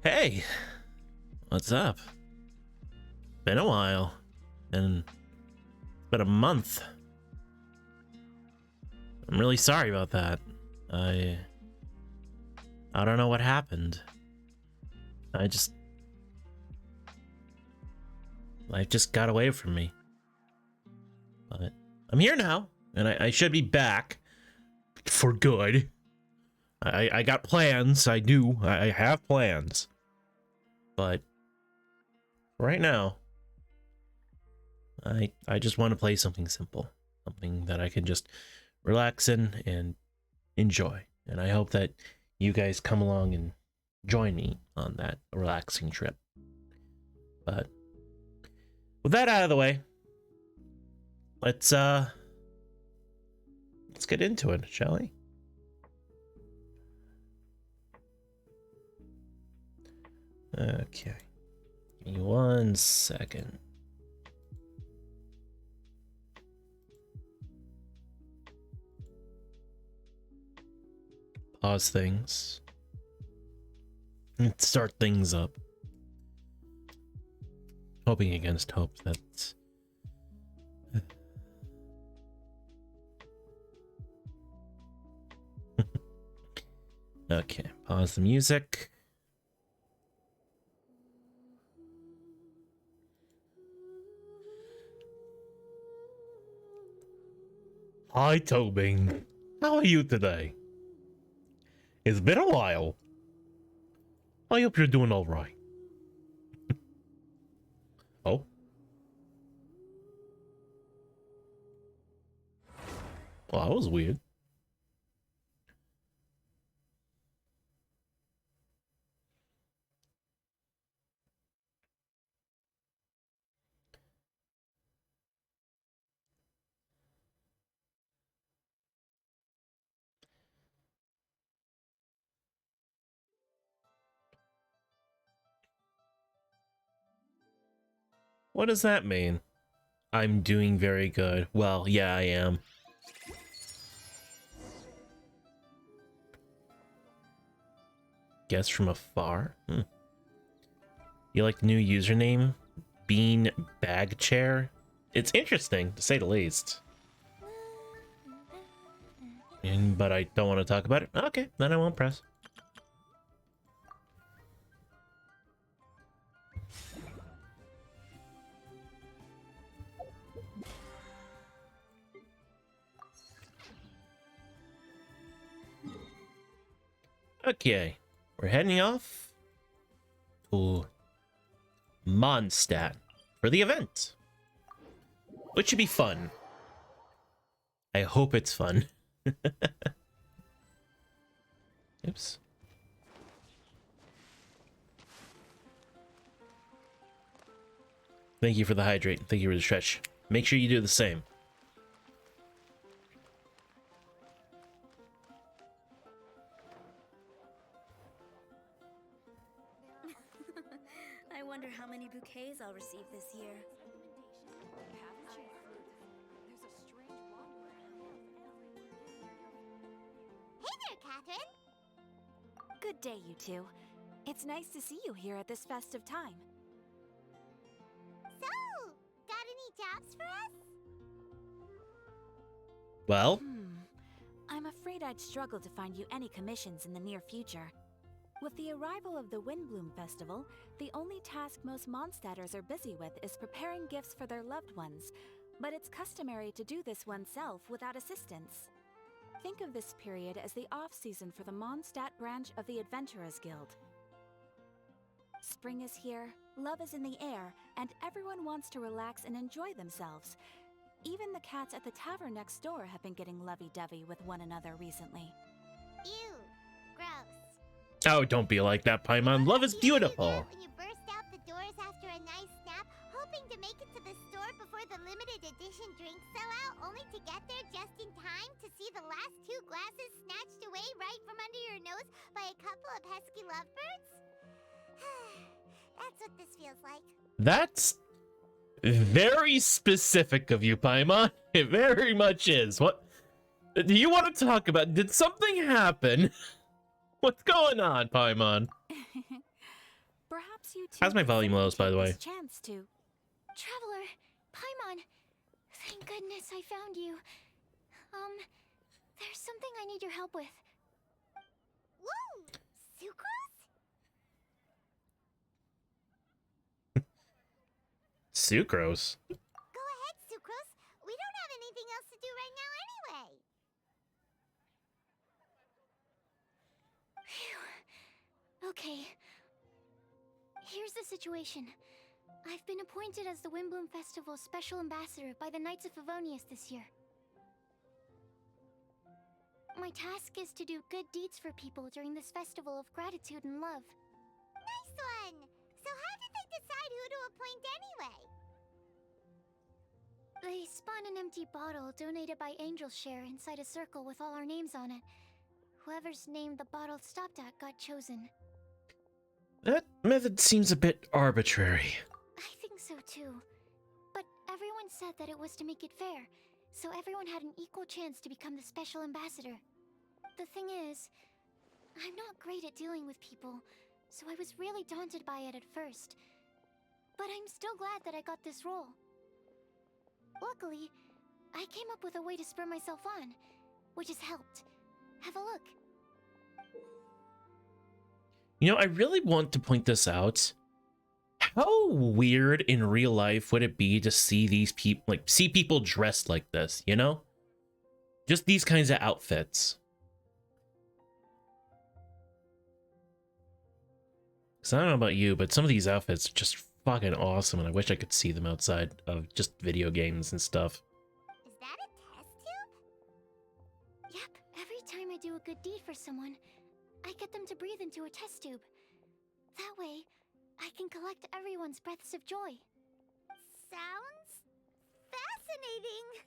Hey, what's up? Been a while. Been a month. I'm really sorry about that. I don't know what happened. Life just got away from me. But I'm here now, and I should be back for good. I got plans. I do. I have plans. But right now, I just want to play something simple. Something that I can just relax in and enjoy. And I hope that you guys come along and join me on that relaxing trip. But with that out of the way, let's get into it, shall we? Okay. Give me 1 second. Pause things. And start things up. Hoping against hope that's... Okay, pause the music. Hi, Tobing. How are you today? It's been a while. I hope you're doing all right. Oh? Well, that was weird. What does that mean? I'm doing very good. Well, yeah, I am. Guess from afar? You like the new username? Bean Bag Chair? It's interesting, to say the least. But I don't want to talk about it? Okay, then I won't press. Okay, we're heading off to Mondstadt for the event, which should be fun. I hope it's fun. Oops. Thank you for the hydrate. Thank you for the stretch. Make sure you do the same. I wonder how many bouquets I'll receive this year. Hey there, Catherine! Good day, you two. It's nice to see you here at this festive time. So, got any jobs for us? Well, I'm afraid I'd struggle to find you any commissions in the near future. With the arrival of the Windbloom Festival, the only task most Mondstadters are busy with is preparing gifts for their loved ones, but it's customary to do this oneself without assistance. Think of this period as the off-season for the Mondstadt branch of the Adventurers Guild. Spring is here, love is in the air, and everyone wants to relax and enjoy themselves. Even the cats at the tavern next door have been getting lovey-dovey with one another recently. Ew, gross. oh, don't be like that, Paimon. Love is beautiful. When you burst out the doors after a nice nap, hoping to make it to the store before the limited edition drinks sell out, only to get there just in time to see the last 2 glasses snatched away right from under your nose by a couple of pesky lovebirds? That's what this feels like. That's very specific of you, Paimon. It very much is. What do you want to talk about? Did something happen? What's going on, Paimon? Perhaps you two How's my could volume simply levels, by the take way? this chance to. Traveler, Paimon, thank goodness I found you. There's something I need your help with. Woo! Sucrose? Sucrose. Go ahead, Sucrose. We don't have anything else to do right now anyway. Phew. Okay. Here's the situation. I've been appointed as the Windbloom Festival's special ambassador by the Knights of Favonius this year. My task is to do good deeds for people during this festival of gratitude and love. Nice one! So how did they decide who to appoint anyway? They spun an empty bottle donated by Angel's Share inside a circle with all our names on it. Whoever's name the bottle stopped at got chosen. That method seems a bit arbitrary. I think so too. But everyone said that it was to make it fair, so everyone had an equal chance to become the special ambassador. The thing is, I'm not great at dealing with people, so I was really daunted by it at first. But I'm still glad that I got this role. Luckily, I came up with a way to spur myself on, which has helped. Have a look. You know, I really want to point this out. How weird in real life would it be to see these people, like, see people dressed like this, you know? Just these kinds of outfits. Because I don't know about you, but some of these outfits are just fucking awesome, and I wish I could see them outside of just video games and stuff. Is that a test tube? Yep, every time I do a good deed for someone, I get them to breathe into a test tube. That way, I can collect everyone's breaths of joy. Sounds fascinating.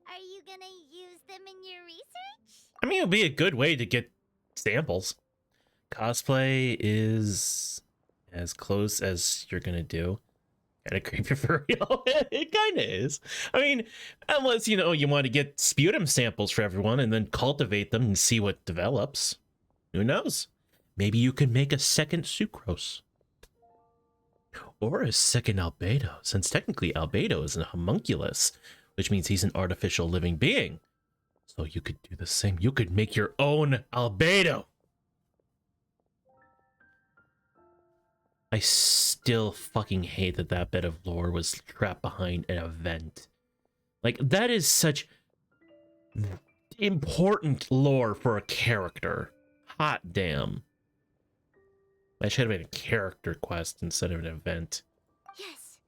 Are you gonna use them in your research? I mean, it would be a good way to get samples. Cosplay is as close as you're gonna do. Kinda creepy for real. It kinda is. I mean, unless, you know, you want to get sputum samples for everyone and then cultivate them and see what develops. Who knows? Maybe you could make a second Sucrose. Or a second Albedo, since technically Albedo is a homunculus, which means he's an artificial living being. So you could do the same. You could make your own Albedo. I still fucking hate that that bit of lore was trapped behind an event. Like, that is such important lore for a character. Hot damn. That should have been a character quest instead of an event. Yes.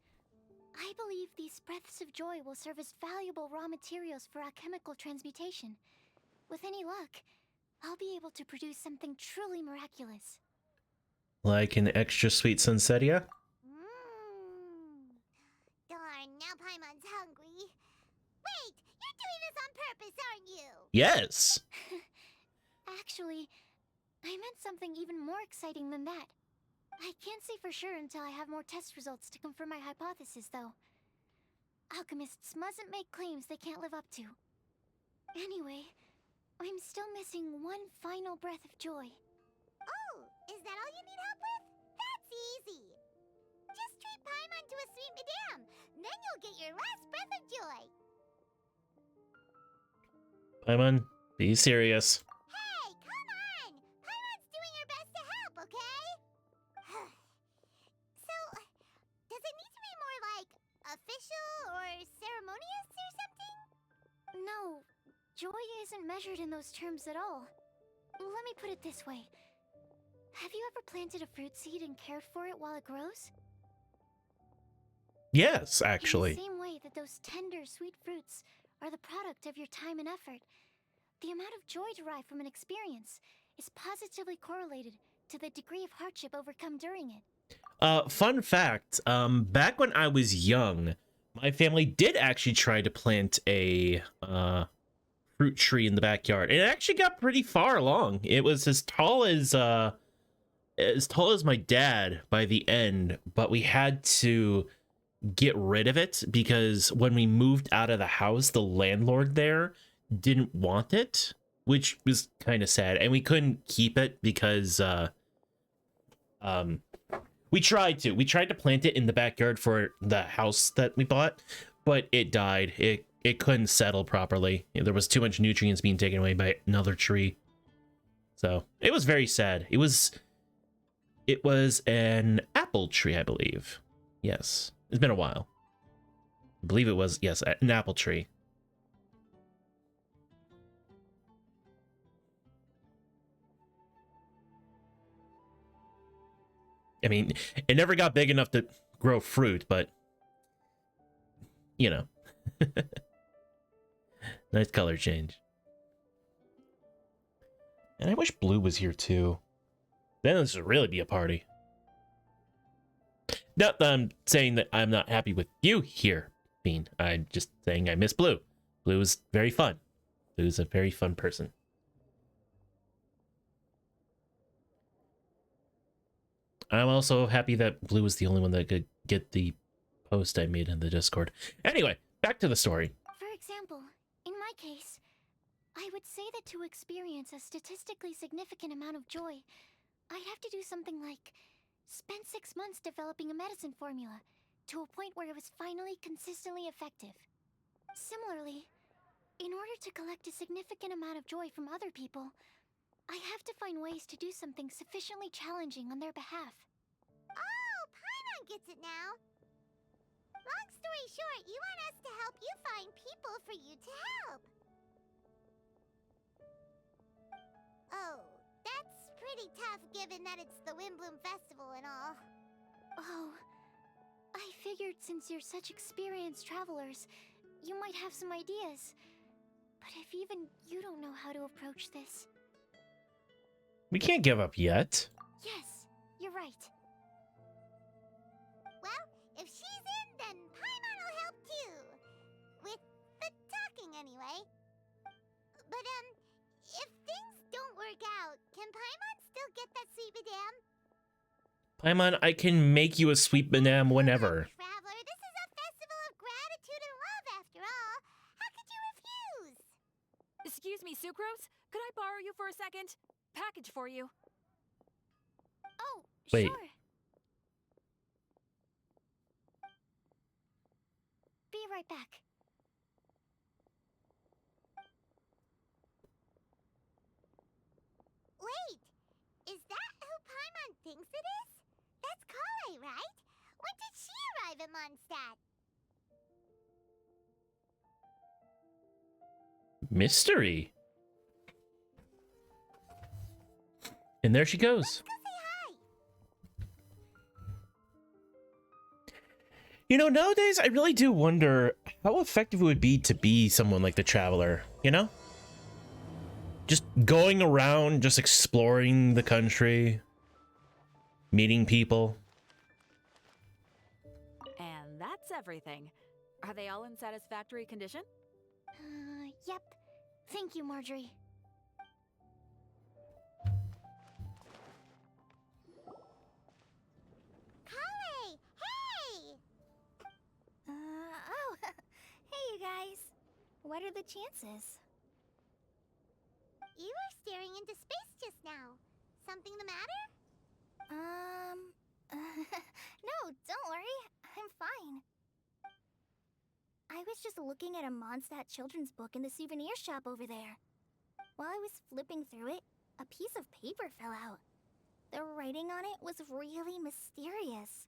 I believe these breaths of joy will serve as valuable raw materials for alchemical transmutation. With any luck, I'll be able to produce something truly miraculous. Like an extra sweet Sunsetia? Darn, now Paimon's hungry. Wait, you're doing this on purpose, aren't you? Yes! Actually, I meant something even more exciting than that. I can't say for sure until I have more test results to confirm my hypothesis, though. Alchemists mustn't make claims they can't live up to. Anyway, I'm still missing one final breath of joy. Oh, is that all you need help with? That's easy. Just treat Paimon to a sweet madame. Then you'll get your last breath of joy. Paimon, be serious. Hey, come on! Paimon's doing her best to help, okay? So, does it need to be more like official or ceremonious or something? No, joy isn't measured in those terms at all. Let me put it this way. Have you ever planted a fruit seed and cared for it while it grows? Yes, In actually. the same way that those tender, sweet fruits are the product of your time and effort, the amount of joy derived from an experience is positively correlated to the degree of hardship overcome during it. Fun fact, back when I was young, my family did actually try to plant a, fruit tree in the backyard. It actually got pretty far along. It was as tall as my dad by the end, but we had to get rid of it because when we moved out of the house, the landlord there didn't want it, which was kind of sad, and we couldn't keep it because We tried to. We tried to plant it in the backyard for the house that we bought, but it died. It couldn't settle properly. There was too much nutrients being taken away by another tree. So it was very sad. It was an apple tree, I believe. Yes. It's been a while. I believe it was, yes, an apple tree. I mean, it never got big enough to grow fruit, but, you know. Nice color change. And I wish Blue was here too. Then this would really be a party. Not that I'm saying that I'm not happy with you here, Bean. I'm just saying I miss Blue. Blue is very fun. Blue's a very fun person. I'm also happy that Blue was the only one that could get the post I made in the Discord. Anyway, back to the story. For example, in my case, I would say that to experience a statistically significant amount of joy, I'd have to do something like spend 6 months developing a medicine formula to a point where it was finally consistently effective. Similarly, in order to collect a significant amount of joy from other people, I have to find ways to do something sufficiently challenging on their behalf. Oh, Paimon gets it now. Long story short, you want us to help you find people for you to help. Oh, that's pretty tough given that it's the Windbloom Festival and all. Oh, I figured since you're such experienced travelers, you might have some ideas. But if even you don't know how to approach this... We can't give up yet. Yes, you're right. Well, if she's in, then Paimon will help too. With the talking anyway. But, if things don't work out, can Paimon still get that sweet madame? Paimon, I can make you a sweet madame whenever. Traveler, this is a festival of gratitude and love after all. How could you refuse? Excuse me, Sucrose? Could I borrow you for a second? Package for you. Oh, Wait. sure. Be right back. Wait, is that who Paimon thinks it is? That's Collei, right? When did she arrive in Mondstadt? Mystery. And there she goes. Go say hi. You know, nowadays I really do wonder how effective it would be to be someone like the Traveler, you know? Just going around, just exploring the country, meeting people. And that's everything. Are they all in satisfactory condition? Yep. Thank you, Marjorie. Collei, hey! Oh, hey you guys. What are the chances? You were staring into space just now. Something the matter? No, don't worry. I'm fine. I was just looking at a Mondstadt children's book in the souvenir shop over there. While I was flipping through it, a piece of paper fell out. The writing on it was really mysterious.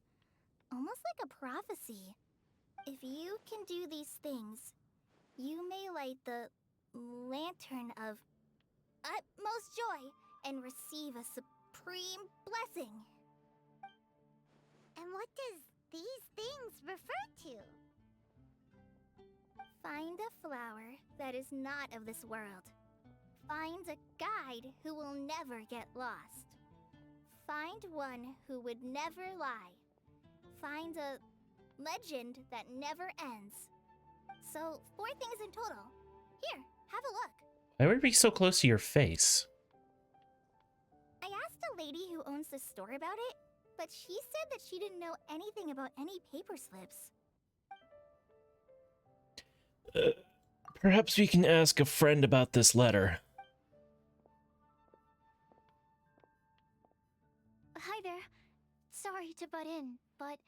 Almost like a prophecy. If you can do these things, you may light the lantern of utmost joy and receive a supreme blessing. And what does these things refer to? Find a flower that is not of this world. Find a guide who will never get lost. Find one who would never lie. Find a legend that never ends. So, 4 things in total. Here, have a look. Why would it be so close to your face? I asked a lady who owns the store about it, but she said that she didn't know anything about any paper slips. Perhaps we can ask a friend about this letter. Hi there. Sorry to butt in, but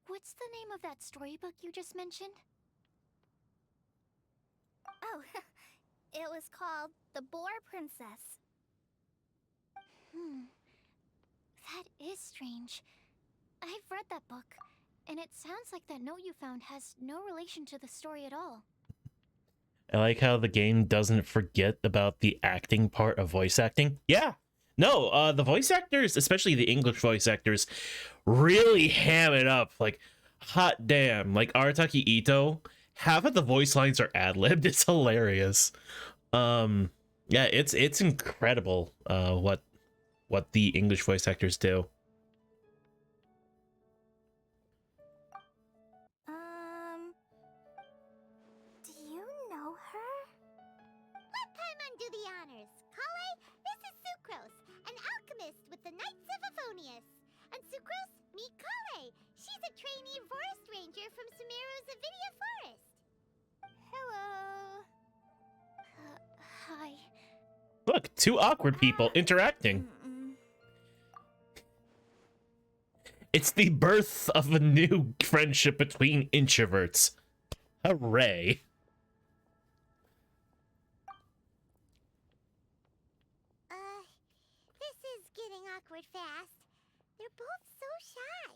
what's the name of that storybook you just mentioned? Oh, it was called The Boar Princess. That is strange. I've read that book, and it sounds like that note you found has no relation to the story at all. I like how the game doesn't forget about the acting part of voice acting. Yeah. No, the voice actors, especially the English voice actors, really ham it up. Like, hot damn. Like, Arataki Ito, half of the voice lines are ad-libbed. It's hilarious. Yeah, it's incredible what the English voice actors do. Do you know her? Let Paimon do the honors. Kale, this is Sucrose, an alchemist with the Knights of Favonius. And Sucrose, meet Kale. She's a trainee forest ranger from Sumeru's Avidia Forest. Hello. Hi. Look, two awkward people interacting. It's the birth of a new friendship between introverts. Hooray. This is getting awkward fast. They're both so shy.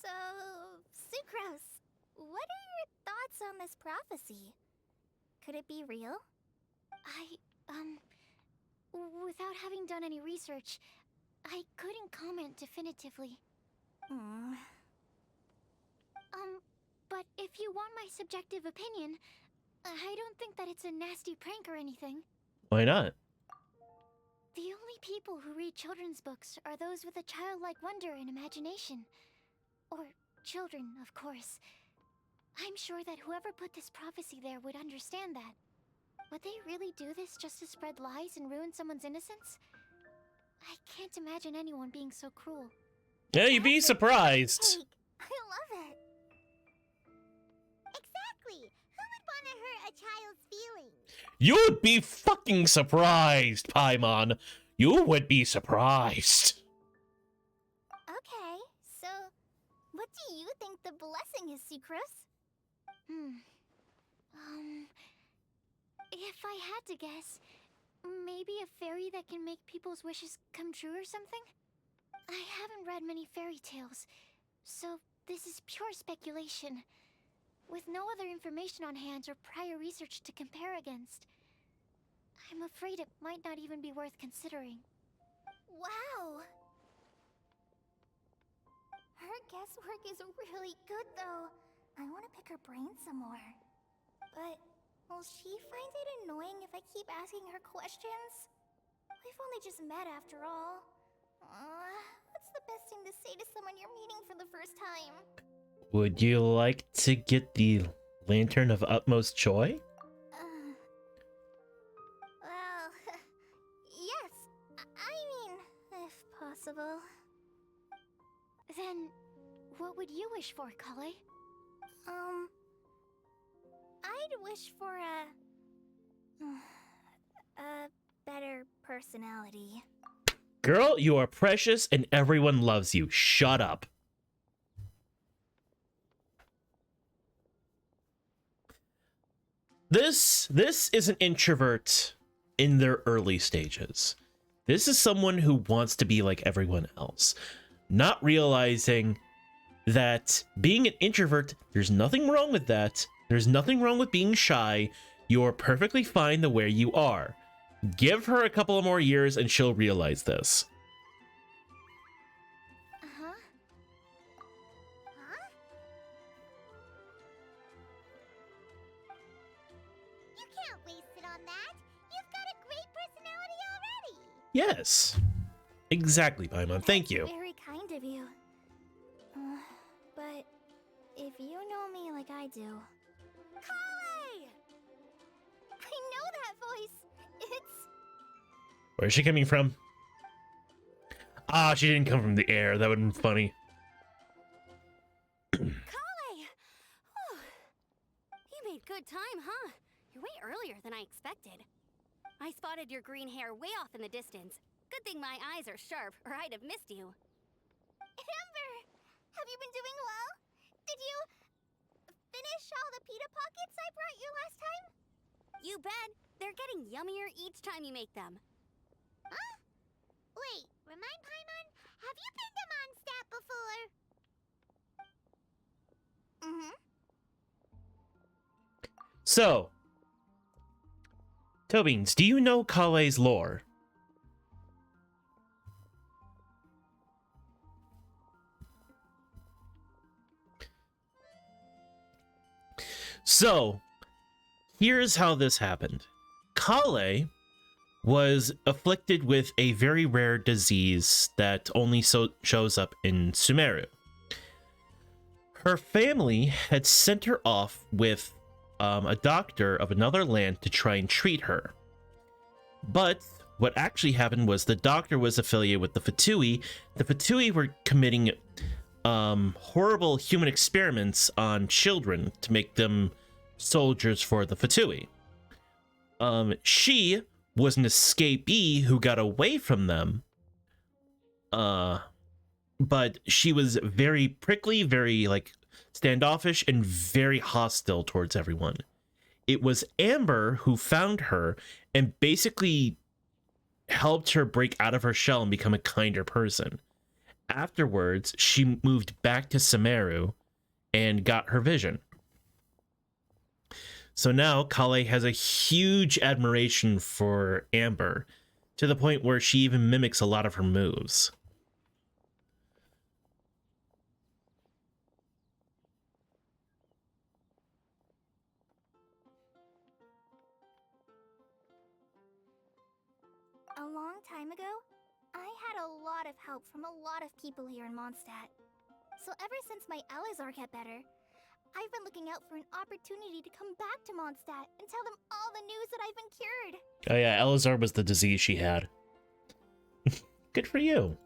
So, Sucrose, what are your thoughts on this prophecy? Could it be real? Without having done any research, I couldn't comment definitively. But if you want my subjective opinion, I don't think that it's a nasty prank or anything. Why not? The only people who read children's books are those with a childlike wonder and imagination. Or children, of course. I'm sure that whoever put this prophecy there would understand that. Would they really do this just to spread lies and ruin someone's innocence? I can't imagine anyone being so cruel. Yeah, you'd be surprised. I love it. Exactly. Who would want to hurt a child's feelings? You'd be fucking surprised, Paimon. You would be surprised. Okay, so what do you think the blessing is, Sucrose? If I had to guess, maybe a fairy that can make people's wishes come true or something? I haven't read many fairy tales, so this is pure speculation. With no other information on hand or prior research to compare against, I'm afraid it might not even be worth considering. Wow! Her guesswork is really good, though. I want to pick her brain some more. But will she find it annoying if I keep asking her questions? We've only just met after all. What's the best thing to say to someone you're meeting for the first time? Would you like to get the Lantern of Utmost Joy? Well, yes. I mean, if possible. Then, what would you wish for, Kale? I'd wish for a better personality. Girl, you are precious and everyone loves you. Shut up. This is an introvert in their early stages. This is someone who wants to be like everyone else, not realizing that being an introvert, there's nothing wrong with that. There's nothing wrong with being shy. You're perfectly fine the way you are. Give her a couple of more years and she'll realize this. Huh? You can't waste it on that. You've got a great personality already. Yes. Exactly, Paimon. Thank you. Very kind of you. But if you know me like I do... Kale! I know that voice. It's... Where's she coming from? Ah, she didn't come from the air. That would have been funny. Kale! Whew. You made good time, huh? You're way earlier than I expected. I spotted your green hair way off in the distance. Good thing my eyes are sharp, or I'd have missed you. Amber, have you been doing well? Did you finish all the pita pockets I brought you last time? You bet. They're getting yummier each time you make them. Huh? Wait, remind Paimon, have you been to Mondstadt before? Mm-hmm. So, Tobeans, do you know Kale's lore? So, here's how this happened. Kale was afflicted with a very rare disease that only shows up in Sumeru. Her family had sent her off with a doctor of another land to try and treat her. But what actually happened was the doctor was affiliated with the Fatui. The Fatui were committing horrible human experiments on children to make them soldiers for the Fatui. She was an escapee who got away from them. But she was very prickly, very standoffish, and very hostile towards everyone. It was Amber who found her and basically helped her break out of her shell and become a kinder person. Afterwards, she moved back to Sumeru and got her vision. So now Kale has a huge admiration for Amber, to the point where she even mimics a lot of her moves. A long time ago, I had a lot of help from a lot of people here in Mondstadt. So ever since my Alizar got better, I've been looking out for an opportunity to come back to Mondstadt and tell them all the news that I've been cured. Oh yeah, Alizar was the disease she had. Good for you.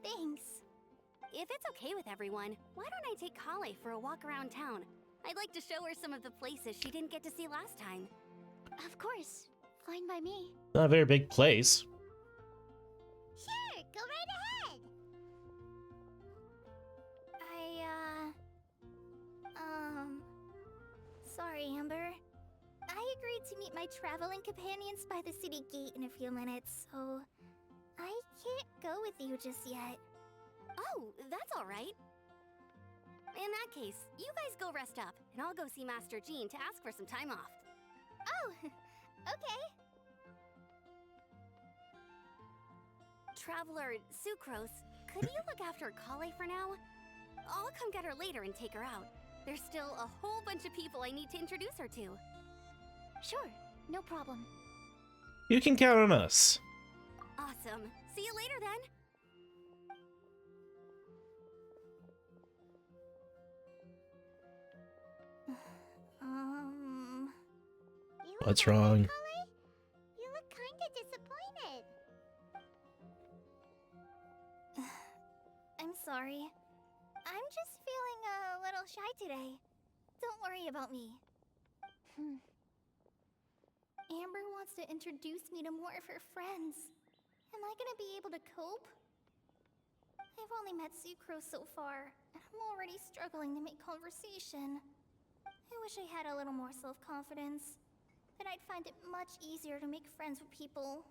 Thanks. If it's okay with everyone, why don't I take Kale for a walk around town? I'd like to show her some of the places she didn't get to see last time. Of course. Fine by me. Not a very big place. Sure, go right ahead. Sorry, Amber. I agreed to meet my traveling companions by the city gate in a few minutes, so I can't go with you just yet. Oh, that's all right. In that case, you guys go rest up, and I'll go see Master Jean to ask for some time off. Oh, okay. Traveler Sucrose, could you look after Kale for now? I'll come get her later and take her out. There's still a whole bunch of people I need to introduce her to. Sure, no problem. You can count on us. Awesome. See you later then. What's wrong? Kale? You look kinda disappointed. I'm sorry. I'm just feeling a little shy today. Don't worry about me. Amber wants to introduce me to more of her friends. Am I gonna be able to cope? I've only met Sucrose so far, and I'm already struggling to make conversation. I wish I had a little more self-confidence. Then I'd find it much easier to make friends with people.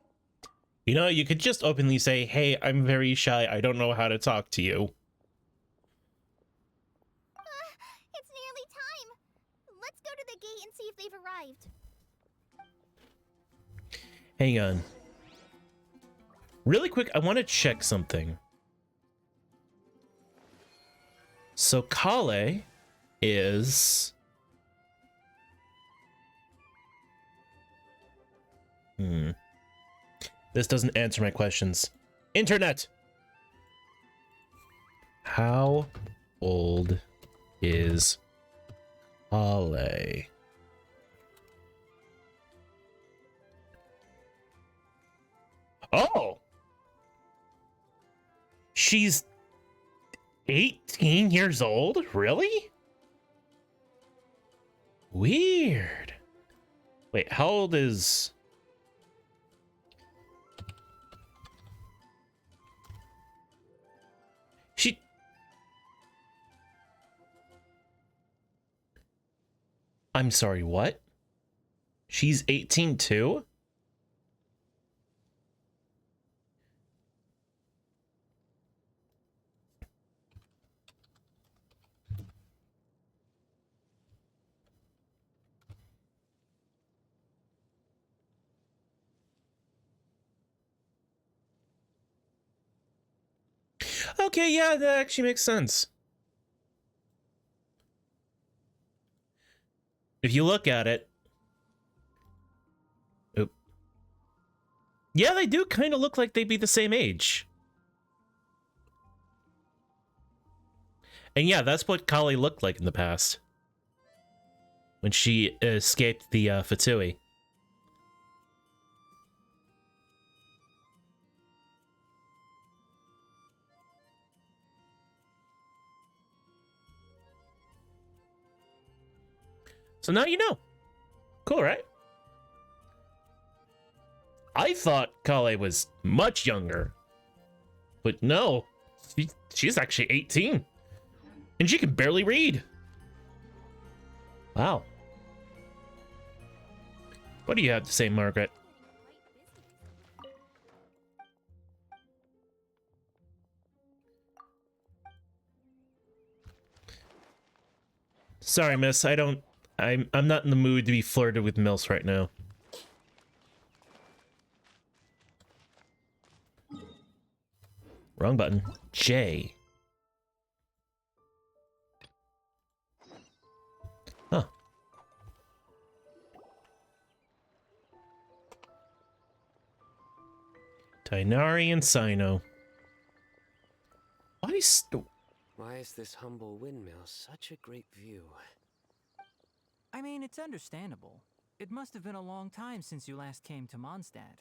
You know, you could just openly say, hey, I'm very shy. I don't know how to talk to you. It's nearly time. Let's go to the gate and see if they've arrived. Hang on. Really quick, I want to check something. So Kale is... This doesn't answer my questions. Internet! How old is Kale? Oh! She's 18 years old? Really? Weird. Wait, how old is... I'm sorry, what? She's 18 too? Okay, yeah, that actually makes sense. If you look at it, oop. Yeah, they do kind of look like they'd be the same age. And yeah, that's what Kali looked like in the past. When she escaped the Fatui. So now you know. Cool, right? I thought Kale was much younger. But no, she's actually 18. And she can barely read. Wow. What do you have to say, Margaret? Sorry, miss. I'm not in the mood to be flirted with Mills right now. Wrong button. J. Huh. Tighnari and Cyno. Why is this humble windmill such a great view? I mean, it's understandable. It must have been a long time since you last came to Mondstadt.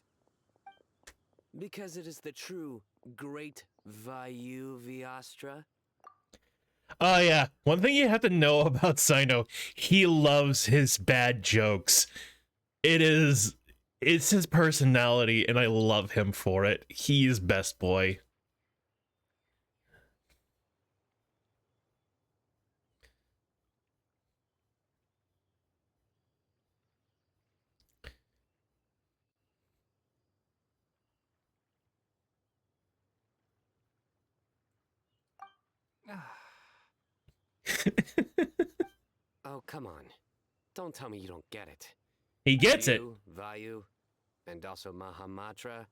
Because it is the true Great Vayu Viastra? Oh yeah, one thing you have to know about Cyno, he loves his bad jokes. It's his personality, and I love him for it. He is best boy. Oh, come on. Don't tell me you don't get it. He gets it. Vayu, and also Mahamatra,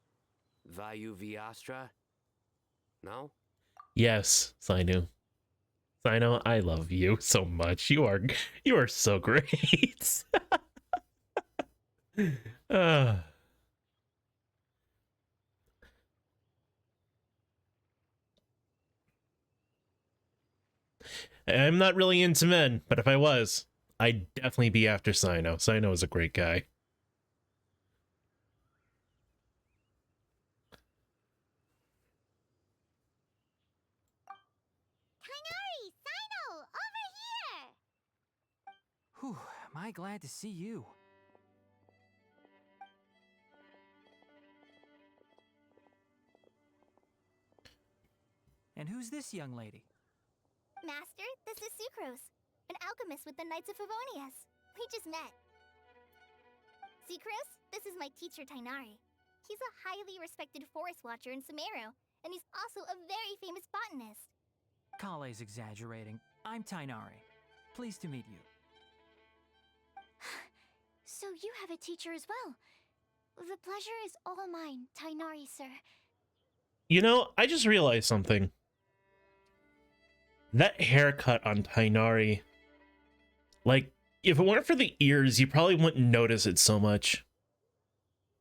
Vayu Viastra. No? Yes, Cyno. Cyno, I love you so much. You are so great. I'm not really into men, but if I was, I'd definitely be after Cyno. Cyno is a great guy. Tighnari! Cyno! Over here! Whew, am I glad to see you. And who's this young lady? Master, this is Sucrose, an alchemist with the Knights of Favonius. We just met. Sucrose, this is my teacher Tighnari. He's a highly respected forest watcher in Sumeru, and he's also a very famous botanist. Kale's exaggerating. I'm Tighnari. Pleased to meet you. So you have a teacher as well. The pleasure is all mine, Tighnari, sir. You know, I just realized something. That haircut on Tighnari, like, if it weren't for the ears, you probably wouldn't notice it so much.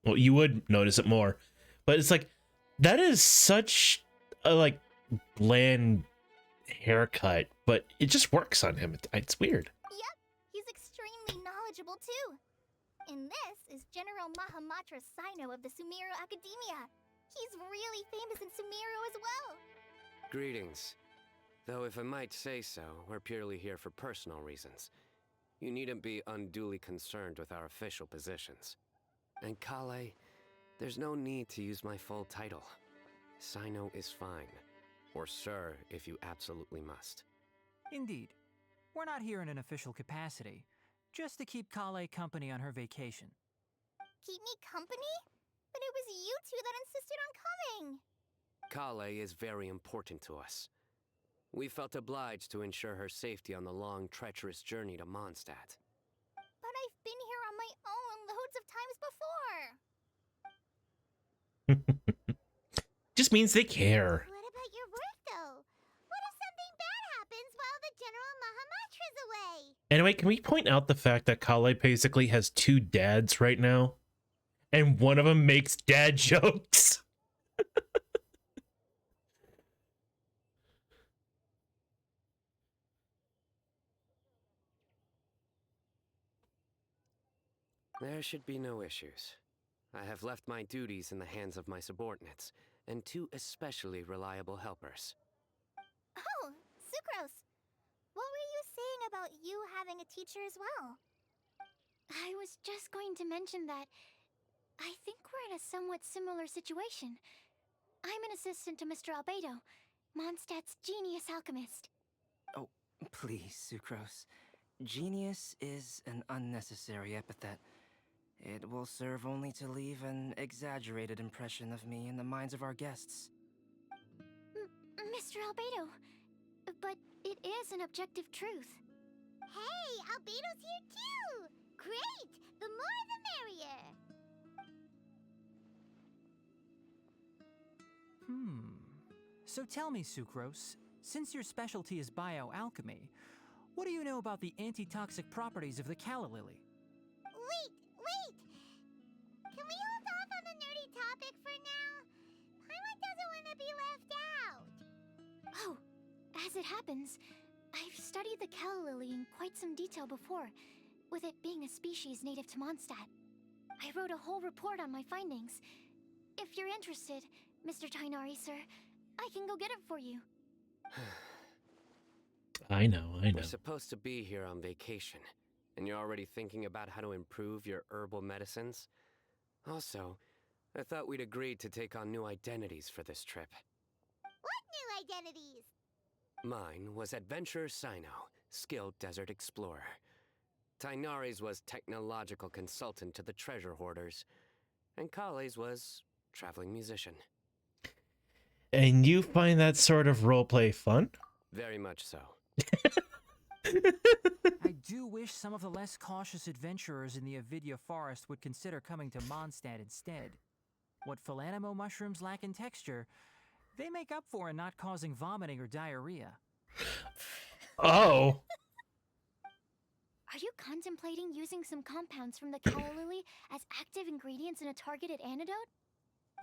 Well, you would notice it more. But it's like, that is such a, like, bland haircut, but it just works on him. It's weird. Yep, he's extremely knowledgeable too. And this is General Mahamatra Cyno of the Sumeru Academia. He's really famous in Sumeru as well. Greetings. Though if I might say so, we're purely here for personal reasons. You needn't be unduly concerned with our official positions. And Kale, there's no need to use my full title. Cyno is fine. Or sir, if you absolutely must. Indeed. We're not here in an official capacity. just to keep Kale company on her vacation. Keep me company? But it was you two that insisted on coming. Kale is very important to us. We felt obliged to ensure her safety on the long, treacherous journey to Mondstadt. But I've been here on my own loads of times before. Just means they care. What about your work, though? What if something bad happens while the General Mahamatra's away? Anyway, can we point out the fact that Kale basically has two dads right now? And one of them makes dad jokes. There should be no issues. I have left my duties in the hands of my subordinates, and two especially reliable helpers. Oh, Sucrose. What were you saying about you having a teacher as well? I was just going to mention that I think we're in a somewhat similar situation. I'm an assistant to Mr. Albedo, Mondstadt's genius alchemist. Oh, please, Sucrose. Genius is an unnecessary epithet. It will serve only to leave an exaggerated impression of me in the minds of our guests. Mr. Albedo, but it is an objective truth. Hey, Albedo's here too! Great! The more the merrier! So tell me, Sucrose, since your specialty is bioalchemy, what do you know about the antitoxic properties of the calla lily? Wait! Can we hold off on the nerdy topic for now? Paimon doesn't want to be left out. Oh, as it happens, I've studied the calla lily in quite some detail before, with it being a species native to Mondstadt. I wrote a whole report on my findings. If you're interested, Mr. Tighnari, sir, I can go get it for you. I know. We're supposed to be here on vacation, and you're already thinking about how to improve your herbal medicines? Also, I thought we'd agreed to take on new identities for this trip. What new identities? Mine was Adventurer Sino, skilled desert explorer. Tighnari's was technological consultant to the treasure hoarders, and Kale's was traveling musician. And you find that sort of roleplay fun? Very much so. I do wish some of the less cautious adventurers in the Avidya forest would consider coming to Mondstadt instead. What Philanimo mushrooms lack in texture, they make up for in not causing vomiting or diarrhea. Oh. Are you contemplating using some compounds from the calla lily as active ingredients in a targeted antidote?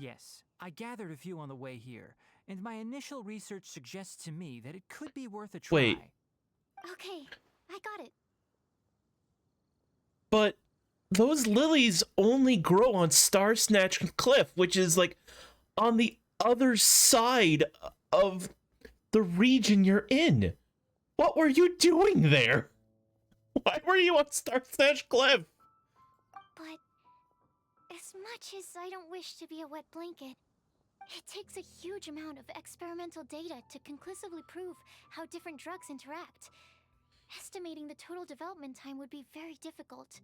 Yes, I gathered a few on the way here, and my initial research suggests to me that it could be worth a try. Wait. Okay, I got it. But those lilies only grow on Star Snatch Cliff, which is like on the other side of the region you're in. What were you doing there? Why were you on Star Snatch Cliff? But as much as I don't wish to be a wet blanket, it takes a huge amount of experimental data to conclusively prove how different drugs interact. Estimating the total development time would be very difficult.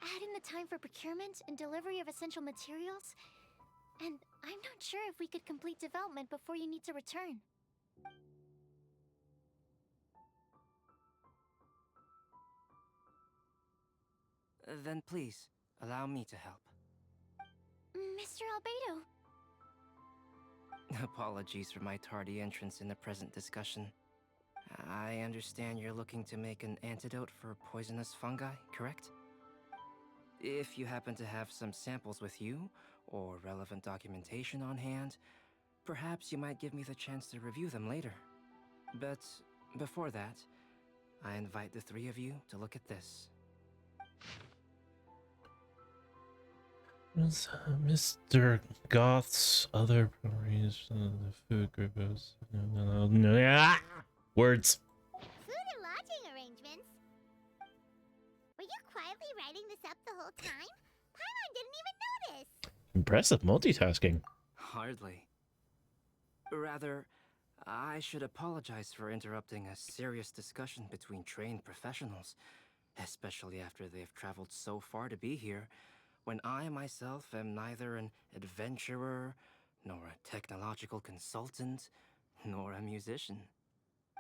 Add in the time for procurement and delivery of essential materials, and I'm not sure if we could complete development before you need to return. Then please, allow me to help. Mr. Albedo. Apologies for my tardy entrance in the present discussion. I understand you're looking to make an antidote for poisonous fungi, correct? If you happen to have some samples with you, or relevant documentation on hand, perhaps you might give me the chance to review them later. But before that, I invite the three of you to look at this. Mr. Goth's other priorities, the food group is... Words. Food and lodging arrangements? Were you quietly writing this up the whole time? Paimon didn't even notice! Impressive multitasking. Hardly. Rather, I should apologize for interrupting a serious discussion between trained professionals. especially after they've traveled so far to be here, when I myself am neither an adventurer, nor a technological consultant, nor a musician.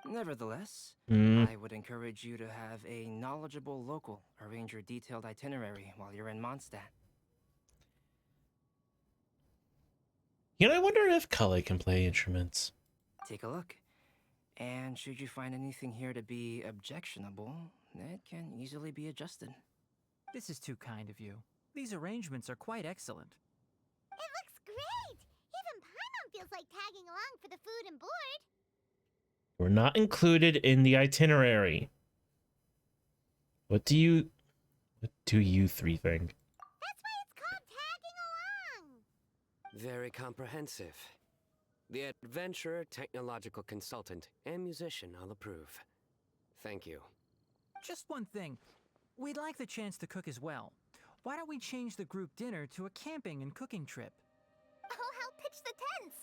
Nevertheless, I would encourage you to have a knowledgeable local arrange your detailed itinerary while you're in Mondstadt. You know, I wonder if Kale can play instruments. Take a look. And should you find anything here to be objectionable, it can easily be adjusted. This is too kind of you. These arrangements are quite excellent. It looks great! Even Paimon feels like tagging along for the food and board. We're not included in the itinerary. What do you three think? That's why it's called tagging along! Very comprehensive. The adventurer, technological consultant, and musician all approve. Thank you. Just one thing. We'd like the chance to cook as well. Why don't we change the group dinner to a camping and cooking trip? I'll help pitch the tents.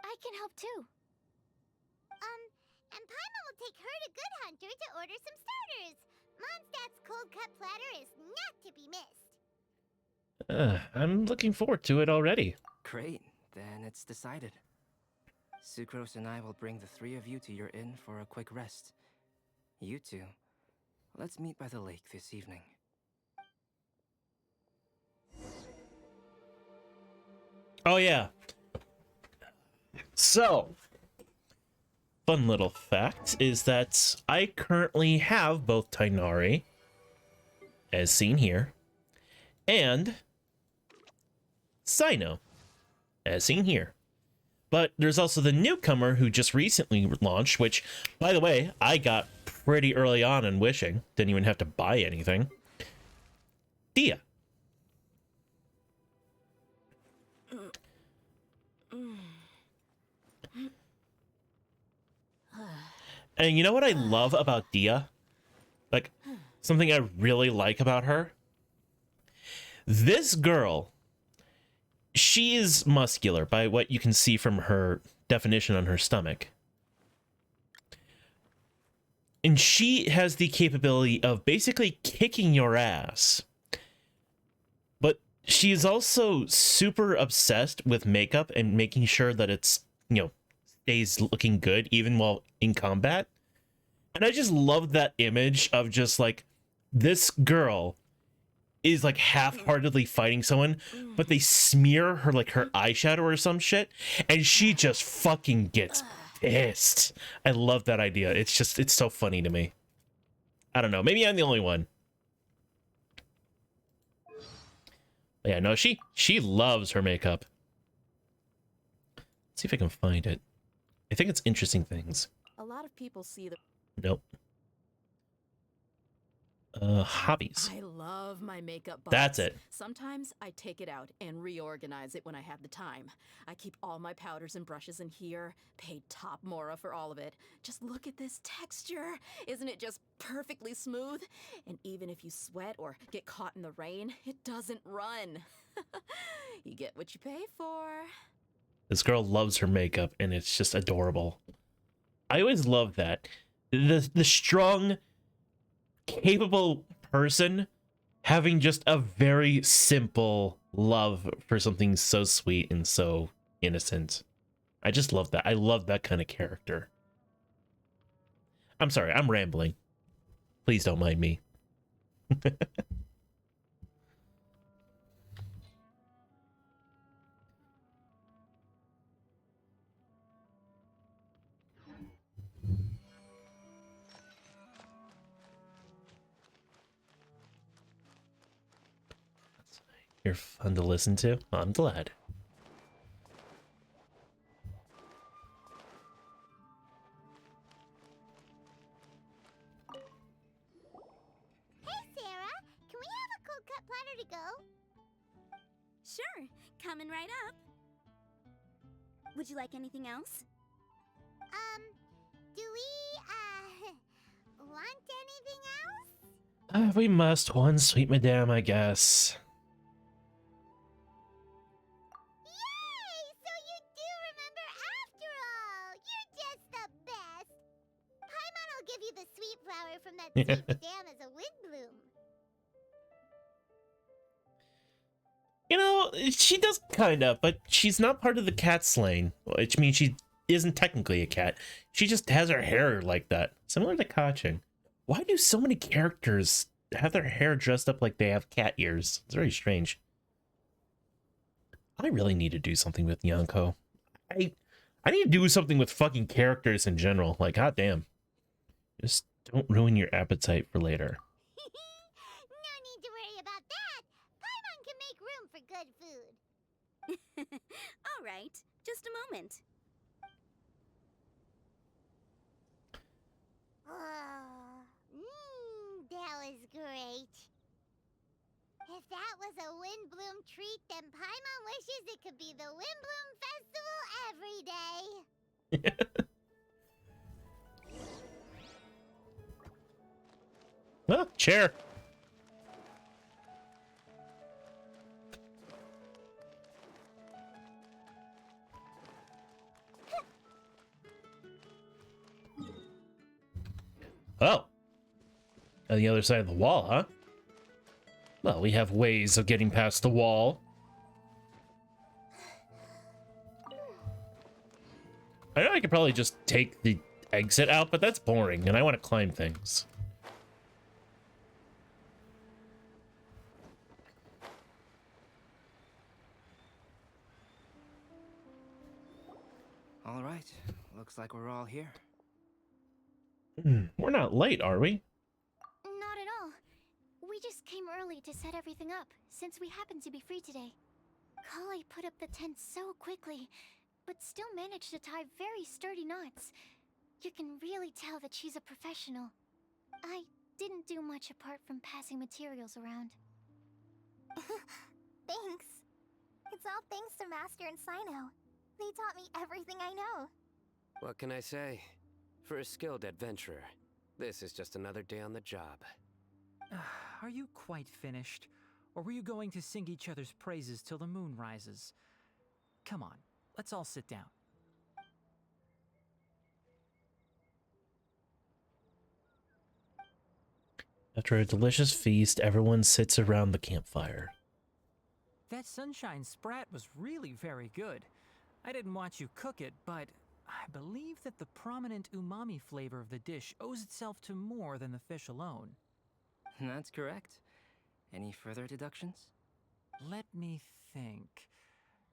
I can help too. And Paimon will take her to Good Hunter to order some starters. Mondstadt's cold cut platter is not to be missed. I'm looking forward to it already. Great, then it's decided. Sucrose and I will bring the three of you to your inn for a quick rest. You two, let's meet by the lake this evening. Oh yeah. So, fun little fact is that I currently have both Tighnari, as seen here, and Cyno, as seen here. But there's also the newcomer who just recently launched, which, by the way, I got pretty early on in Wishing. Didn't even have to buy anything. Dia. And you know what I love about Dia? Like, something I really like about her? This girl, she is muscular by what you can see from her definition on her stomach. And she has the capability of basically kicking your ass. But she is also super obsessed with makeup and making sure that it's, you know, stays looking good even while in combat. And I just love that image of just like this girl is like half-heartedly fighting someone, but they smear her like her eyeshadow or some shit, and she just fucking gets pissed. I love that idea. It's so funny to me. I don't know, maybe I'm the only one. But yeah, no, she loves her makeup. Let's see if I can find it. I think it's interesting things. A lot of people see the... Nope. Hobbies. I love my makeup box. That's it. Sometimes I take it out and reorganize it when I have the time. I keep all my powders and brushes in here, paid top Mora for all of it. Just look at this texture. Isn't it just perfectly smooth? And even if you sweat or get caught in the rain, it doesn't run. You get what you pay for. This girl loves her makeup, and it's just adorable. I always love that. The strong, capable person having just a very simple love for something so sweet and so innocent. I just love that. I love that kind of character. I'm sorry, I'm rambling. Please don't mind me. You're fun to listen to. I'm glad. Hey, Sarah! Can we have a cold cut platter to go? Sure, coming right up. Would you like anything else? Do we, want anything else? We must one, sweet madame, I guess. Yay! So you do remember after all! You're just the best! Paimon will give you the sweet flower from that sweet madame as a Well, she does kind of, but she's not part of the cat slaying, which means she isn't technically a cat. She just has her hair like that, similar to Kachin. Why do so many characters have their hair dressed up like they have cat ears? It's very strange. I really need to do something with Yonko. I need to do something with fucking characters in general. Like, goddamn. Just don't ruin your appetite for later. No need to worry about that. Paimon can make room for good food. All right, just a moment. That was great. If that was a Windbloom treat, then Paimon wishes it could be the Windbloom Festival every day. Oh, chair. Oh. On the other side of the wall, huh? Well, we have ways of getting past the wall. I know I could probably just take the exit out, but that's boring, and I want to climb things. All right, looks like we're all here. We're not late, are we? Not at all. We just came early to set everything up, since we happen to be free today. Kale put up the tent so quickly, but still managed to tie very sturdy knots. You can really tell that she's a professional. I didn't do much apart from passing materials around. Thanks. It's all thanks to Master and Sino. They taught me everything I know. What can I say? For a skilled adventurer, this is just another day on the job. Are you quite finished? Or were you going to sing each other's praises till the moon rises? Come on, let's all sit down. After a delicious feast, everyone sits around the campfire. That sunshine sprat was really very good. I didn't watch you cook it, but I believe that the prominent umami flavor of the dish owes itself to more than the fish alone. That's correct. Any further deductions? Let me think.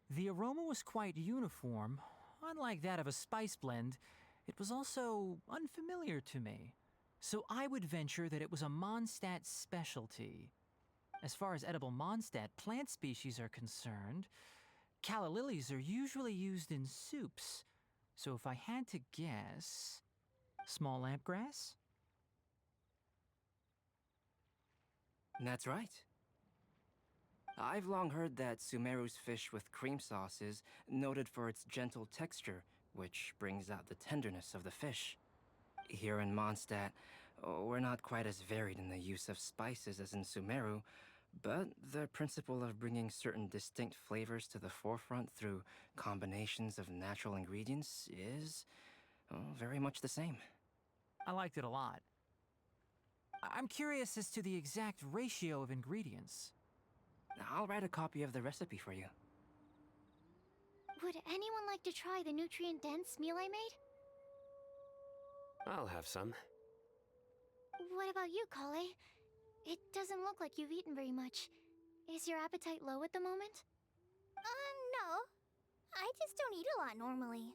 The aroma was quite uniform. Unlike that of a spice blend, it was also unfamiliar to me. So I would venture that it was a Mondstadt specialty. As far as edible Mondstadt plant species are concerned, calla lilies are usually used in soups. So if I had to guess, small lampgrass? That's right. I've long heard that Sumeru's fish with cream sauce is noted for its gentle texture, which brings out the tenderness of the fish. Here in Mondstadt, we're not quite as varied in the use of spices as in Sumeru, but the principle of bringing certain distinct flavors to the forefront through combinations of natural ingredients is very much the same. I liked it a lot. I'm curious as to the exact ratio of ingredients. I'll write a copy of the recipe for you. Would anyone like to try the nutrient-dense meal I made? I'll have some. What about you, Kale? It doesn't look like you've eaten very much. Is your appetite low at the moment? No. I just don't eat a lot normally.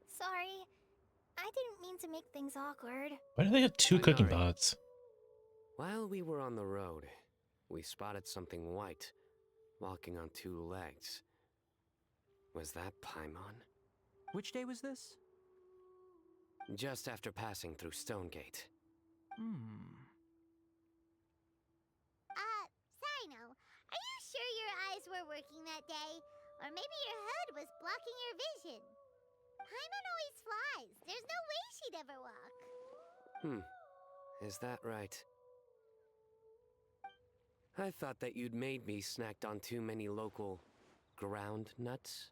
Sorry. I didn't mean to make things awkward. Why do they have two I know, cooking right? pots? While we were on the road, we spotted something white, walking on two legs. Was that Paimon? Which day was this? Just after passing through Stonegate. Sino, are you sure your eyes were working that day? Or maybe your hood was blocking your vision? Paimon always flies. There's no way she'd ever walk. Is that right? I thought that you'd made me snacked on too many local ground nuts.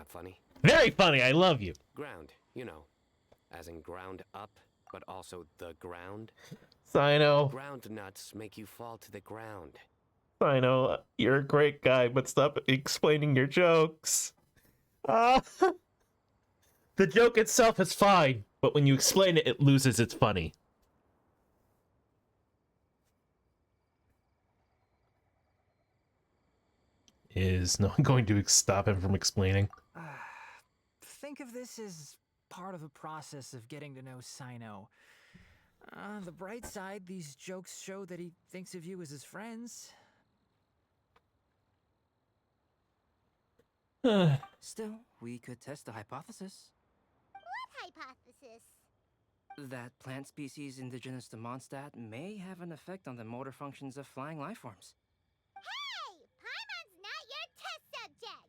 not funny? Very funny. I love you. Ground, you know, as in ground up, but also the ground. Sino. Ground nuts make you fall to the ground. Sino, you're a great guy, but stop explaining your jokes. The joke itself is fine, but when you explain it, it loses its funny. Is no one going to stop him from explaining? Think of this as part of the process of getting to know Sino. On the bright side, these jokes show that he thinks of you as his friends. Still, we could test the hypothesis What hypothesis? that plant species indigenous to Mondstadt may have an effect on the motor functions of flying life forms. Hey! Paimon's not your test subject!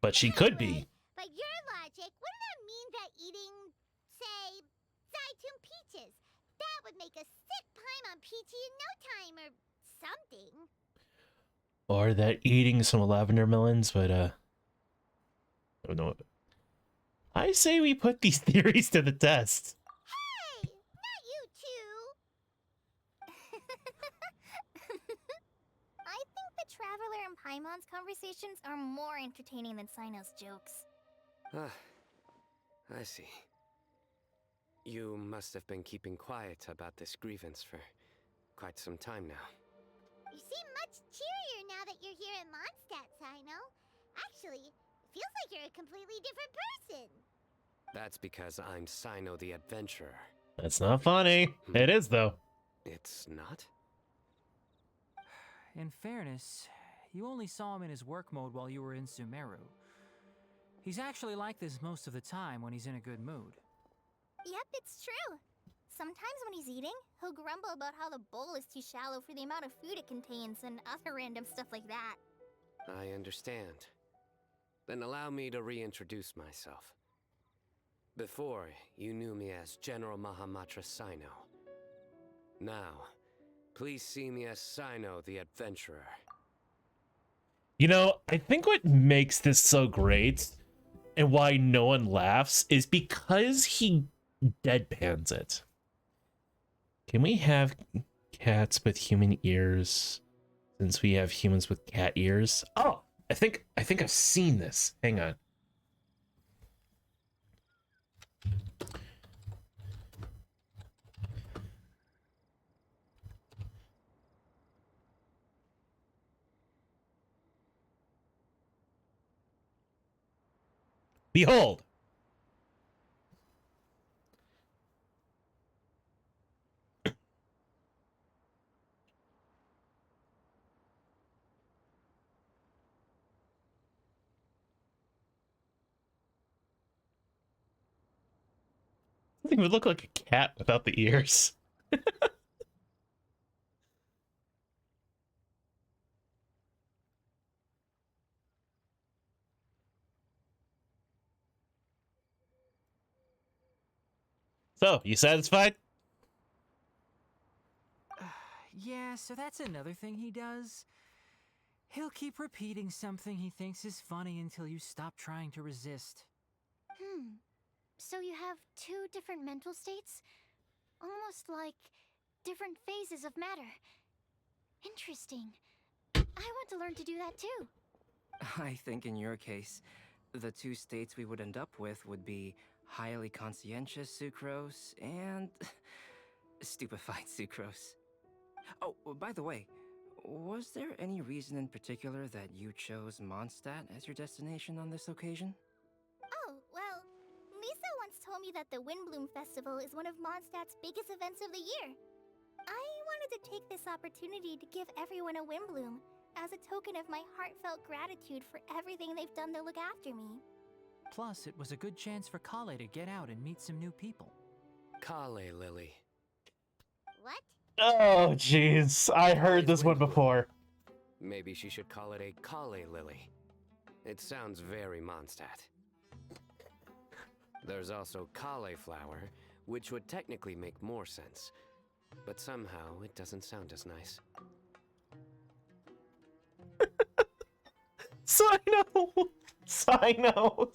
But she could be. By your logic, wouldn't that mean that eating, say, Zaitun peaches, that would make a sick Paimon peachy in no time or something? Or that eating some lavender melons, but I don't know. I say we put these theories to the test. Hey! Not you two! I think the Traveler and Paimon's conversations are more entertaining than Sino's jokes. Ah, I see. You must have been keeping quiet about this grievance for quite some time now. You seem much cheerier now that you're here in Mondstadt, Sino. Actually, it feels like you're a completely different person. That's because I'm Sino the Adventurer. That's not funny. It is, though. It's not? In fairness, you only saw him in his work mode while you were in Sumeru. He's actually like this most of the time when he's in a good mood. Yep, it's true. Sometimes when he's eating, he'll grumble about how the bowl is too shallow for the amount of food it contains and other random stuff like that. I understand. Then allow me to reintroduce myself. Before, you knew me as General Mahamatra Sino. Now, please see me as Sino the Adventurer. You know, I think what makes this so great and why no one laughs is because he deadpans it. Can we have cats with human ears since we have humans with cat ears? Oh, I think I've seen this. Hang on. Behold! It would look like a cat without the ears. So, you satisfied? Yeah, so that's another thing he does. He'll keep repeating something he thinks is funny until you stop trying to resist. So you have two different mental states? Almost like different phases of matter. Interesting. I want to learn to do that too. I think in your case, the two states we would end up with would be highly conscientious sucrose and stupefied sucrose. Oh, by the way, was there any reason in particular that you chose Mondstadt as your destination on this occasion? Oh, well, Lisa once told me that the Windbloom Festival is one of Mondstadt's biggest events of the year. I wanted to take this opportunity to give everyone a Windbloom as a token of my heartfelt gratitude for everything they've done to look after me. Plus, it was a good chance for Kale to get out and meet some new people. Kale Lily. What? Oh, jeez. I heard this one before. Maybe she should call it a Kale Lily. It sounds very Mondstadt. There's also cauliflower, which would technically make more sense. But somehow it doesn't sound as nice. So I know. Sino.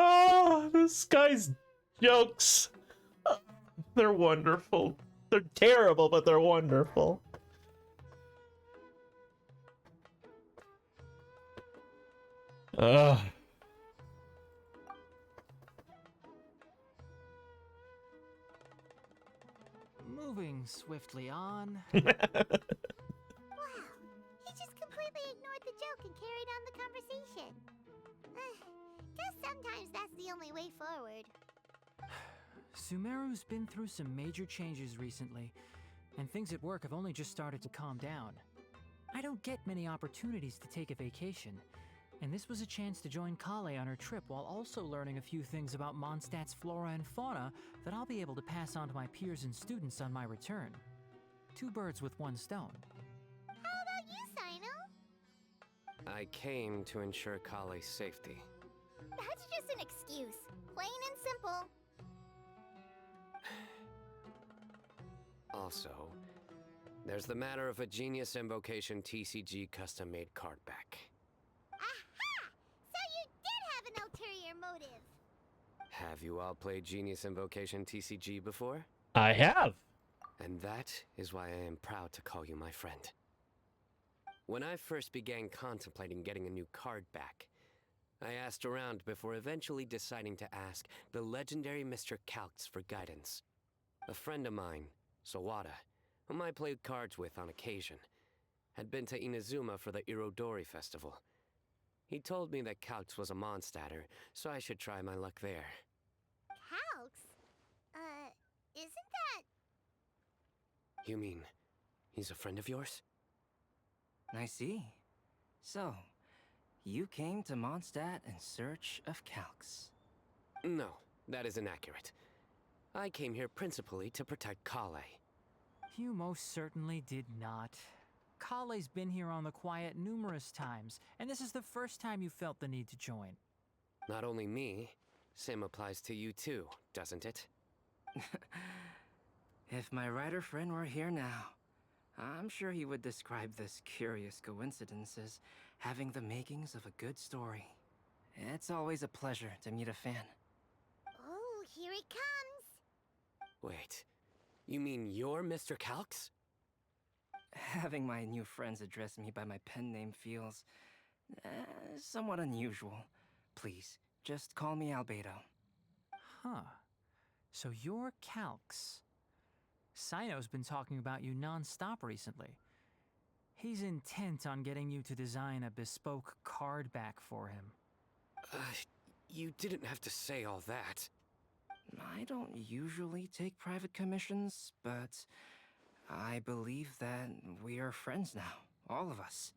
Oh, this guy's jokes. They're wonderful. They're terrible, but they're wonderful. Ugh. Moving swiftly on. Wow, he just completely ignored the joke and carried on the conversation. Guess sometimes that's the only way forward. Sumeru's been through some major changes recently, and things at work have only just started to calm down. I don't get many opportunities to take a vacation, and this was a chance to join Kale on her trip while also learning a few things about Mondstadt's flora and fauna that I'll be able to pass on to my peers and students on my return. 2 birds with 1 stone. How about you, Sino? I came to ensure Kale's safety. That's just an excuse. Plain and simple. Also, there's the matter of a Genius Invocation TCG custom-made card back. Aha! So you did have an ulterior motive. Have you all played Genius Invocation TCG before? I have. And that is why I am proud to call you my friend. When I first began contemplating getting a new card back, I asked around before eventually deciding to ask the legendary Mr. Calx for guidance. A friend of mine, Sawada, whom I played cards with on occasion, had been to Inazuma for the Irodori festival. He told me that Calx was a Mondstadter, so I should try my luck there. Calx? Isn't that... You mean, he's a friend of yours? I see. So, you came to Mondstadt in search of Calx. No, that is inaccurate. I came here principally to protect Kale. You most certainly did not. Kale's been here on the quiet numerous times, and this is the first time you felt the need to join. Not only me, same applies to you too, doesn't it? If my writer friend were here now, I'm sure he would describe this curious coincidence as having the makings of a good story. It's always a pleasure to meet a fan. Oh, here it comes. Wait, you mean you're Mr. Calx? Having my new friends address me by my pen name feels somewhat unusual. Please, just call me Albedo. Huh. So you're Calx. Sino's been talking about you non-stop recently. He's intent on getting you to design a bespoke card back for him. You didn't have to say all that. I don't usually take private commissions, but I believe that we are friends now, all of us.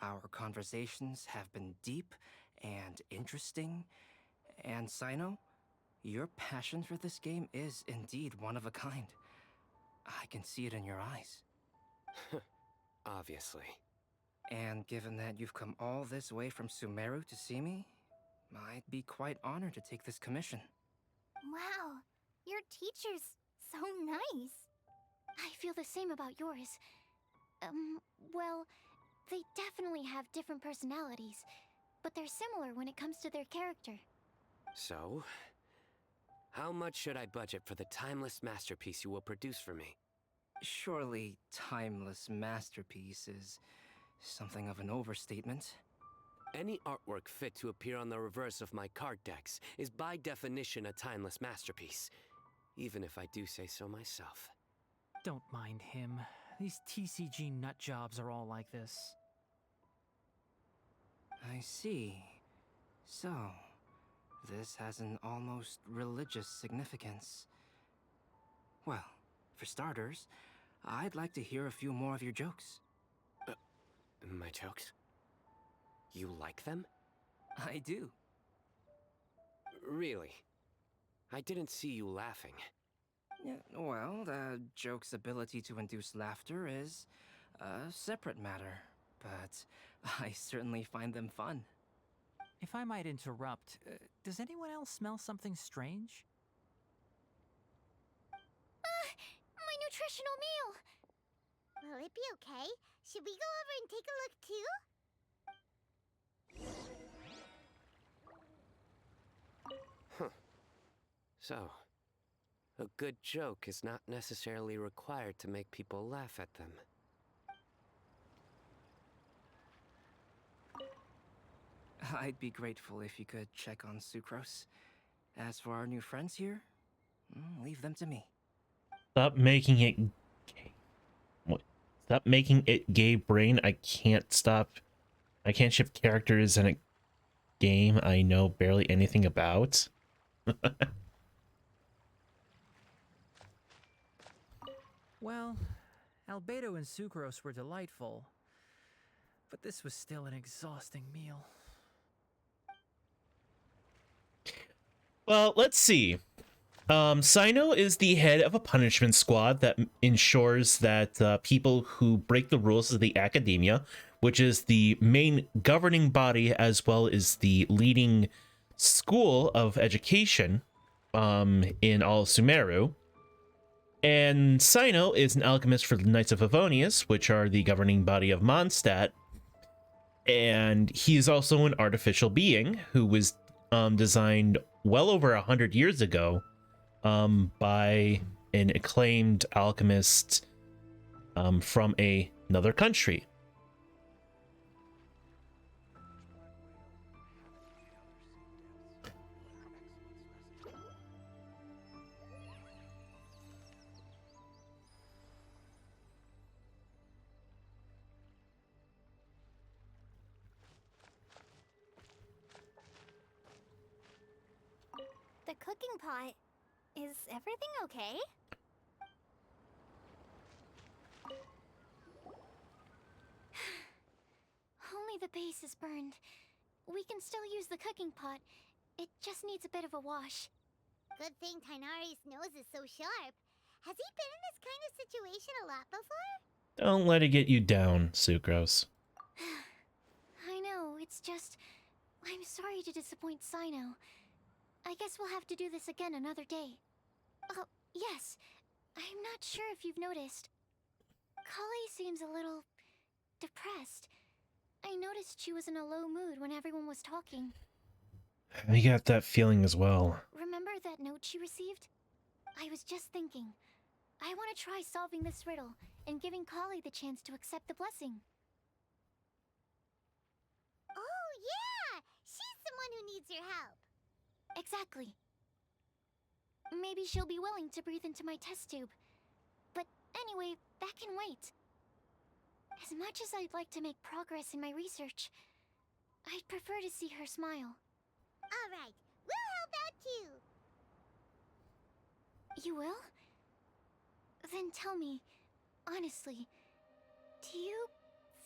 Our conversations have been deep and interesting, and Sino, your passion for this game is indeed one of a kind. I can see it in your eyes. Obviously. And given that you've come all this way from Sumeru to see me, I'd be quite honored to take this commission. Wow, your teacher's so nice. I feel the same about yours. Well, they definitely have different personalities, but they're similar when it comes to their character. So, how much should I budget for the timeless masterpiece you will produce for me? Surely, timeless masterpiece is something of an overstatement. Any artwork fit to appear on the reverse of my card decks is by definition a timeless masterpiece, even if I do say so myself. Don't mind him. These TCG nut jobs are all like this. I see. So, this has an almost religious significance. Well, for starters, I'd like to hear a few more of your jokes. My jokes? You like them? I do. Really? I didn't see you laughing. Yeah, well, the joke's ability to induce laughter is a separate matter, but I certainly find them fun. If I might interrupt, does anyone else smell something strange? My nutritional meal! Will it be okay? Should we go over and take a look too? So, a good joke is not necessarily required to make people laugh at them. I'd be grateful if you could check on Sucrose. As for our new friends here, leave them to me. Stop making it gay. What? Stop making it gay, brain. I can't ship characters in a game I know barely anything about. Well, Albedo and Sucrose were delightful, but this was still an exhausting meal. Well, let's see. Sino is the head of a punishment squad that ensures that people who break the rules of the academia, which is the main governing body as well as the leading school of education in all Sumeru. And Sino is an alchemist for the Knights of Favonius, which are the governing body of Mondstadt. And he is also an artificial being who was designed well over 100 years ago by an acclaimed alchemist from another country. The cooking pot. Is everything okay? Only the base is burned. We can still use the cooking pot. It just needs a bit of a wash. Good thing Tighnari's nose is so sharp. Has he been in this kind of situation a lot before? Don't let it get you down, Sucrose. I know, it's just... I'm sorry to disappoint Sino. I guess we'll have to do this again another day. Oh, yes. I'm not sure if you've noticed. Kali seems a little... depressed. I noticed she was in a low mood when everyone was talking. I got that feeling as well. Remember that note she received? I was just thinking. I want to try solving this riddle and giving Kali the chance to accept the blessing. Oh, yeah! She's someone who needs your help. Exactly. Maybe she'll be willing to breathe into my test tube. But anyway, that can wait. As much as I'd like to make progress in my research, I'd prefer to see her smile. All right, we'll help out too. You will? Then tell me, honestly, do you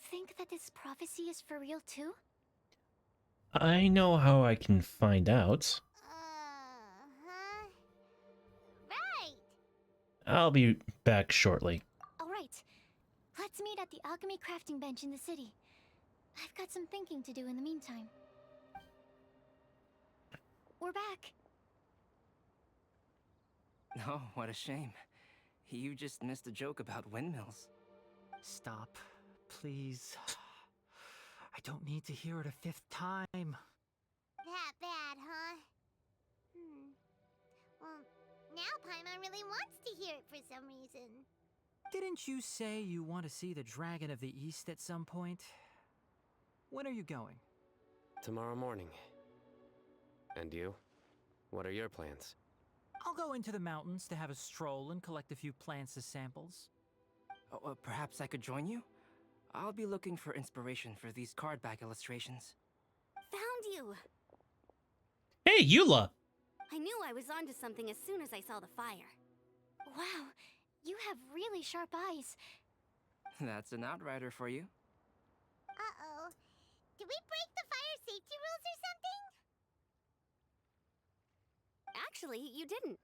think that this prophecy is for real too? I know how I can find out. Right. I'll be back shortly. Alright, let's meet at the alchemy crafting bench in the city. I've got some thinking to do in the meantime. We're back. Oh, what a shame. You just missed a joke about windmills. Stop, please. I don't need to hear it a fifth time. That bad, huh? Well, now Paimon really wants to hear it for some reason. Didn't you say you want to see the Dragon of the East at some point? When are you going? Tomorrow morning. And you? What are your plans? I'll go into the mountains to have a stroll and collect a few plants as samples. Oh, perhaps I could join you? I'll be looking for inspiration for these card back illustrations. Found you! Hey, Eula! I knew I was onto something as soon as I saw the fire. Wow, you have really sharp eyes. That's an outrider for you. Uh-oh. Did we break the fire safety rules or something? Actually, you didn't.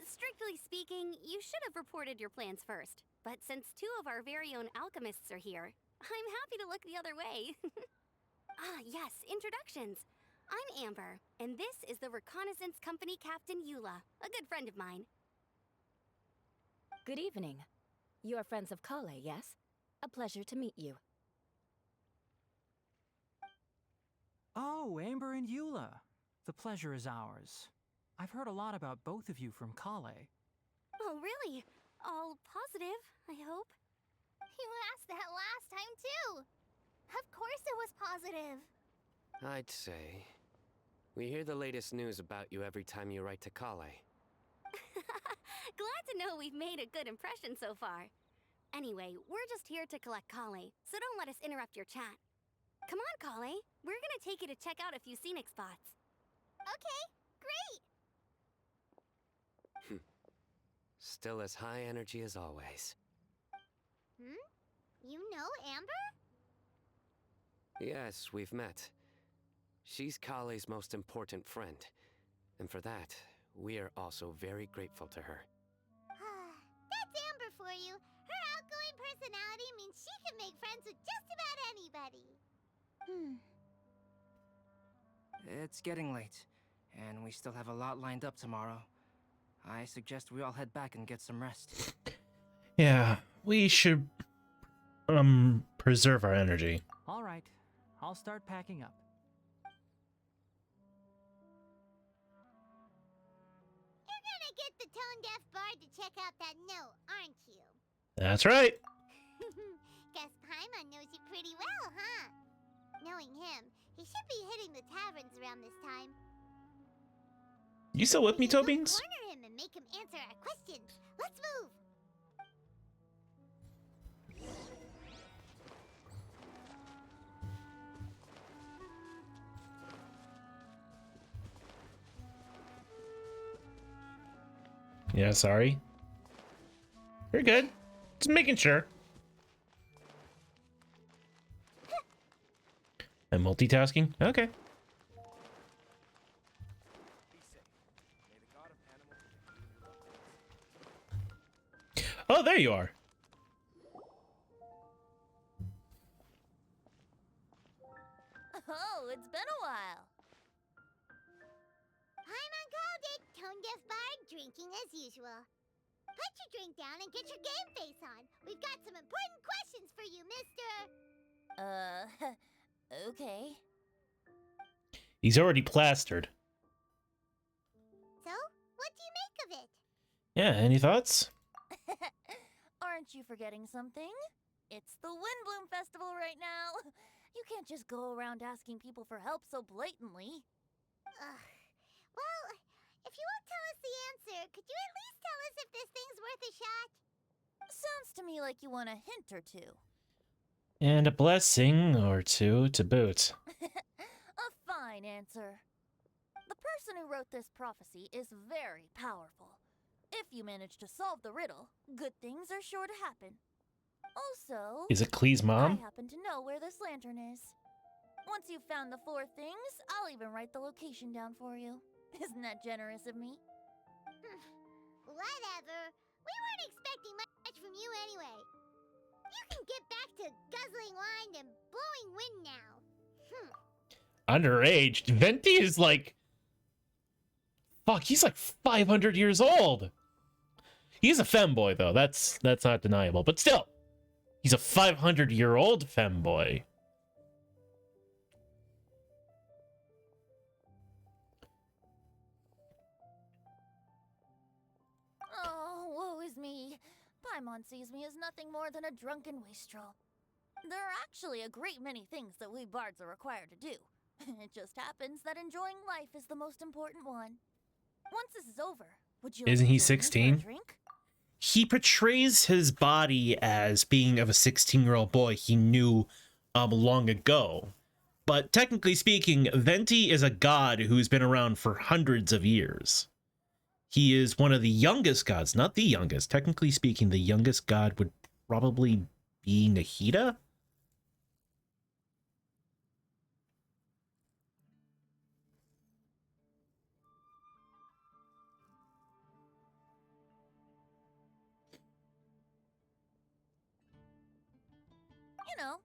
Strictly speaking, you should have reported your plans first. But since two of our very own alchemists are here, I'm happy to look the other way. Ah, yes, introductions. I'm Amber, and this is the Reconnaissance Company Captain Eula, a good friend of mine. Good evening. You are friends of Kale, yes? A pleasure to meet you. Oh, Amber and Eula. The pleasure is ours. I've heard a lot about both of you from Kale. Oh, really? All positive, I hope. You asked that last time, too. Of course it was positive. I'd say. We hear the latest news about you every time you write to Kale. Glad to know we've made a good impression so far. Anyway, we're just here to collect Kale, so don't let us interrupt your chat. Come on, Kale. We're gonna take you to check out a few scenic spots. Okay, great. Still as high energy as always. You know Amber? Yes, we've met. She's Kale's most important friend. And for that, we are also very grateful to her. That's Amber for you. Her outgoing personality means she can make friends with just about anybody. It's getting late, and we still have a lot lined up tomorrow. I suggest we all head back and get some rest. Yeah, we should preserve our energy. All right, I'll start packing up. You're gonna get the tone-deaf bard to check out that note, aren't you? That's right. Guess Paimon knows you pretty well, huh? Knowing him, he should be hitting the taverns around this time. You still with me, We should go Toebings? corner him and make him answer our questions. Let's move. Yeah, sorry. You're good. Just making sure. And multitasking? Okay. Oh, there you are. Oh, it's been a while. Paimon called it. Tone-deaf bard drinking as usual. Put your drink down and get your game face on. We've got some important questions for you, mister. Okay. He's already plastered. So, what do you make of it? Yeah, any thoughts? Aren't you forgetting something? It's the Windbloom Festival right now. You can't just go around asking people for help so blatantly. Well, if you won't tell us the answer, could you at least tell us if this thing's worth a shot? Sounds to me like you want a hint or two. And a blessing or two to boot. A fine answer. The person who wrote this prophecy is very powerful. If you manage to solve the riddle, good things are sure to happen. Also, Is it Klee's mom? I happen to know where this lantern is. Once you've found the 4 things, I'll even write the location down for you. Isn't that generous of me? Whatever. We weren't expecting much from you anyway. You can get back to guzzling wine and blowing wind now. Underage. Venti is like... Fuck, he's like 500 years old. He's a femboy, though. That's not deniable. But still, he's a 500-year-old femboy. Oh, woe is me. Paimon sees me as nothing more than a drunken wastrel. There are actually a great many things that we bards are required to do. It just happens that enjoying life is the most important one. Once this is over, would you like Isn't to he join me for a 16? drink? He portrays his body as being of a 16-year-old boy he knew long ago. But technically speaking, Venti is a god who's been around for hundreds of years. He is one of the youngest gods, not the youngest. Technically speaking, the youngest god would probably be Nahida? You know,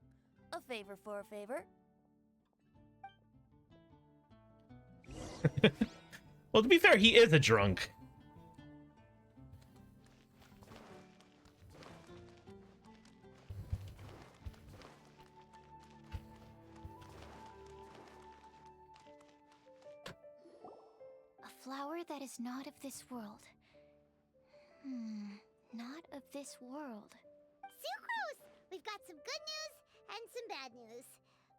a favor for a favor. Well, to be fair, he is a drunk. flower that is not of this world. Not of this world. Sucrose! We've got some good news and some bad news.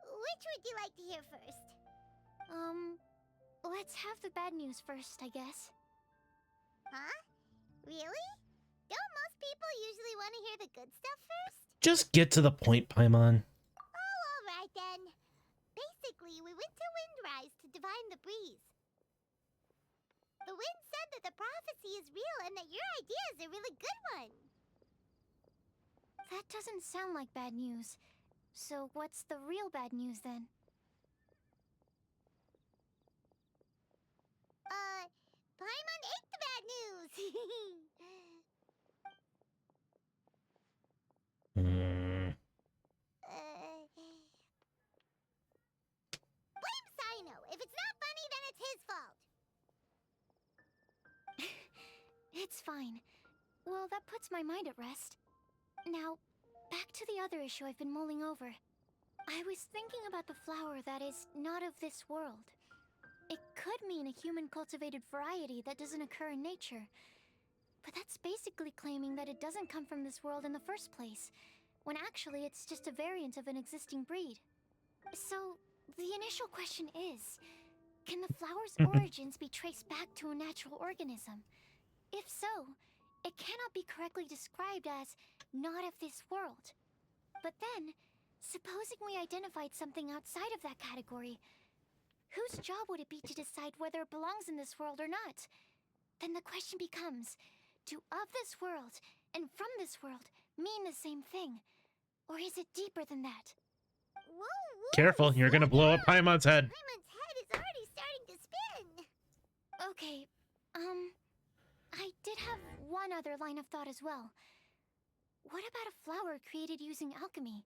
Which would you like to hear first? Let's have the bad news first, I guess. Huh? Really? Don't most people usually want to hear the good stuff first? Just get to the point, Paimon. Oh, alright then. Basically, we went to Windrise to divine the breeze. The wind said that the prophecy is real and that your idea is a really good one. That doesn't sound like bad news. So what's the real bad news then? Paimon ate the bad news! Blame Sino! If it's not funny, then it's his fault! It's fine. Well, that puts my mind at rest. Now, back to the other issue I've been mulling over. I was thinking about the flower that is not of this world. It could mean a human-cultivated variety that doesn't occur in nature. But that's basically claiming that it doesn't come from this world in the first place, when actually it's just a variant of an existing breed. So, the initial question is, can the flower's origins be traced back to a natural organism? If so, it cannot be correctly described as not of this world. But then, supposing we identified something outside of that category, whose job would it be to decide whether it belongs in this world or not? Then the question becomes, do of this world and from this world mean the same thing? Or is it deeper than that? Whoa, Careful, you're gonna blow up Paimon's head. Paimon's head is already starting to spin! Okay, I did have one other line of thought as well. What about a flower created using alchemy?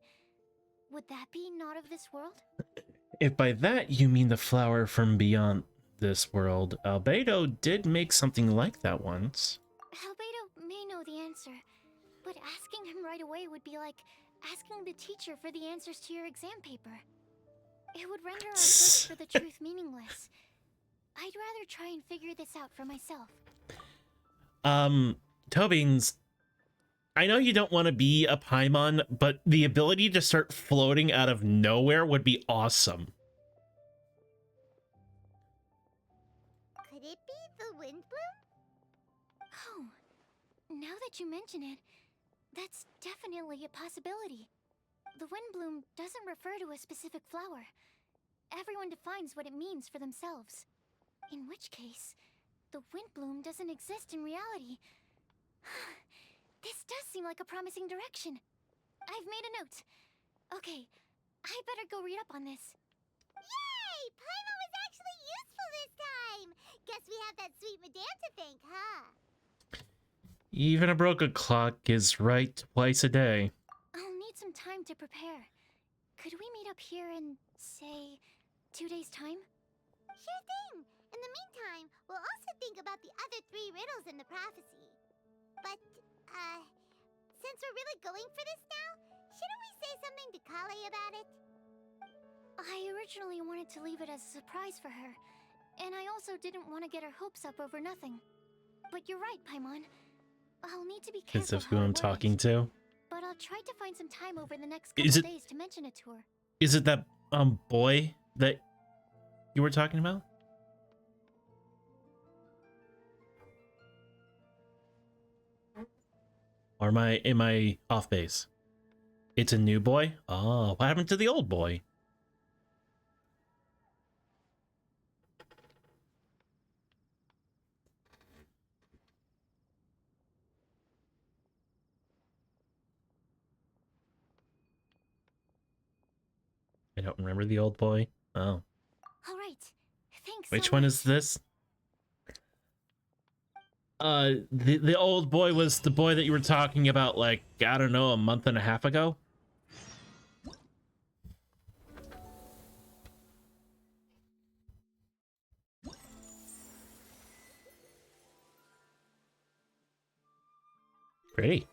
Would that be not of this world? If by that you mean the flower from beyond this world, Albedo did make something like that once. Albedo may know the answer, but asking him right away would be like asking the teacher for the answers to your exam paper. It would render our search for the truth meaningless. I'd rather try and figure this out for myself. Tobeans, I know you don't want to be a Paimon, but the ability to start floating out of nowhere would be awesome. Could it be the wind bloom? Oh, now that you mention it, that's definitely a possibility. The wind bloom doesn't refer to a specific flower. Everyone defines what it means for themselves. In which case, the wind bloom doesn't exist in reality. This does seem like a promising direction. I've made a note. Okay, I better go read up on this. Yay! Paimon was actually useful this time! Guess we have that sweet madame to thank, huh? Even a broken clock is right twice a day. I'll need some time to prepare. Could we meet up here in, say, 2 days' time? Sure thing! In the meantime, we'll also think about the other 3 riddles in the prophecy. But, since we're really going for this now, shouldn't we say something to Kale about it? I originally wanted to leave it as a surprise for her, and I also didn't want to get her hopes up over nothing. But you're right, Paimon. I'll need to be Because careful of who how I I'm word talking it. to. But I'll try to find some time over the next Is couple it- days to mention it to her. Is it that boy that you were talking about? Or am I off base? It's a new boy? Oh, what happened to the old boy? I don't remember the old boy. Oh. All right. Thanks. Which so one much. is this? The old boy was the boy that you were talking about, like, I don't know, a month and a half ago? Pretty.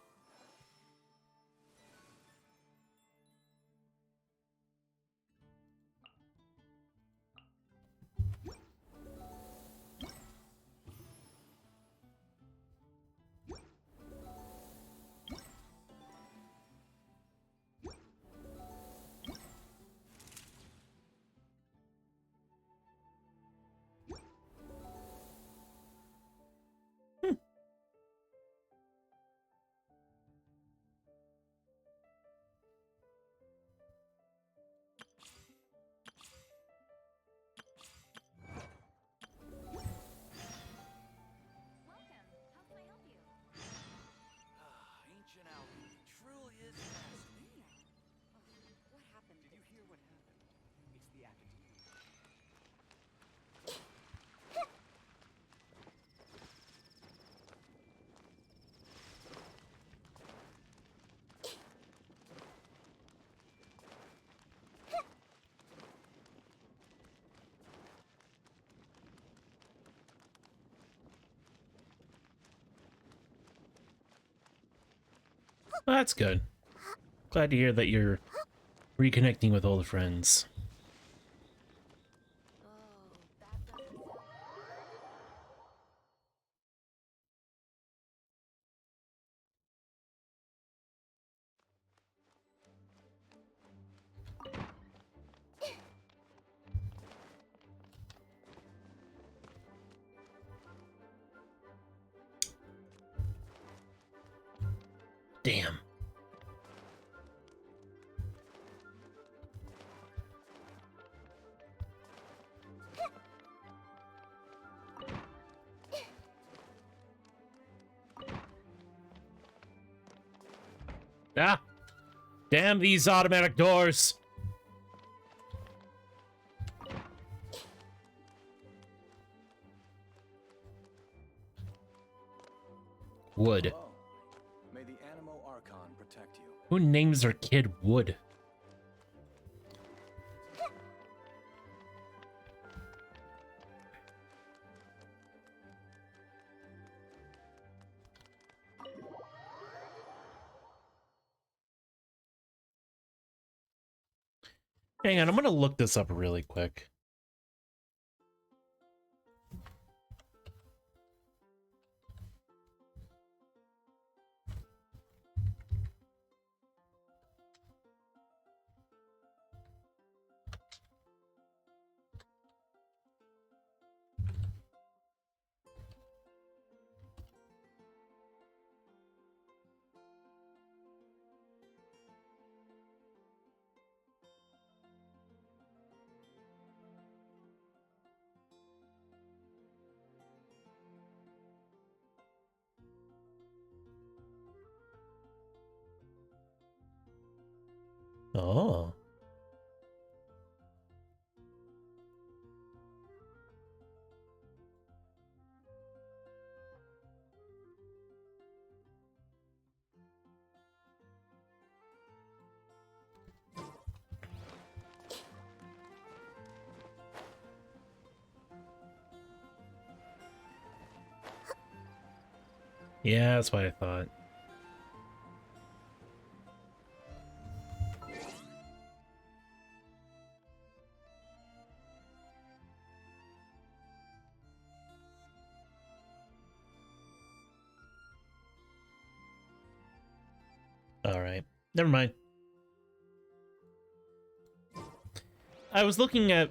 Well, that's good. Glad to hear that you're reconnecting with old friends. Damn. Ah! Damn these automatic doors! Wood. Oh, may the Animo Archon protect you. Who names their kid Wood? Hang on, I'm gonna look this up really quick. Oh. Yeah, that's what I thought. Alright. Never mind. I was looking at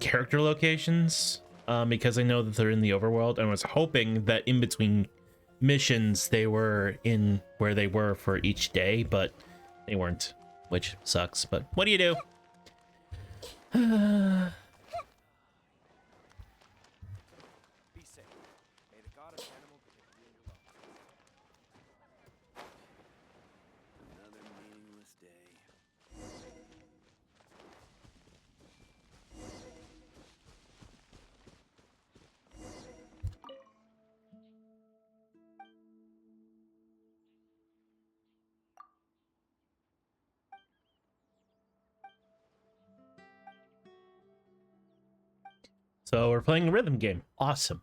character locations because I know that they're in the overworld, and I was hoping that in between missions they were in where they were for each day, but they weren't, which sucks. But what do you do? Be safe. May the god of Animo protect you and your loved ones. Another meaningless day. So we're playing a rhythm game. Awesome.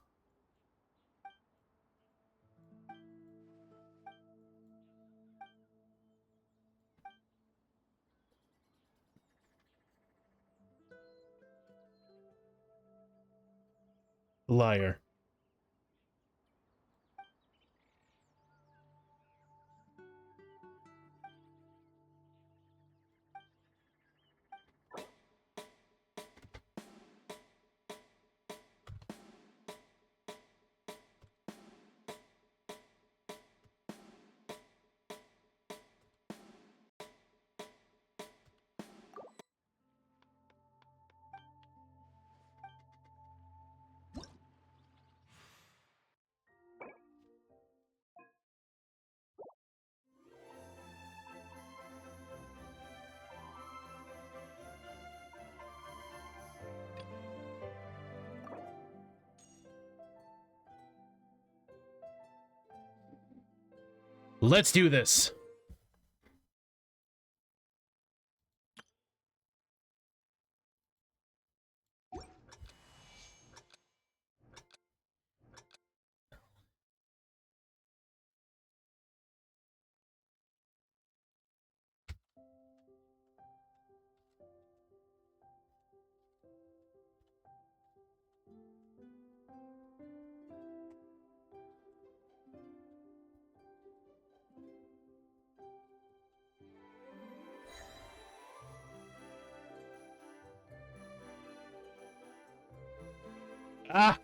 Liar. Let's do this. Ah!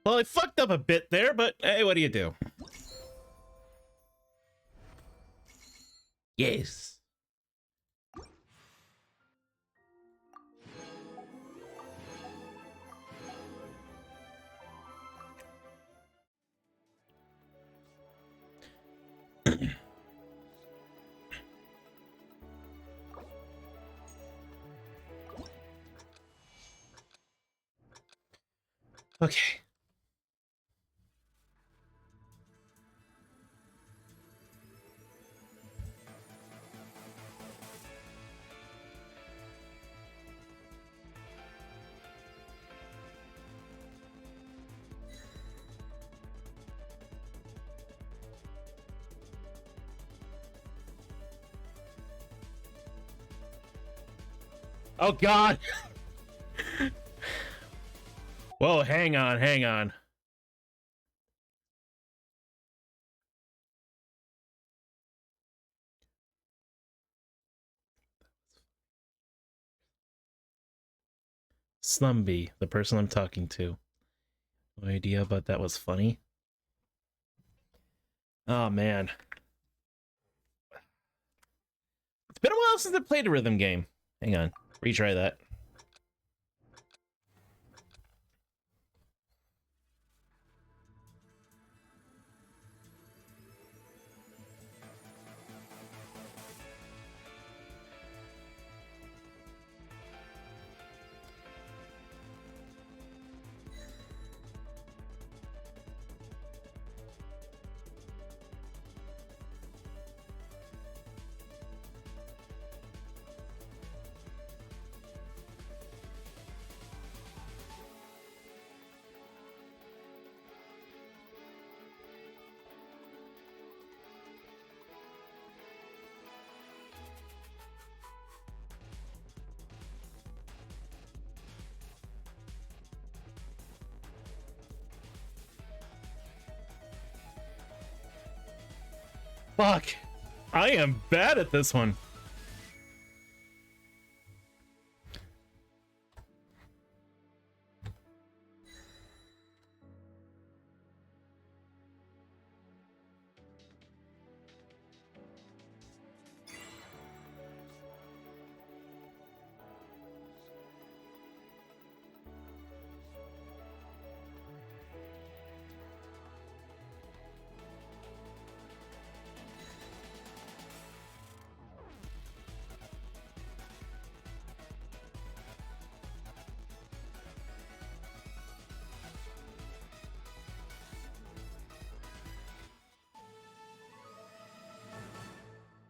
Well, I fucked up a bit there, but hey, what do you do? Yes. Okay. Oh, God. Whoa, hang on, hang on. Slumby, the person I'm talking to. No idea, but that was funny. Oh, man. It's been a while since I played a rhythm game. Hang on. Retry that. Fuck. I am bad at this one.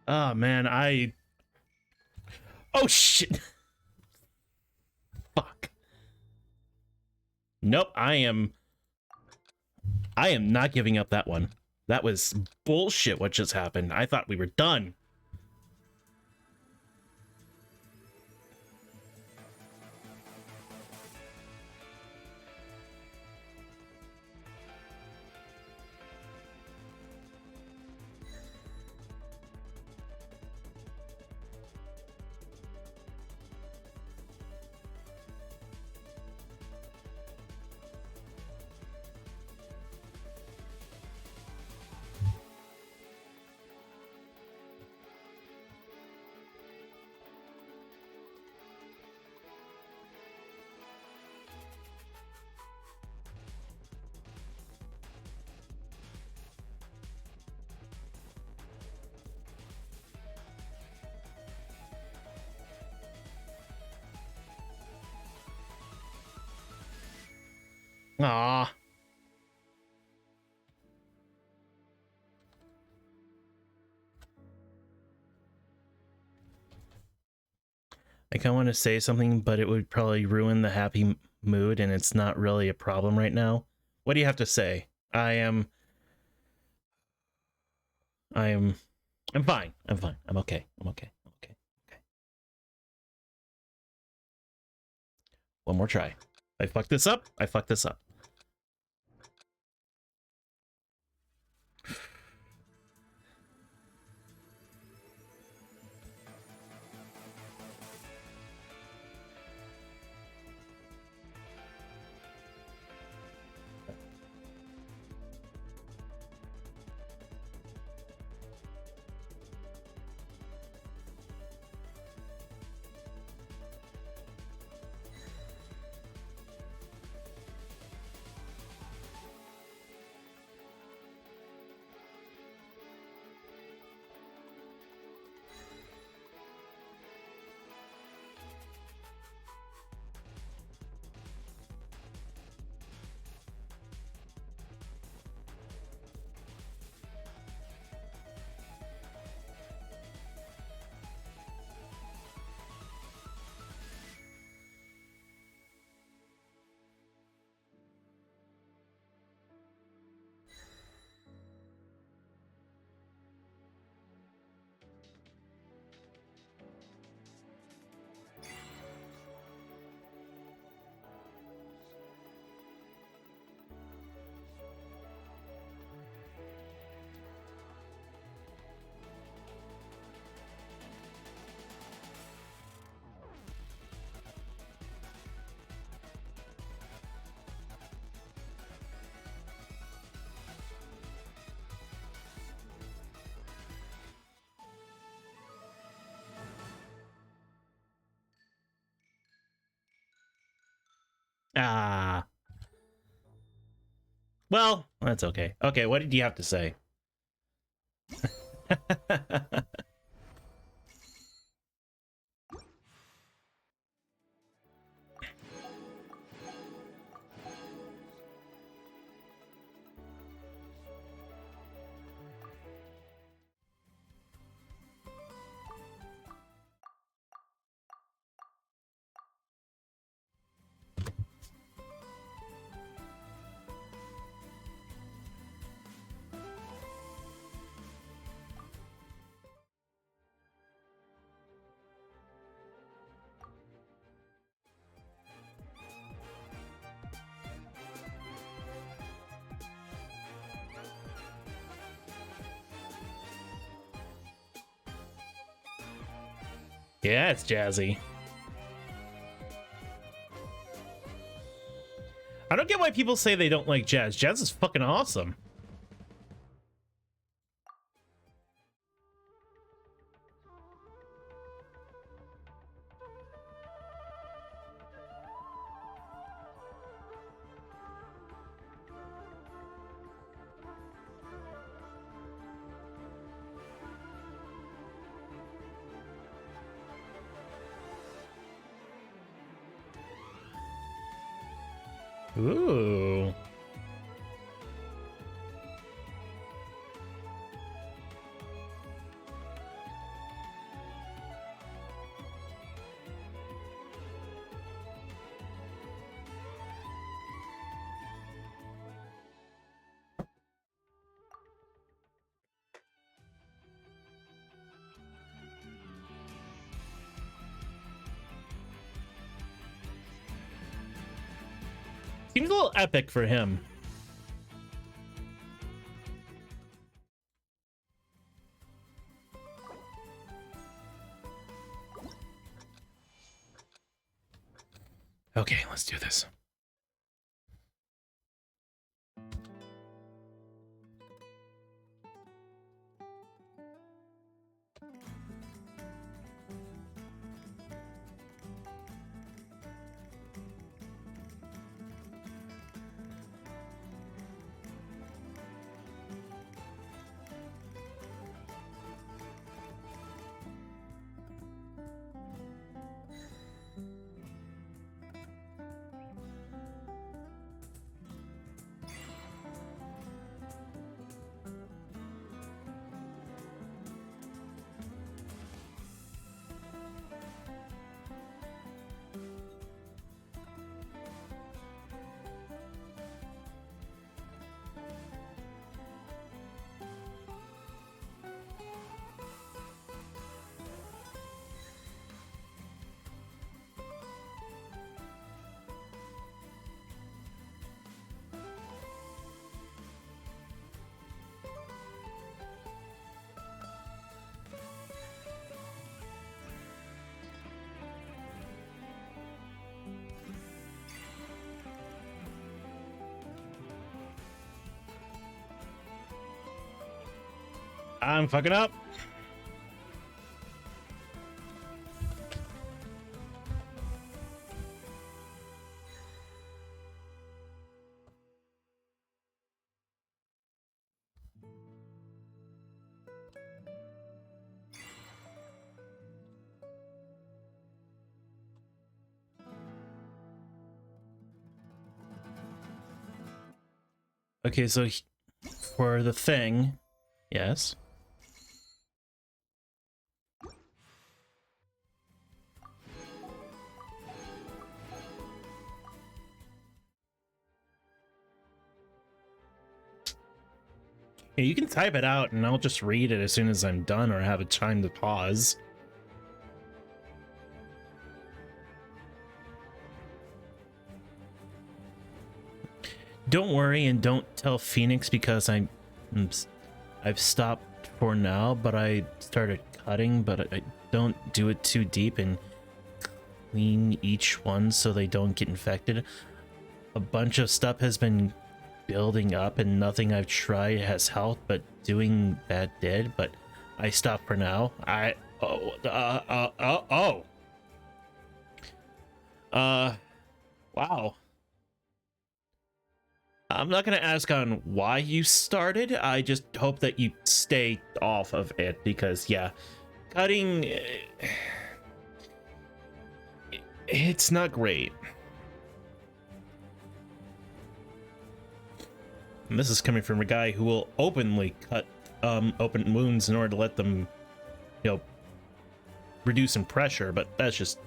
Oh, man, Oh, shit. Fuck. Nope, I am not giving up that one. That was bullshit what just happened. I thought we were done. Ah. I kind of want to say something, but it would probably ruin the happy mood, and it's not really a problem right now. What do you have to say? I'm fine. I'm fine. I'm okay. I'm okay. Okay. One more try. I fucked this up. Ah. Well, that's okay. Okay, what did you have to say? Yeah, it's jazzy. I don't get why people say they don't like jazz. Jazz is fucking awesome. Ooh. Seems a little epic for him. Okay, let's do this. I'm fucking up. Okay, so for the thing, yes. Yeah, you can type it out and I'll just read it as soon as I'm done or have a time to pause. Don't worry and don't tell Phoenix because I've stopped for now, but I started cutting, but I don't do it too deep and clean each one so they don't get infected. A bunch of stuff has been building up and nothing I've tried has helped, but doing that did, but I stopped for now. Wow. I'm not gonna ask on why you started. I just hope that you stay off of it because, yeah, cutting, it's not great. And this is coming from a guy who will openly cut open wounds in order to let them, you know, reduce some pressure, but that's just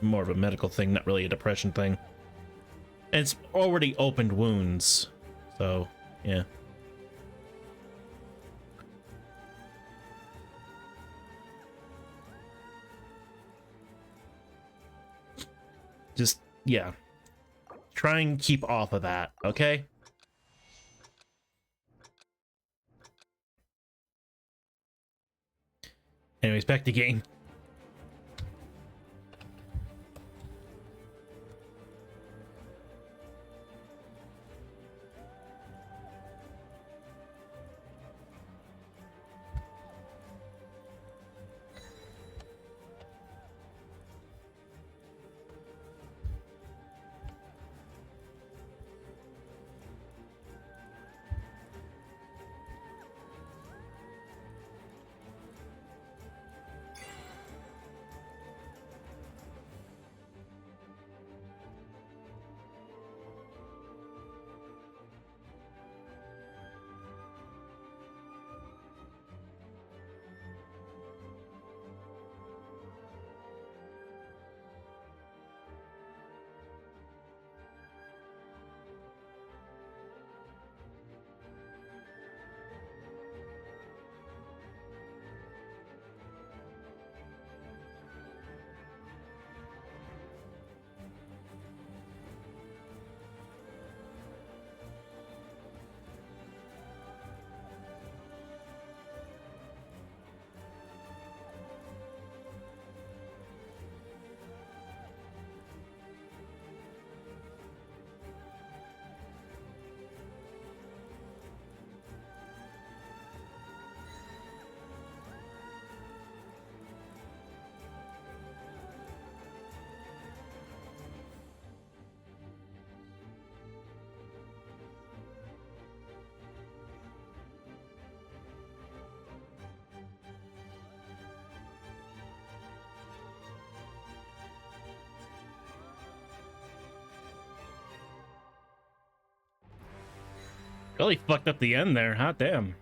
more of a medical thing, not really a depression thing. And it's already opened wounds, so yeah. Just, yeah. Try and keep off of that, okay? Anyways, back to game. Really fucked up the end there, hot damn.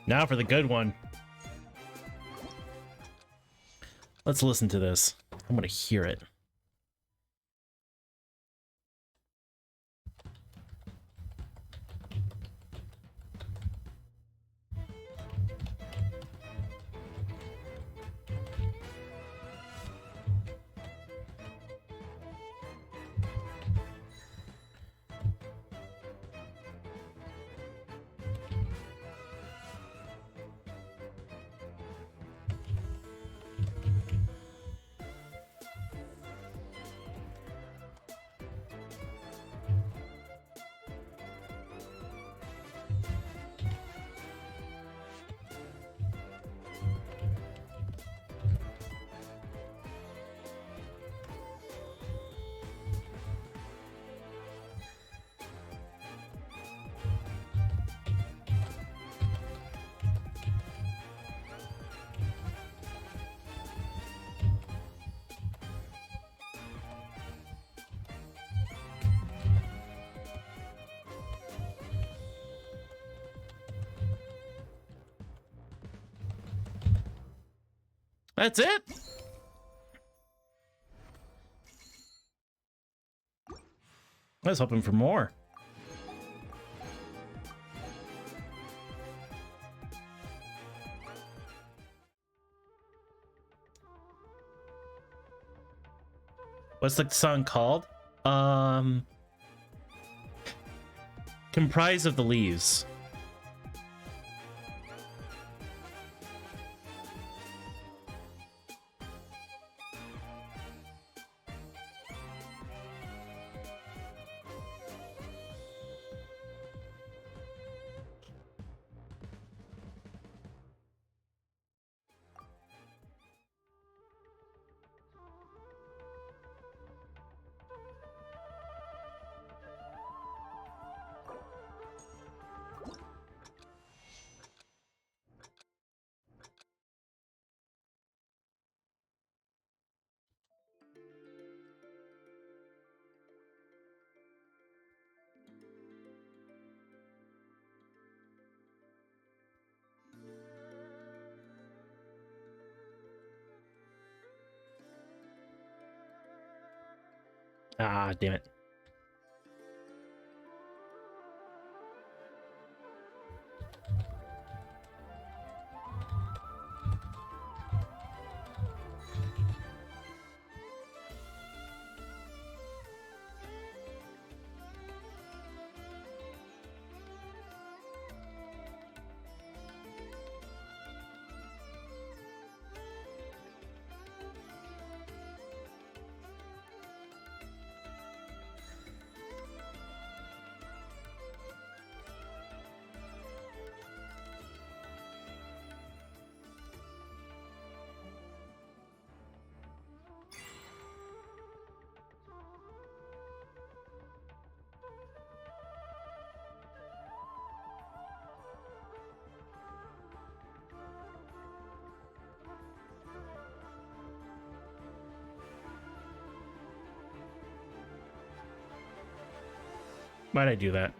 Now for the good one. Let's listen to this. I'm gonna hear it. That's it? I was hoping for more. What's the song called? Comprised of the Leaves. Ah, damn it. Why'd I do that?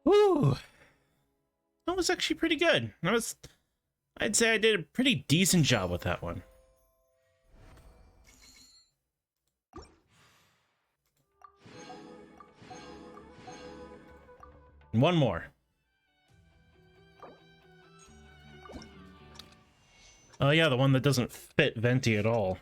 Ooh, that was actually pretty good. I'd say I did a pretty decent job with that one. One more. Oh yeah, the one that doesn't fit Venti at all.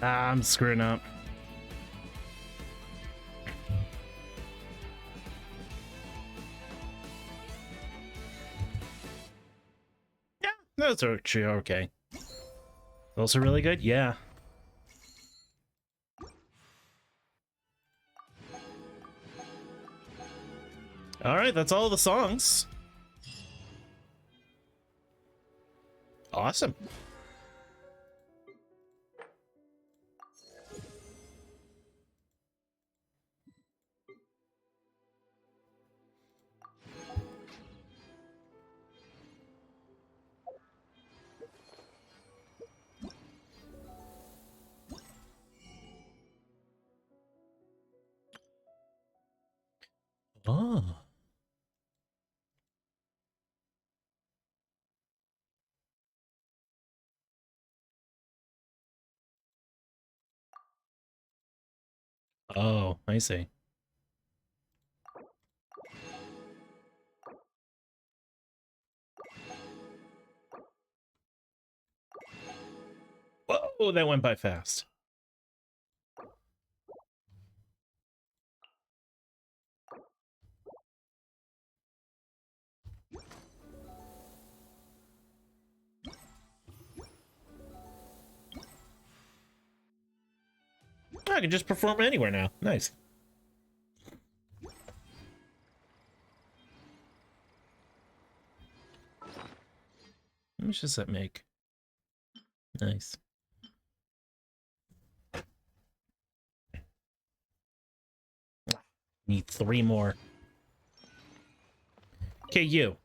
Ah, I'm screwing up. That's actually okay. Also really good? Yeah. Alright, that's all the songs. Awesome. Oh. Oh, I see. Whoa, that went by fast. I can just perform anywhere now. Nice. How much does that make? Nice. Need 3 more. Okay, you.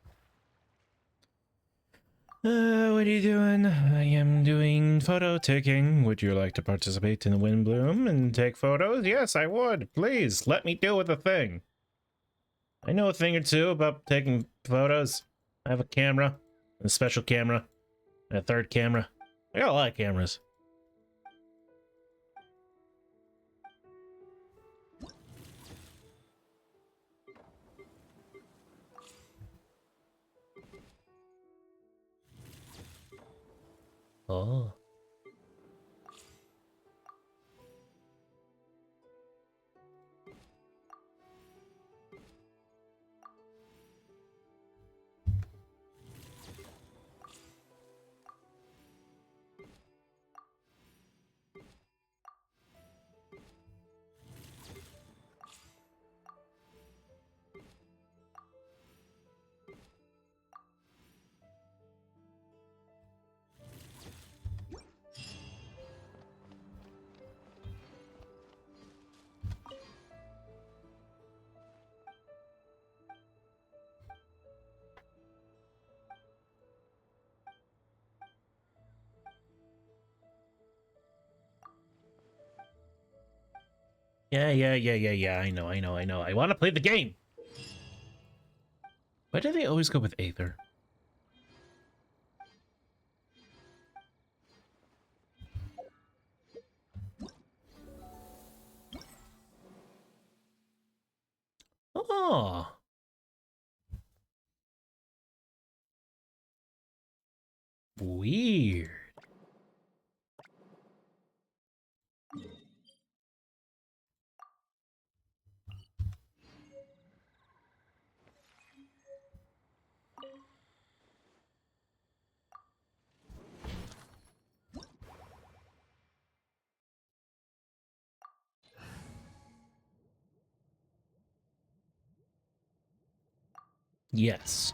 What are you doing? I am doing photo taking. Would you like to participate in the Windbloom and take photos? Yes, I would. Please, let me do with the thing. I know a thing or two about taking photos. I have a camera, a special camera, and a third camera. I got a lot of cameras. Oh. Yeah. I know. I want to play the game. Why do they always go with Aether? Oh. Weird. Yes.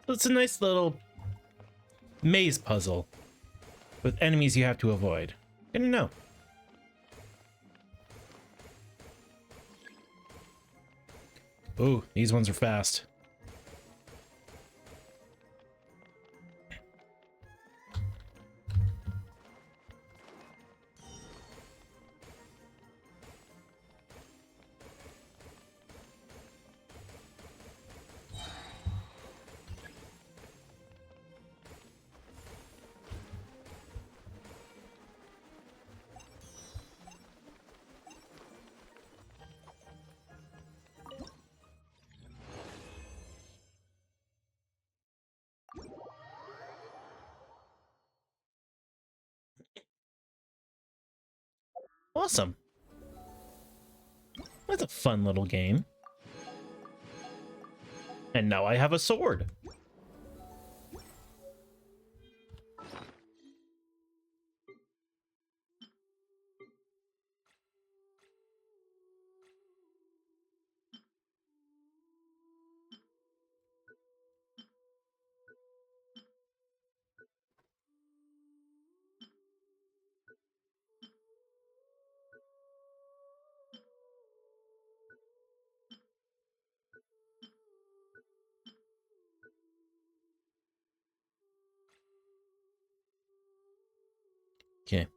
It's a nice little maze puzzle with enemies you have to avoid. I don't know. Ooh, these ones are fast. Awesome. That's a fun little game. And now I have a sword. Okay.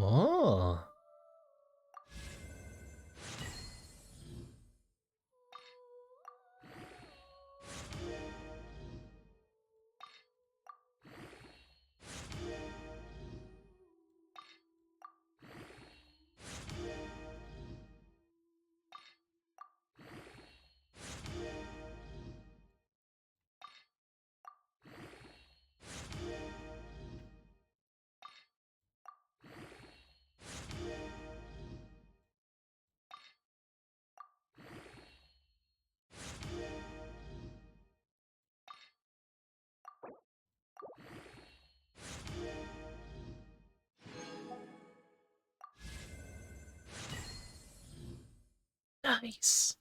Oh. Nice.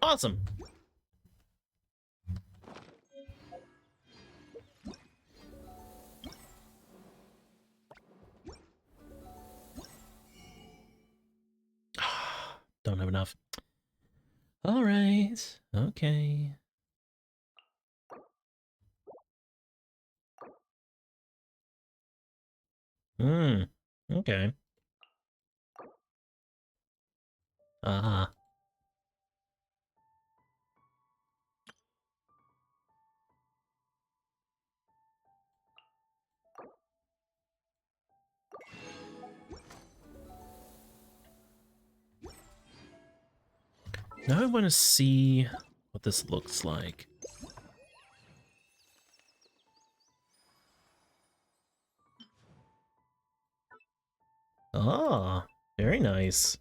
Awesome. Don't have enough. All right. Okay. Okay. Uh-huh. Now I want to see what this looks like. Ah, very nice.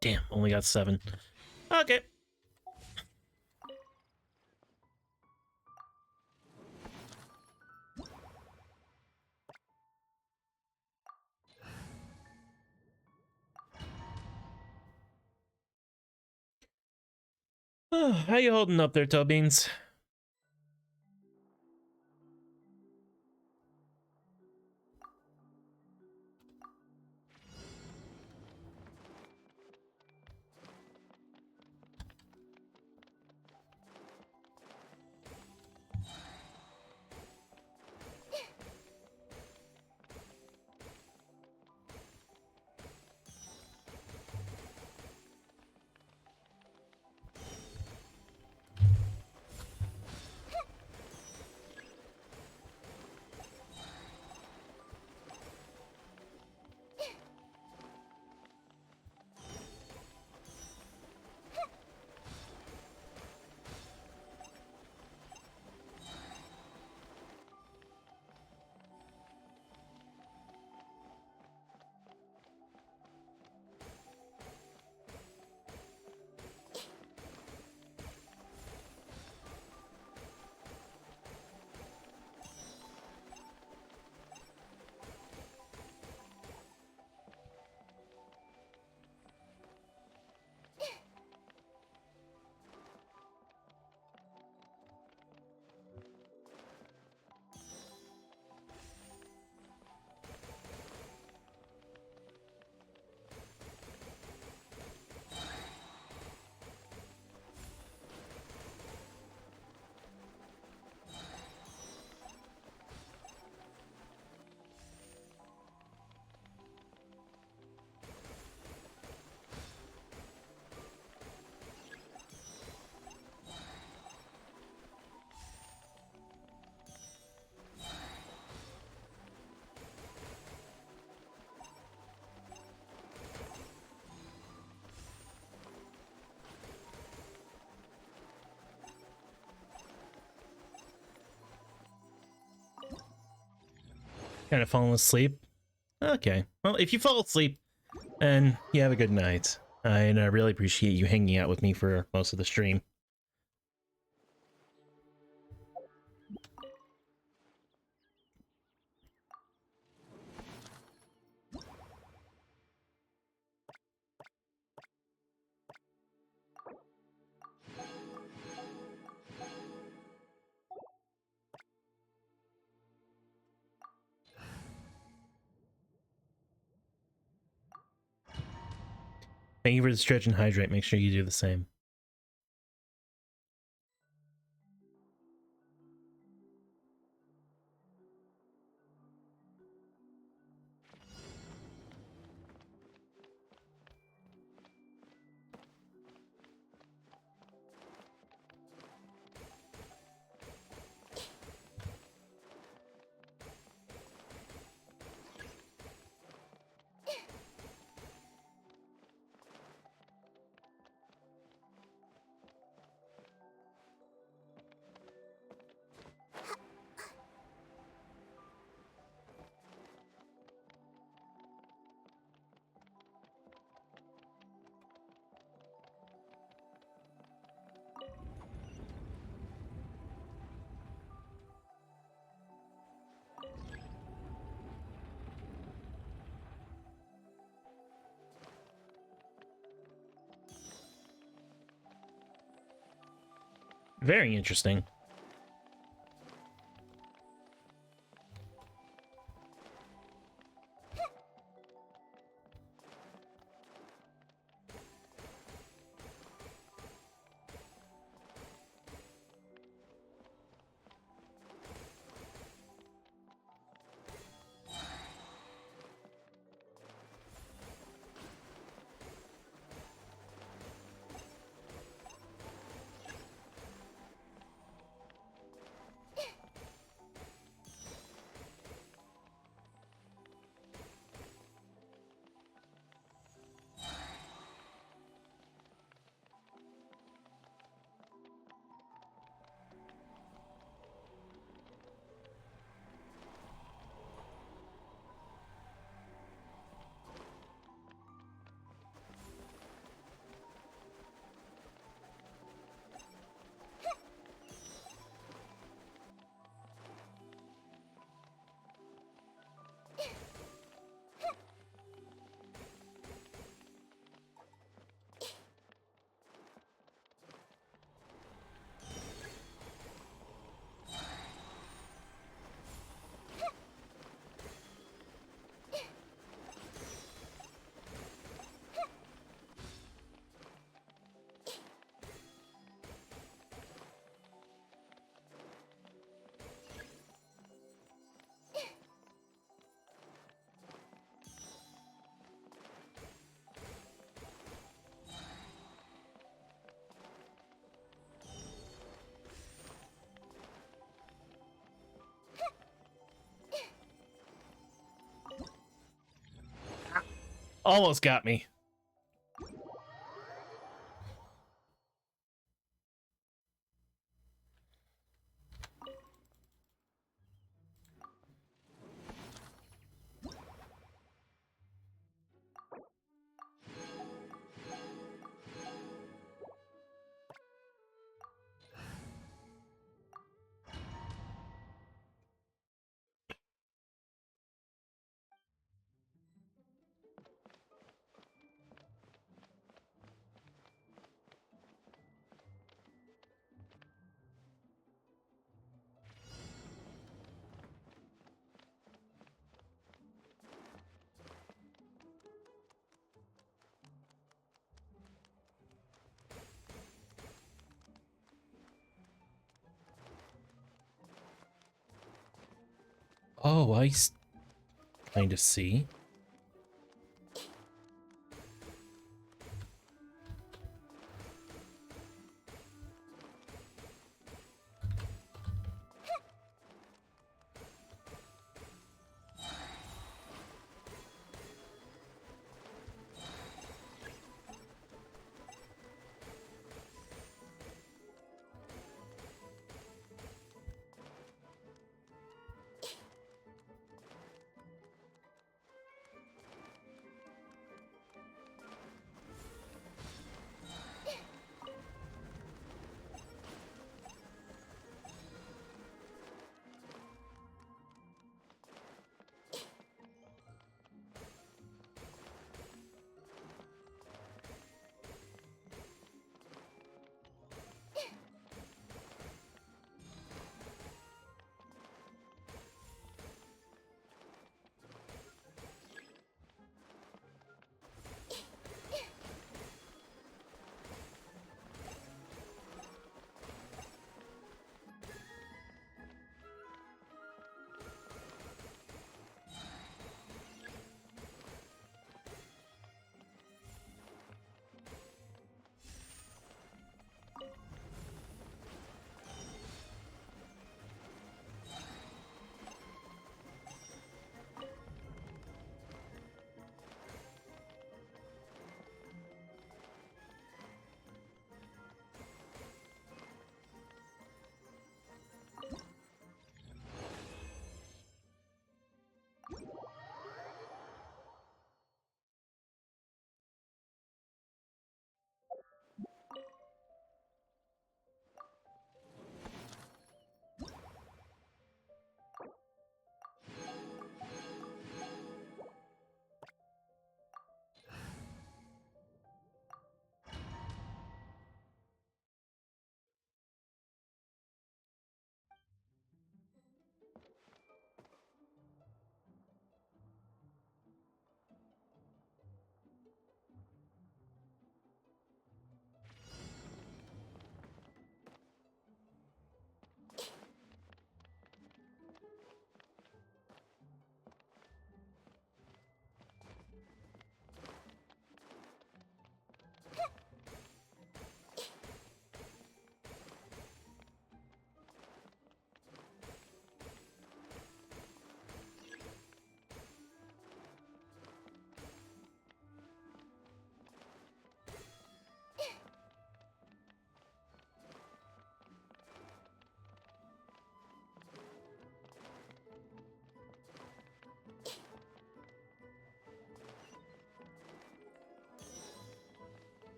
Damn, only got 7. Okay. How you holding up there, Toe Beans? Kind of falling asleep. Okay. Well, if you fall asleep, then you have a good night. And I really appreciate you hanging out with me for most of the stream. Thank you for the stretch and hydrate. Make sure you do the same. Very interesting. Almost got me. Oh, I kind of see.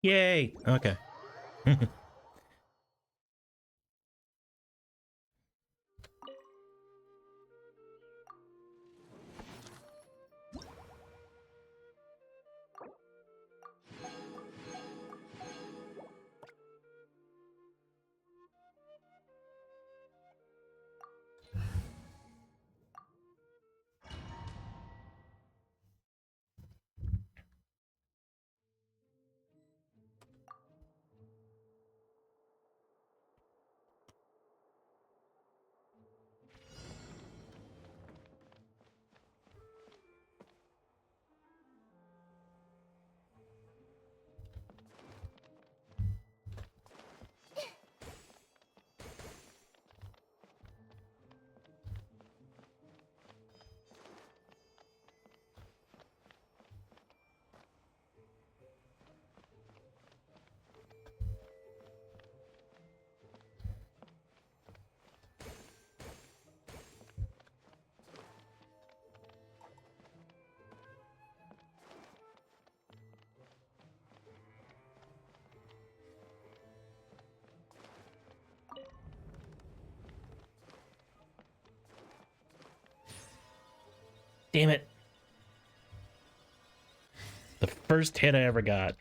Yay! Okay. Damn it. The first hit I ever got.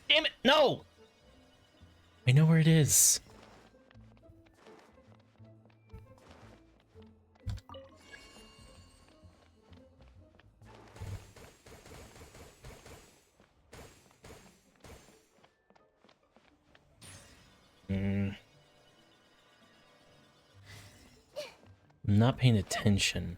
Damn it, no! I know where it is. I'm not paying attention.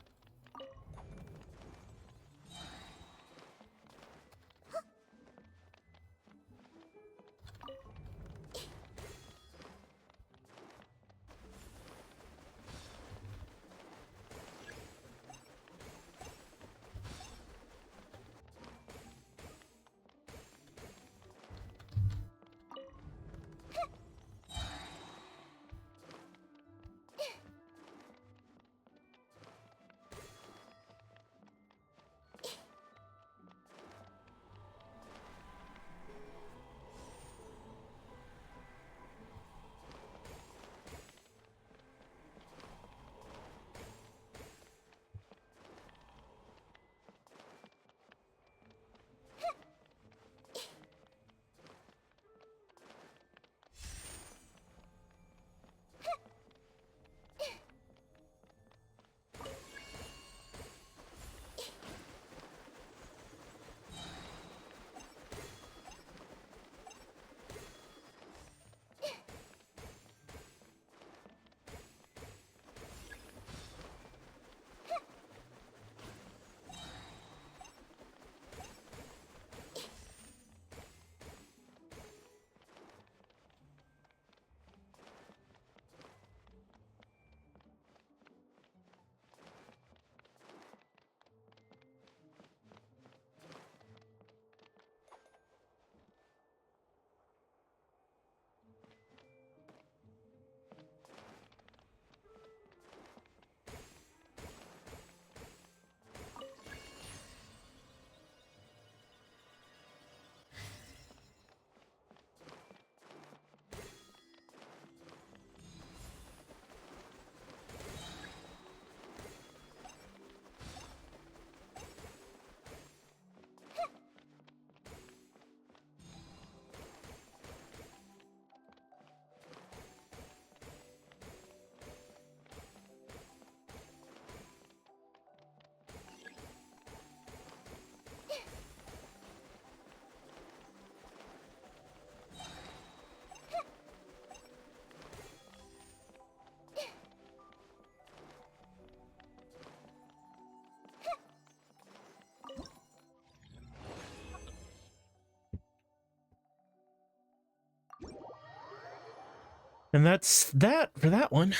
And that's that for that one.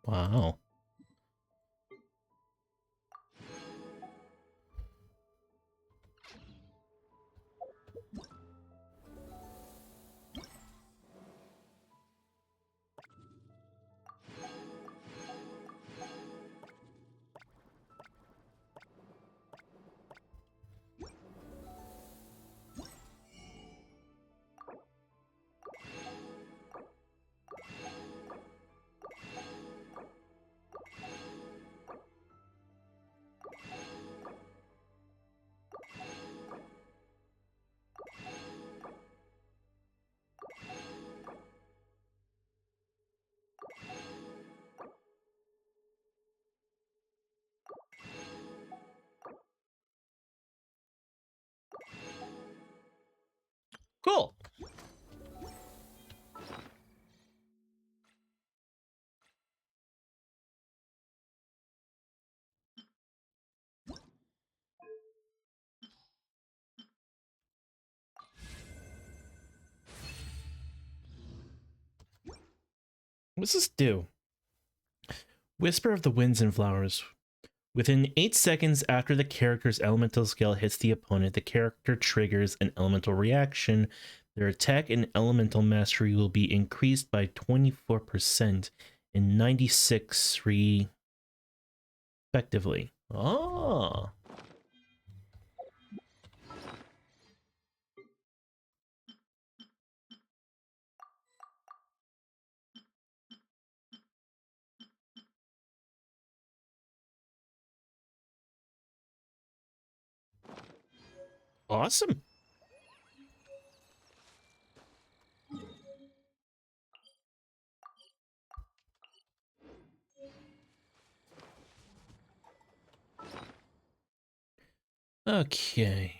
Wow. Cool. What's this do? Whisper of the Winds and Flowers. Within 8 seconds after the character's elemental skill hits the opponent, the character triggers an elemental reaction. Their attack and elemental mastery will be increased by 24% and 96 respectively. Oh. Awesome. Okay.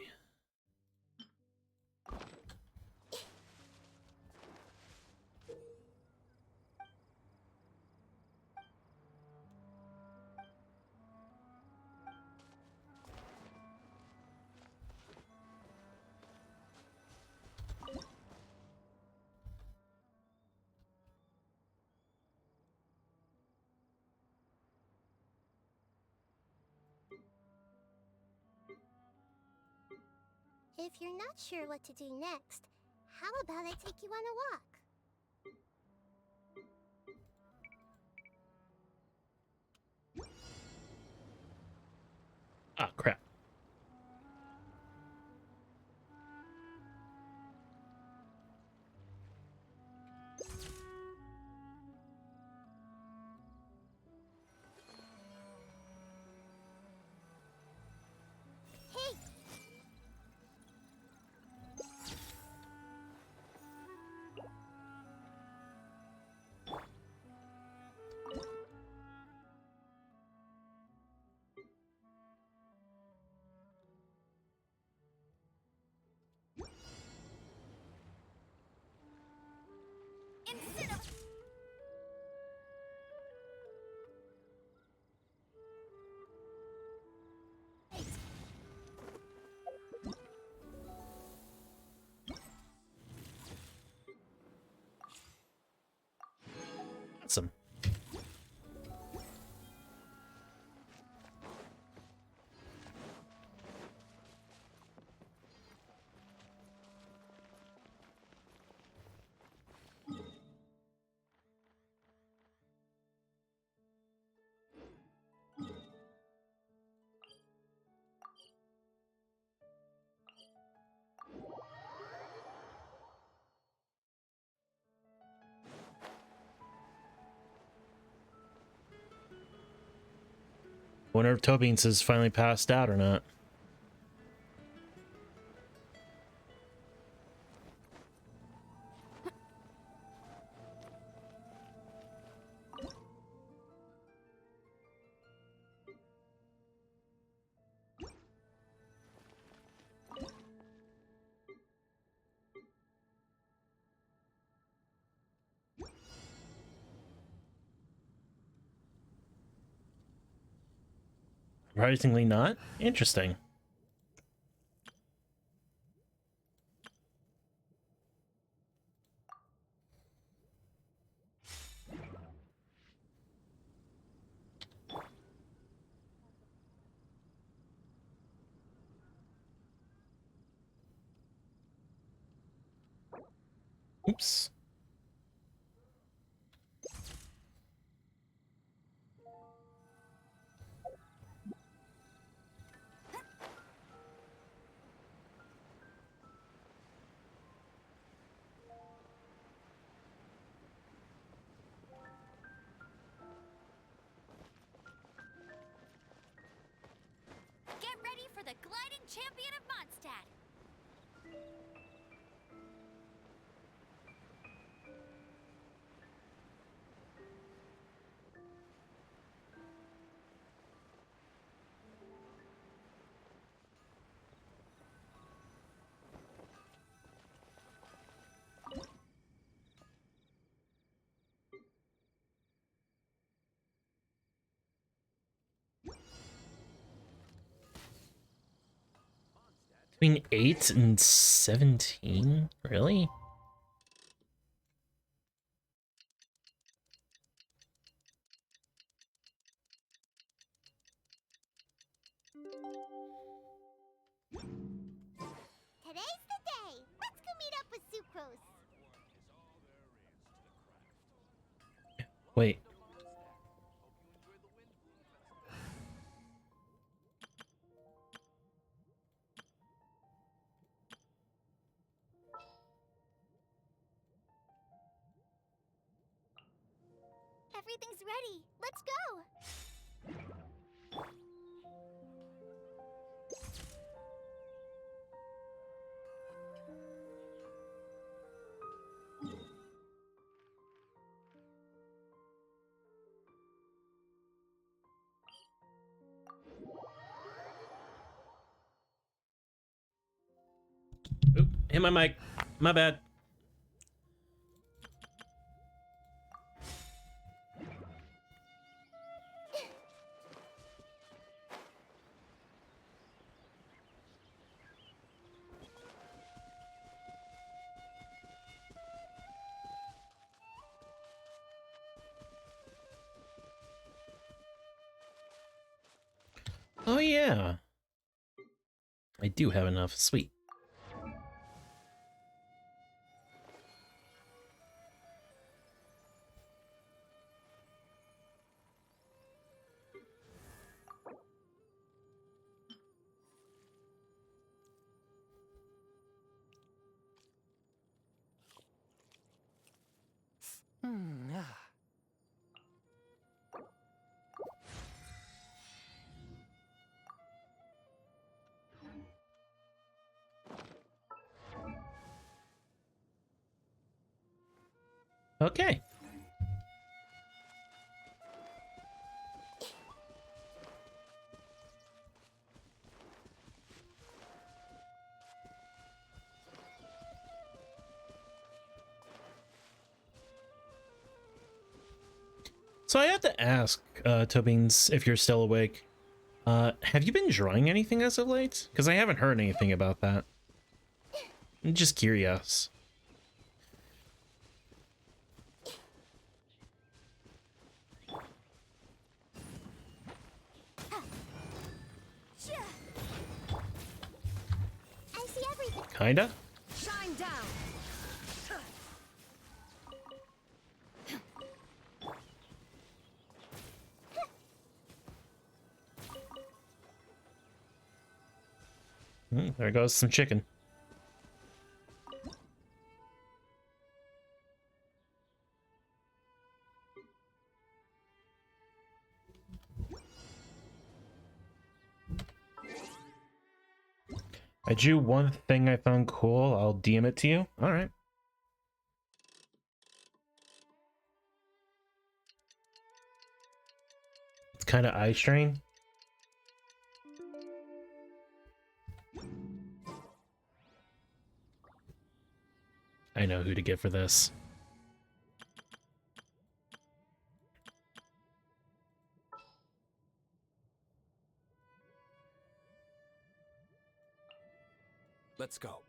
If you're not sure what to do next, how about I take you on a walk? Ah, crap. Hey! Awesome. Wonder if Tobians has finally passed out or not. Surprisingly not. Interesting. Oops. Get ready for the gliding champion of Mondstadt. Between 8 and 17? Really? Today's the day. Let's go meet up with Sucrose. Wait. Everything's ready. Let's go. Oop, hit my mic. My bad. Oh yeah. I do have enough. Sweet. Okay. So I have to ask, Tubbings, if you're still awake. Have you been drawing anything as of late? Because I haven't heard anything about that. I'm just curious. I see everything. Kinda? Shine down. There goes some chicken. I drew one thing I found cool. I'll DM it to you. All right. It's kind of eye strain. I know who to get for this. Let's go.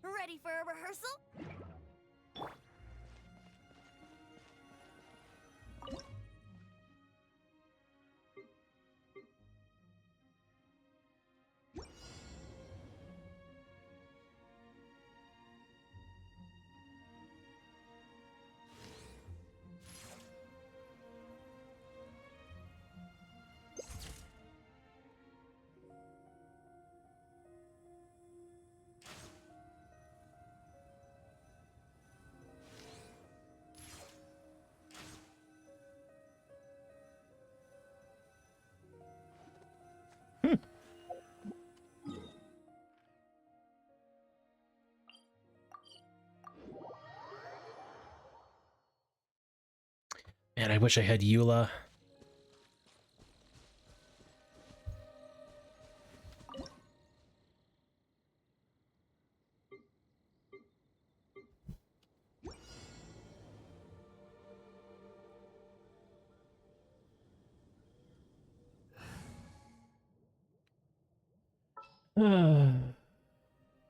Ready for a rehearsal? Man, I wish I had Eula.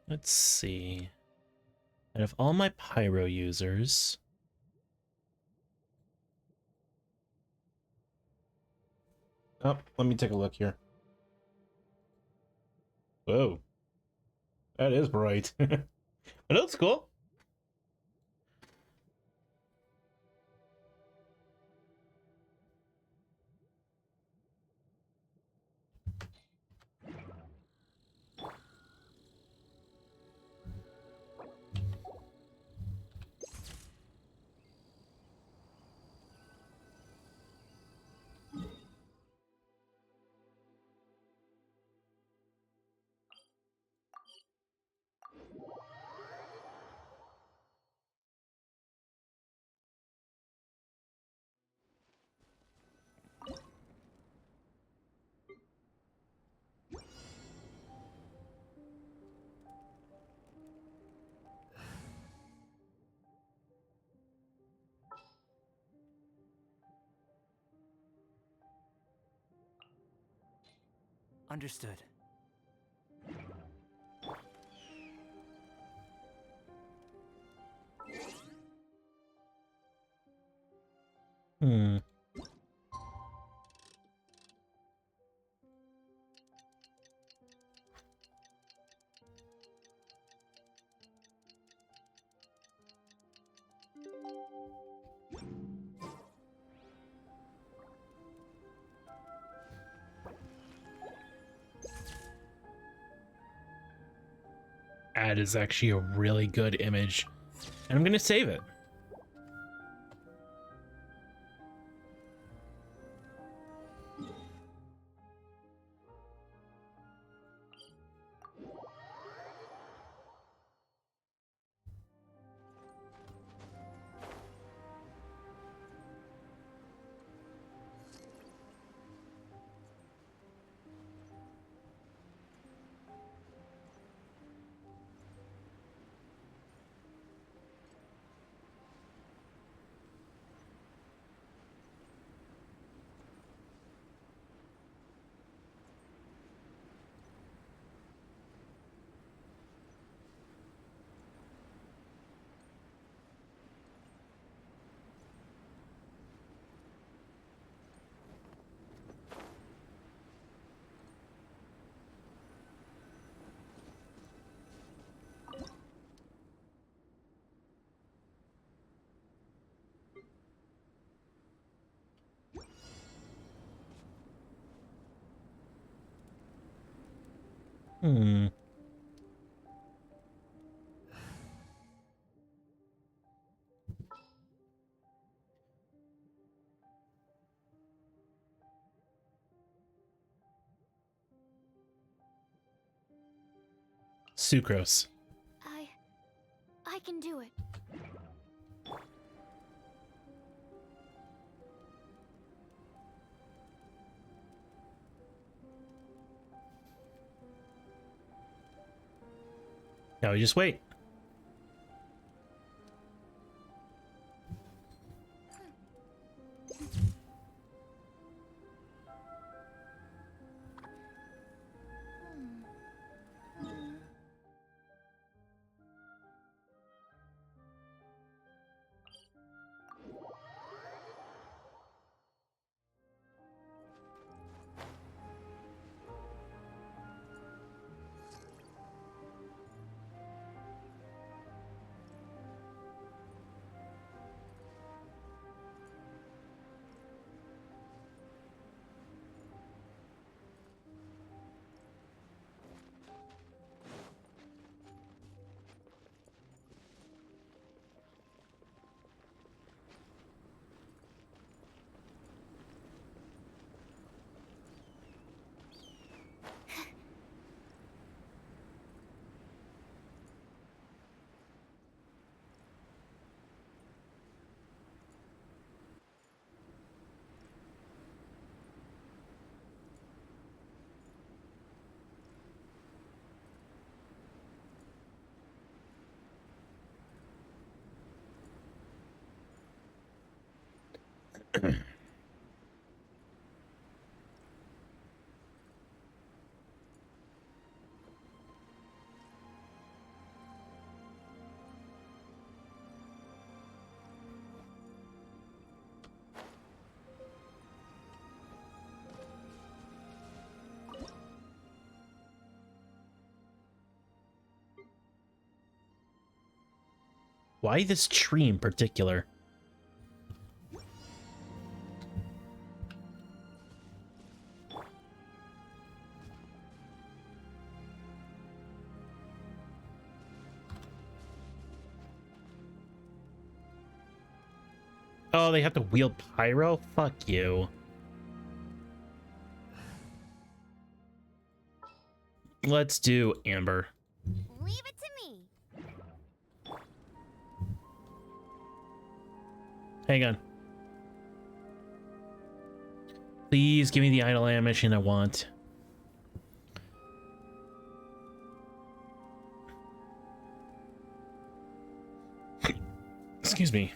Let's see. Out of all my pyro users, oh, let me take a look here. Whoa, that is bright. But it looks cool. Understood. Hmm. Ad is actually a really good image, and I'm gonna save it. Hmm. Sucrose. I can do it. Now we just wait. Why this tree in particular? Oh, they have to wield pyro? Fuck you. Let's do Amber. Leave it to me. Hang on. Please give me the idle ammunition I want. Excuse me.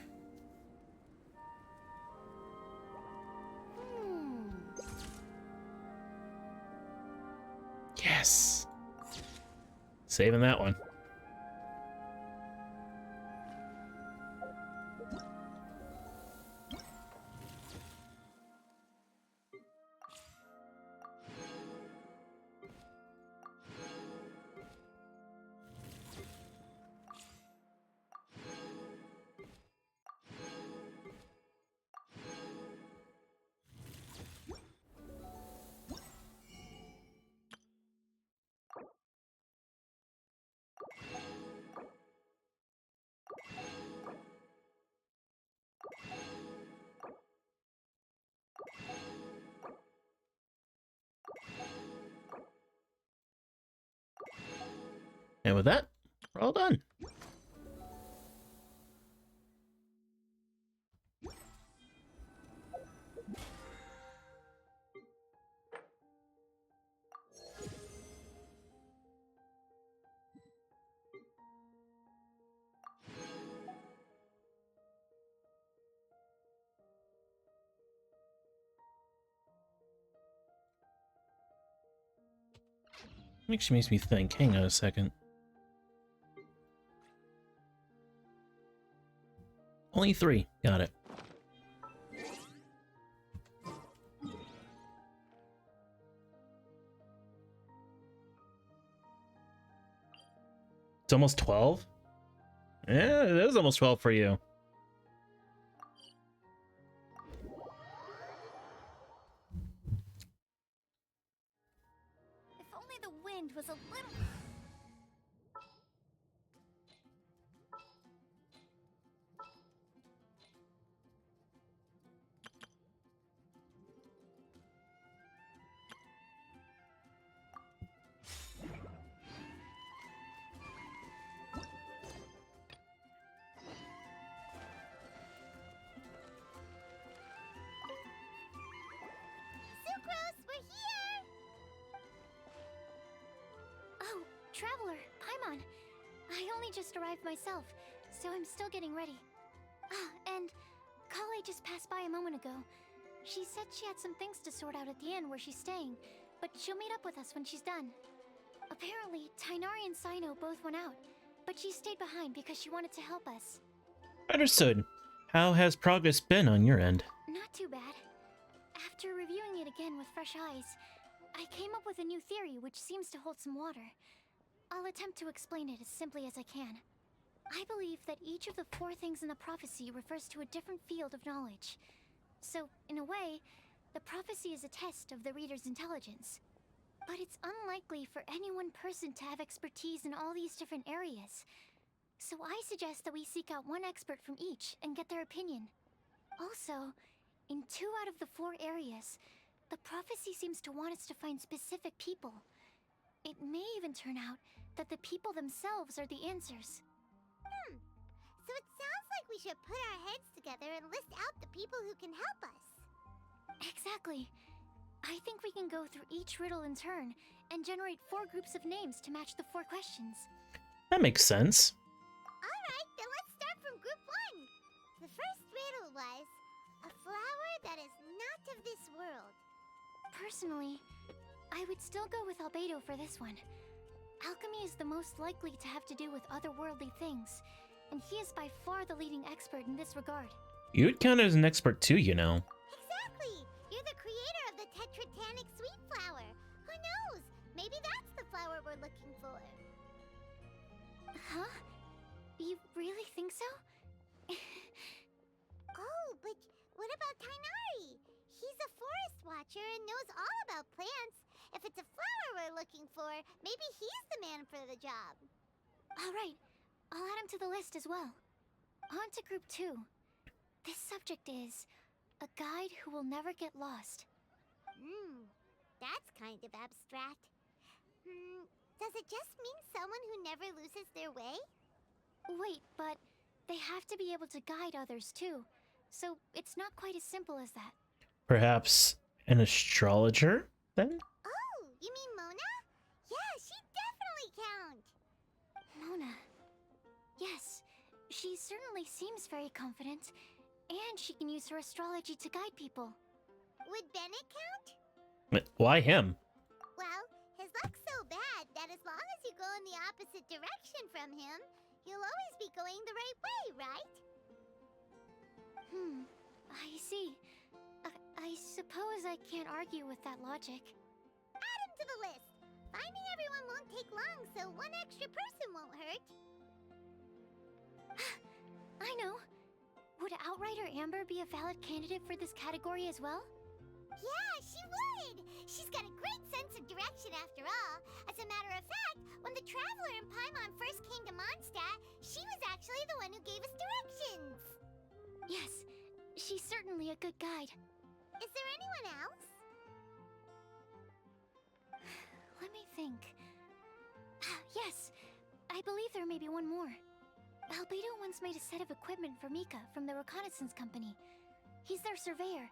Yes. Saving that one. And with that, we're all done. Actually makes me think. Hang on a second. Only 3. Got it. It's almost 12? Yeah, it is almost 12 for you. If only the wind was a little... Sucrose, we're here! Oh, Traveler, Paimon. I only just arrived myself, so I'm still getting ready. Ah, and Kale just passed by a moment ago. She said she had some things to sort out at the inn where she's staying, but she'll meet up with us when she's done. Apparently, Tighnari and Cyno both went out, but she stayed behind because she wanted to help us. Understood. How has progress been on your end? Not too bad. After reviewing it again with fresh eyes, I came up with a new theory which seems to hold some water. I'll attempt to explain it as simply as I can. I believe that each of the 4 things in the prophecy refers to a different field of knowledge. So, in a way, the prophecy is a test of the reader's intelligence. But it's unlikely for any one person to have expertise in all these different areas. So I suggest that we seek out one expert from each and get their opinion. Also, in 2 out of the 4 areas, the prophecy seems to want us to find specific people. It may even turn out that the people themselves are the answers. So it sounds like we should put our heads together and list out the people who can help us. Exactly. I think we can go through each riddle in turn and generate 4 groups of names to match the 4 questions. That makes sense. Alright, then let's start from group 1. The first riddle was, a flower that is not of this world. Personally, I would still go with Albedo for this one. Alchemy is the most likely to have to do with otherworldly things, and he is by far the leading expert in this regard. You would count as an expert too, you know. Exactly! You're the creator of the Tetratanic Sweet Flower. Who knows? Maybe that's the flower we're looking for. Huh? You really think so? Oh, but what about Tainari? He's a forest watcher and knows all about plants. If it's a flower we're looking for, maybe he's the man for the job. Alright, I'll add him to the list as well. On to Group 2. This subject is a guide who will never get lost. That's kind of abstract. Does it just mean someone who never loses their way? Wait, but they have to be able to guide others too, so it's not quite as simple as that. Perhaps an astrologer, then? Oh, you mean Mona? Yeah, she definitely counts. Mona. Yes, she certainly seems very confident, and she can use her astrology to guide people. Would Bennett count? Why him? Well, his luck's so bad that as long as you go in the opposite direction from him, you'll always be going the right way, right? I see. I suppose I can't argue with that logic. Add him to the list. Finding everyone won't take long, so one extra person won't hurt. I know. Would Outrider Amber be a valid candidate for this category as well? Yeah, she would! She's got a great sense of direction after all. As a matter of fact, when the Traveler and Paimon first came to Mondstadt, she was actually the one who gave us directions. Yes, she's certainly a good guide. Is there anyone else? Let me think. Yes, I believe there may be one more. Albedo once made a set of equipment for Mika from the reconnaissance company. He's their surveyor,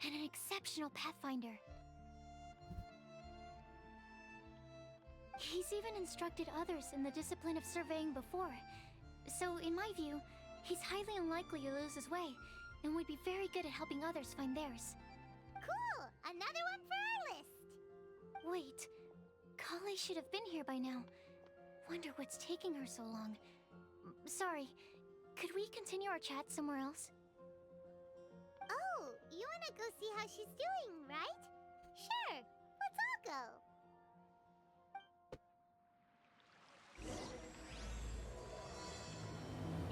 and an exceptional pathfinder. He's even instructed others in the discipline of surveying before. So, in my view, he's highly unlikely to lose his way, and would be very good at helping others find theirs. Cool! Another one for our list! Wait, Kale should have been here by now. Wonder what's taking her so long. Sorry, could we continue our chat somewhere else? Oh, you wanna go see how she's doing, right? Sure, let's all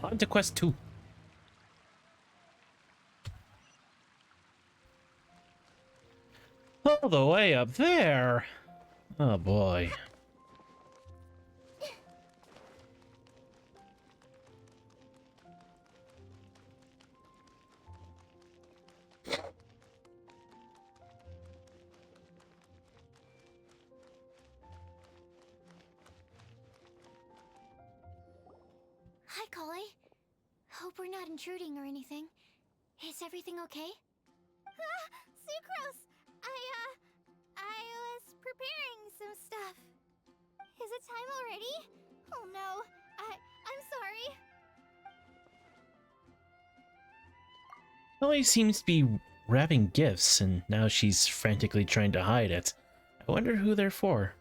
go. On to quest 2. All the way up there. Oh boy. Hi, Kale. Hope we're not intruding or anything. Is everything okay? Sucrose! I was preparing some stuff. Is it time already? Oh no, I'm sorry. Ellie seems to be wrapping gifts, and now she's frantically trying to hide it. I wonder who they're for.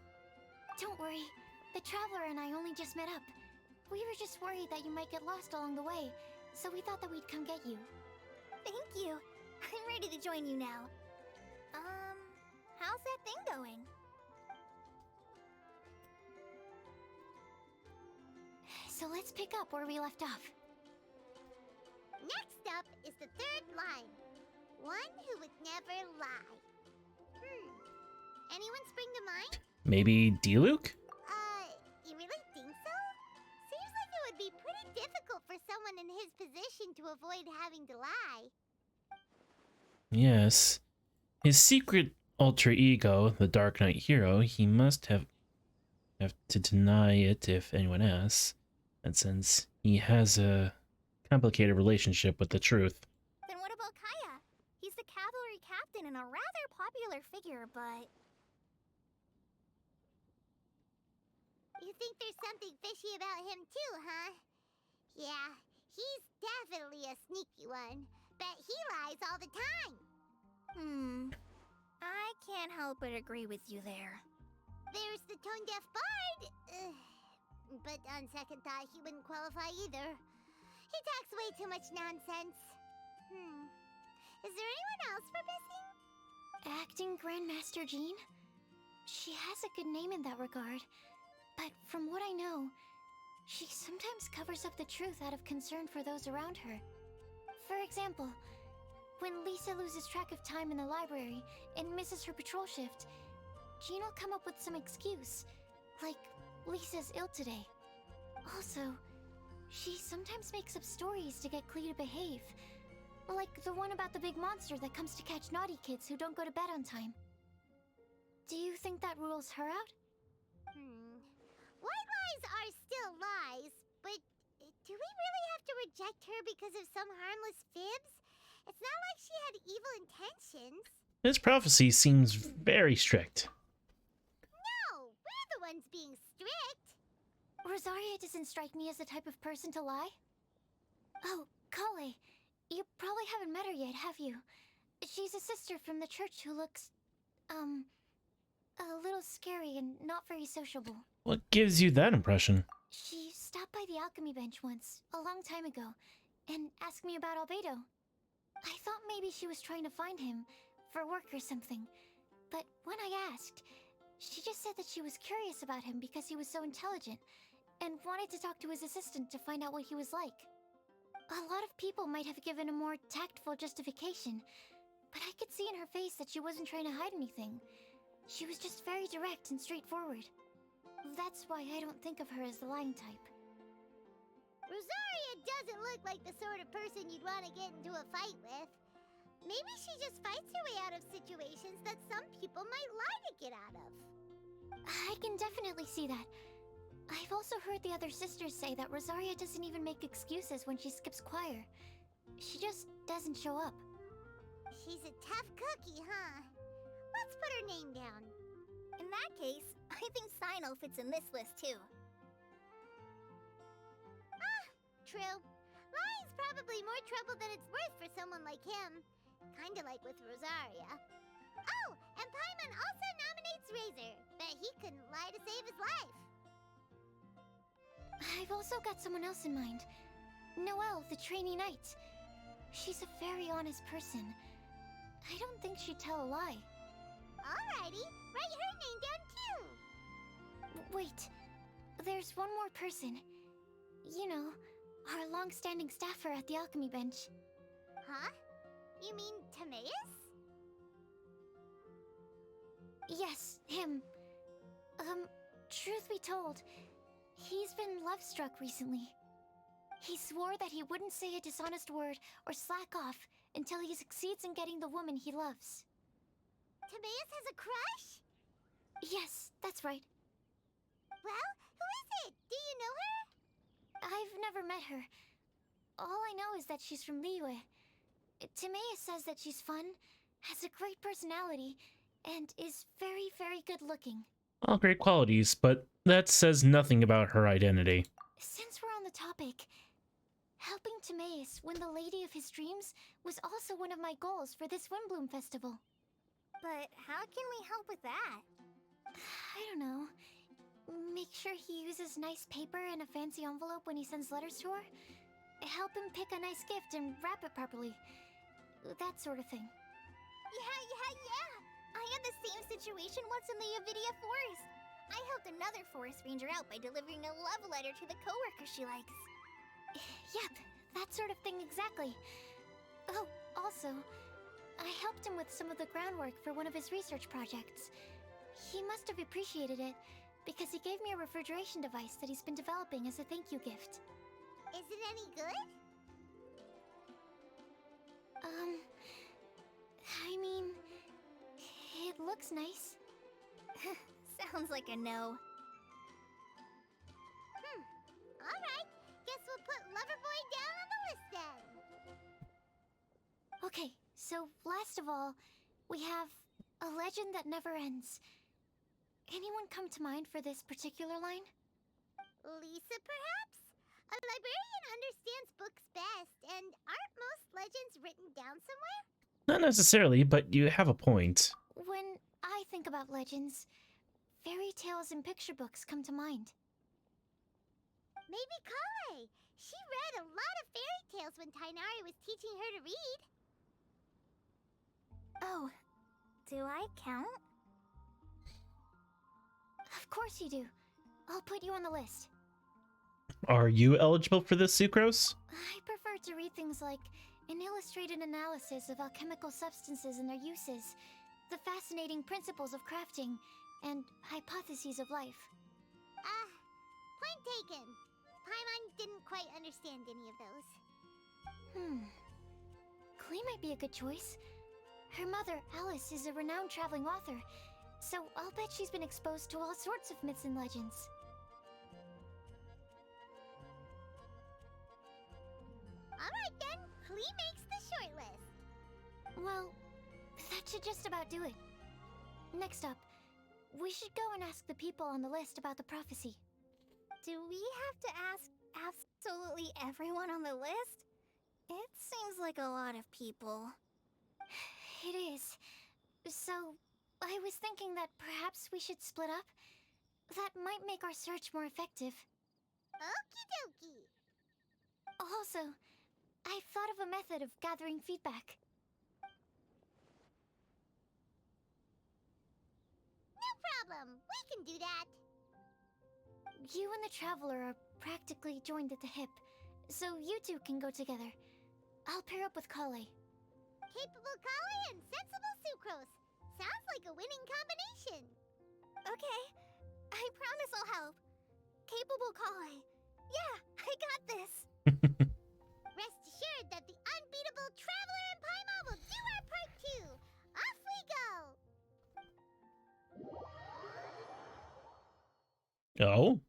Don't worry. The Traveler and I only just met up. We were just worried that you might get lost along the way, so we thought that we'd come get you. Thank you. I'm ready to join you now. How's that thing going? So let's pick up where we left off. Next up is the third line. One who would never lie. Anyone spring to mind? Maybe Diluc? You really think so? Seems like it would be pretty difficult for someone in his position to avoid having to lie. Yes. His secret alter ego, the Dark Knight hero, he must have to deny it if anyone asks. And since he has a complicated relationship with the truth. Then what about Kaya? He's the cavalry captain and a rather popular figure, but... You think there's something fishy about him too, huh? Yeah, he's definitely a sneaky one. Bet he lies all the time. I can't help but agree with you there. There's the tone-deaf bard. But on second thought, he wouldn't qualify either. He talks way too much nonsense. Is there anyone else we're missing? Acting Grandmaster Jean? She has a good name in that regard, but from what I know, she sometimes covers up the truth out of concern for those around her. For example, when Lisa loses track of time in the library and misses her patrol shift, Jean will come up with some excuse, like Lisa's ill today. Also, she sometimes makes up stories to get Klee to behave, like the one about the big monster that comes to catch naughty kids who don't go to bed on time. Do you think that rules her out? White lies are still lies, but do we really have to reject her because of some harmless fibs? It's not like she had evil intentions. This prophecy seems very strict. No, we're the ones being strict. Rosaria doesn't strike me as the type of person to lie. Oh, Kale, you probably haven't met her yet, have you? She's a sister from the church who looks, a little scary and not very sociable. What gives you that impression? She stopped by the alchemy bench once, a long time ago, and asked me about Albedo. I thought maybe she was trying to find him, for work or something. But when I asked, she just said that she was curious about him because he was so intelligent, and wanted to talk to his assistant to find out what he was like. A lot of people might have given a more tactful justification, but I could see in her face that she wasn't trying to hide anything. She was just very direct and straightforward. That's why I don't think of her as the lying type. Rosaria doesn't look like the sort of person you'd want to get into a fight with. Maybe she just fights her way out of situations that some people might lie to get out of. I can definitely see that. I've also heard the other sisters say that Rosaria doesn't even make excuses when she skips choir. She just doesn't show up. She's a tough cookie, huh? Let's put her name down. In that case, I think Sino fits in this list too. True. Lying's probably more trouble than it's worth for someone like him. Kinda like with Rosaria. Oh, and Paimon also nominates Razor. Bet he couldn't lie to save his life. I've also got someone else in mind. Noelle, the trainee knight. She's a very honest person. I don't think she'd tell a lie. Alrighty, write her name down too. Wait, there's one more person. You know, our long-standing staffer at the alchemy bench. Huh? You mean Timaeus? Yes, him. Truth be told, he's been love-struck recently. He swore that he wouldn't say a dishonest word or slack off until he succeeds in getting the woman he loves. Timaeus has a crush? Yes, that's right. Well, who is it? Do you know her? I've never met her. All I know is that she's from Liyue. Timaeus says that she's fun, has a great personality, and is very, very good looking. All great qualities, but that says nothing about her identity. Since we're on the topic, helping Timaeus win the lady of his dreams was also one of my goals for this Windbloom Festival. But how can we help with that? I don't know. Make sure he uses nice paper and a fancy envelope when he sends letters to her. Help him pick a nice gift and wrap it properly. That sort of thing. Yeah. I had the same situation once in the Avidia Forest. I helped another forest ranger out by delivering a love letter to the coworker she likes. Yep, that sort of thing exactly. Oh, also, I helped him with some of the groundwork for one of his research projects. He must have appreciated it, because he gave me a refrigeration device that he's been developing as a thank you gift. Is it any good? I mean, it looks nice. Sounds like a no. Alright, guess we'll put Loverboy down on the list then. Okay, so last of all, we have a legend that never ends. Anyone come to mind for this particular line? Lisa, perhaps? A librarian understands books best, and aren't most legends written down somewhere? Not necessarily, but you have a point. When I think about legends, fairy tales and picture books come to mind. Maybe Kale. She read a lot of fairy tales when Tainari was teaching her to read. Oh, do I count? Of course you do. I'll put you on the list. Are you eligible for this, Sucrose? I prefer to read things like an illustrated analysis of alchemical substances and their uses, the fascinating principles of crafting, and hypotheses of life. Point taken. Paimon didn't quite understand any of those. Klee might be a good choice. Her mother, Alice, is a renowned traveling author, so I'll bet she's been exposed to all sorts of myths and legends. Alright then, Klee makes the shortlist. Well, that should just about do it. Next up, we should go and ask the people on the list about the prophecy. Do we have to ask absolutely everyone on the list? It seems like a lot of people. It is. So, I was thinking that perhaps we should split up. That might make our search more effective. Okie dokie. Also, I've thought of a method of gathering feedback. No problem. We can do that. You and the Traveler are practically joined at the hip, so you two can go together. I'll pair up with Kale. Capable Kale and sensible Sucrose. Sounds like a winning combination. Okay, I promise I'll help. Capable Kale. Yeah, I got this. Rest assured that the unbeatable Traveler and Paimon will do our part too. Off we go. Oh?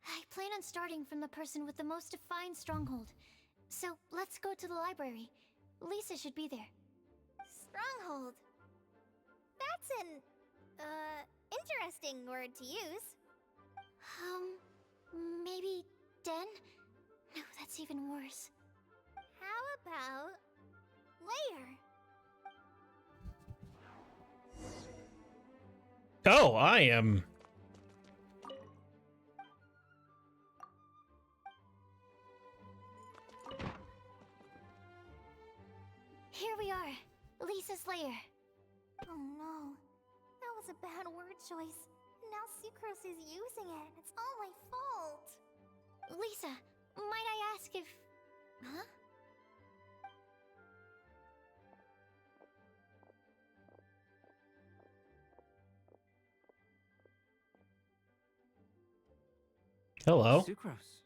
I plan on starting from the person with the most defined stronghold. So let's go to the library. Lisa should be there. Stronghold. That's an, interesting word to use. Maybe den? No, that's even worse. How about layer? Oh, I am. Here we are. Lisa's lair. Oh no. That was a bad word choice. Now Sucrose is using it. It's all my fault. Lisa, might I ask if... Huh? Hello. Sucrose.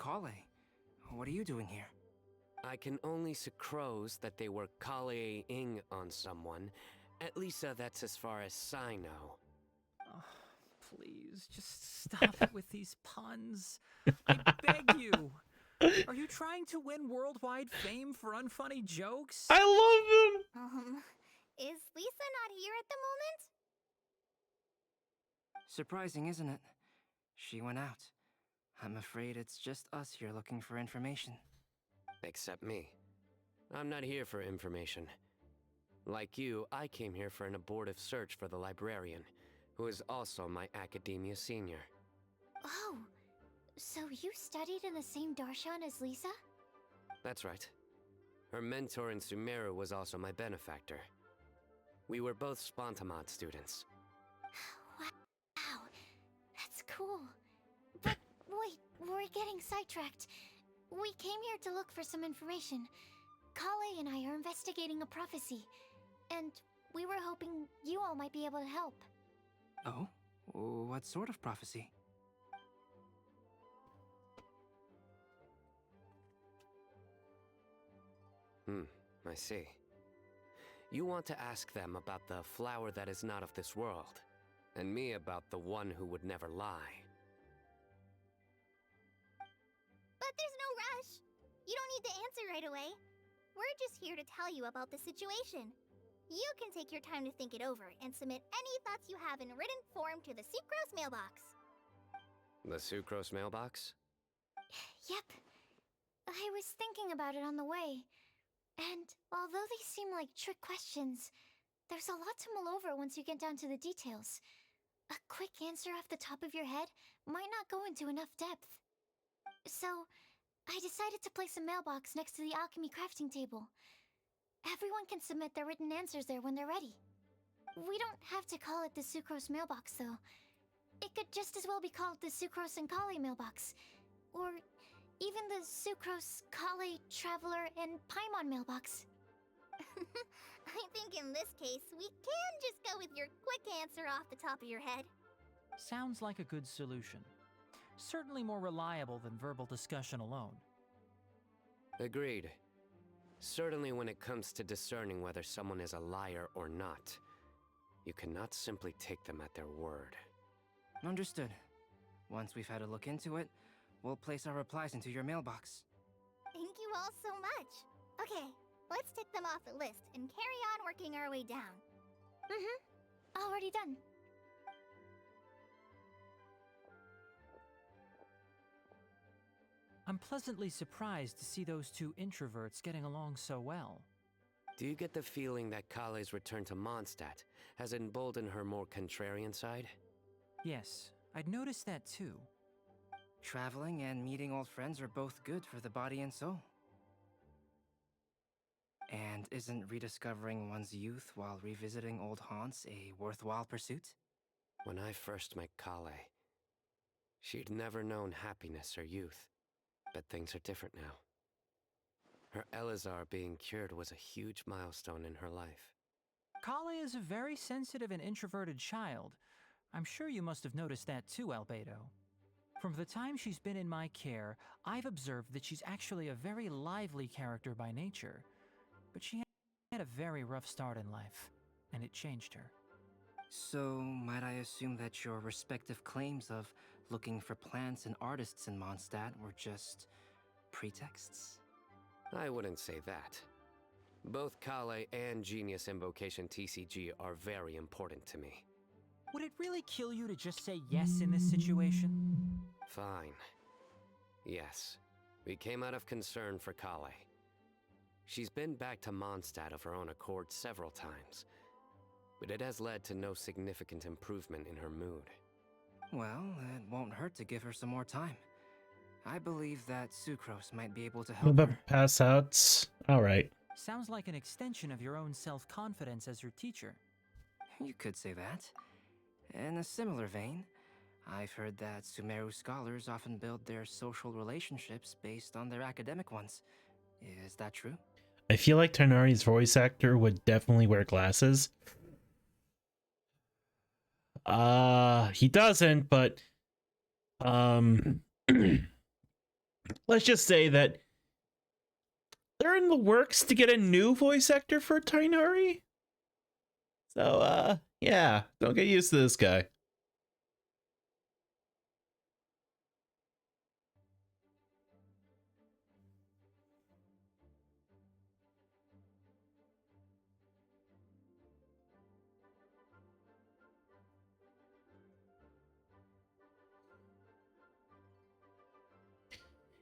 Kale. What are you doing here? I can only sucrose that they were Kale-ing on someone. At least that's as far as I know. Oh, please, just stop it with these puns. I beg you. Are you trying to win worldwide fame for unfunny jokes? I love them. Is Lisa not here at the moment? Surprising, isn't it? She went out. I'm afraid it's just us here looking for information. Except me. I'm not here for information. Like you, I came here for an abortive search for the librarian, who is also my academia senior. Oh, so you studied in the same darshan as Lisa? That's right. Her mentor in Sumeru was also my benefactor. We were both Spontamod students. Wow, that's cool. But wait, we're getting sidetracked. We came here to look for some information. Kale and I are investigating a prophecy, and we were hoping you all might be able to help. Oh? What sort of prophecy? I see. You want to ask them about the flower that is not of this world, and me about the one who would never lie. But there's no rush. You don't need to answer right away. We're just here to tell you about the situation. You can take your time to think it over and submit any thoughts you have in written form to the Sucrose mailbox. The Sucrose mailbox? Yep. I was thinking about it on the way, and although they seem like trick questions, there's a lot to mull over once you get down to the details. A quick answer off the top of your head might not go into enough depth. So, I decided to place a mailbox next to the alchemy crafting table. Everyone can submit their written answers there when they're ready. We don't have to call it the Sucrose mailbox, though. It could just as well be called the Sucrose and Kale mailbox. Or even the Sucrose, Kale, Traveler, and Paimon mailbox. I think in this case, we can just go with your quick answer off the top of your head. Sounds like a good solution. Certainly more reliable than verbal discussion alone. Agreed. Certainly when it comes to discerning whether someone is a liar or not, you cannot simply take them at their word. Understood. Once we've had a look into it, we'll place our replies into your mailbox. Thank you all so much. Okay, let's tick them off the list and carry on working our way down. Already done. I'm pleasantly surprised to see those two introverts getting along so well. Do you get the feeling that Kale's return to Mondstadt has emboldened her more contrarian side? Yes, I'd noticed that too. Traveling and meeting old friends are both good for the body and soul. And isn't rediscovering one's youth while revisiting old haunts a worthwhile pursuit? When I first met Kale, she'd never known happiness or youth. But things are different now. Her Elazar being cured was a huge milestone in her life. Kale is a very sensitive and introverted child. I'm sure you must have noticed that too, Albedo. From the time she's been in my care, I've observed that she's actually a very lively character by nature. But she had a very rough start in life, and it changed her. So, might I assume that your respective claims of looking for plants and artists in Mondstadt were just pretexts? I wouldn't say that. Both Kale and Genius Invocation TCG are very important to me. Would it really kill you to just say yes in this situation? Fine. Yes, we came out of concern for Kale. She's been back to Mondstadt of her own accord several times, but it has led to no significant improvement in her mood. Well, it won't hurt to give her some more time. I believe that Sucrose might be able to help But her. pass outs. All right. Sounds like an extension of your own self-confidence as your teacher. You could say that. In a similar vein, I've heard that Sumeru scholars often build their social relationships based on their academic ones. Is that true? I feel like Tighnari's voice actor would definitely wear glasses. He doesn't, but let's just say that they're in the works to get a new voice actor for Tighnari. So, yeah, don't get used to this guy.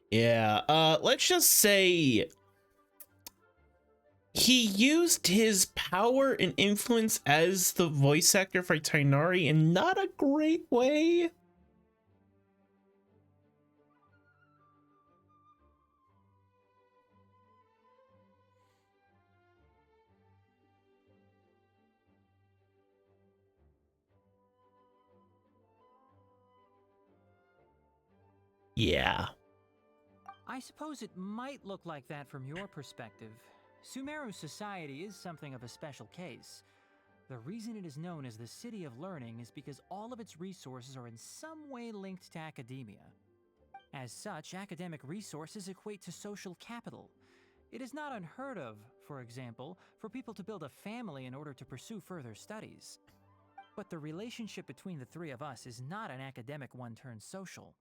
Yeah, let's just say he used his power and influence as the voice actor for Tighnari in not a great way. Yeah. I suppose it might look like that from your perspective. Sumeru Society is something of a special case. The reason it is known as the City of Learning is because all of its resources are in some way linked to academia. As such, academic resources equate to social capital. It is not unheard of, for example, for people to build a family in order to pursue further studies. But the relationship between the three of us is not an academic one turned social.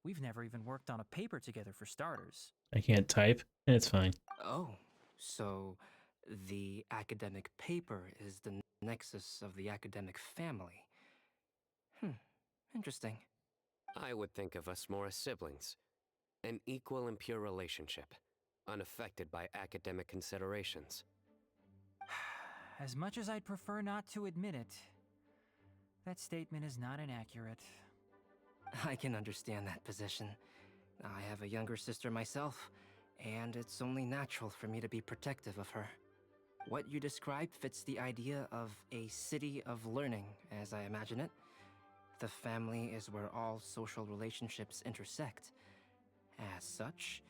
We've never even worked on a paper together for starters. I can't type. It's fine. Oh, so the academic paper is the nexus of the academic family. Interesting. I would think of us more as siblings. An equal and pure relationship, unaffected by academic considerations. As much as I'd prefer not to admit it, that statement is not inaccurate. I can understand that position. I have a younger sister myself, and it's only natural for me to be protective of her. What you described fits the idea of a city of learning, as I imagine it. The family is where all social relationships intersect. As such,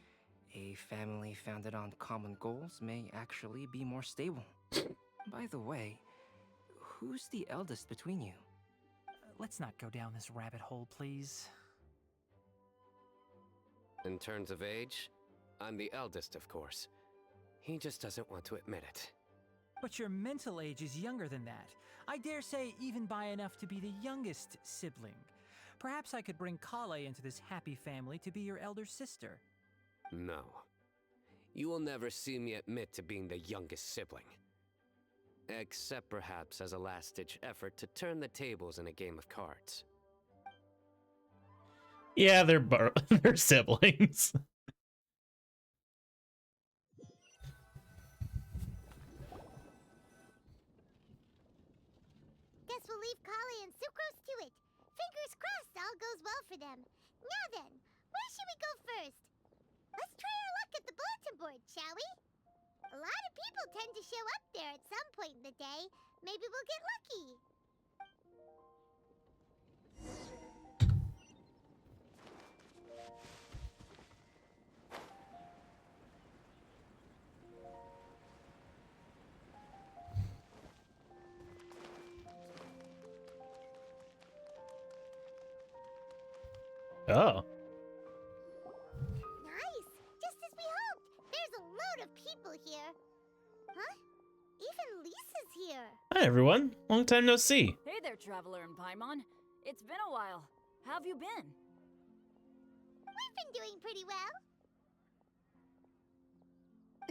a family founded on common goals may actually be more stable. By the way, who's the eldest between you? Let's not go down this rabbit hole, please. In terms of age, I'm the eldest, of course. He just doesn't want to admit it. But your mental age is younger than that. I dare say even by enough to be the youngest sibling. Perhaps I could bring Kale into this happy family to be your elder sister. No. You will never see me admit to being the youngest sibling. Except perhaps as a last-ditch effort to turn the tables in a game of cards. Yeah, they're siblings. Guess we'll leave Kale and Sucrose to it. Fingers crossed all goes well for them. Now then, where should we go first? Let's try our luck at the bulletin board, shall we? A lot of people tend to show up there at some point in the day. Maybe we'll get lucky. Oh. Nice! Just as we hoped! There's a load of people here. Huh? Even Lisa's here. Hi, everyone. Long time no see. Hey there, Traveler and Paimon. It's been a while. How have you been? We've been doing pretty well.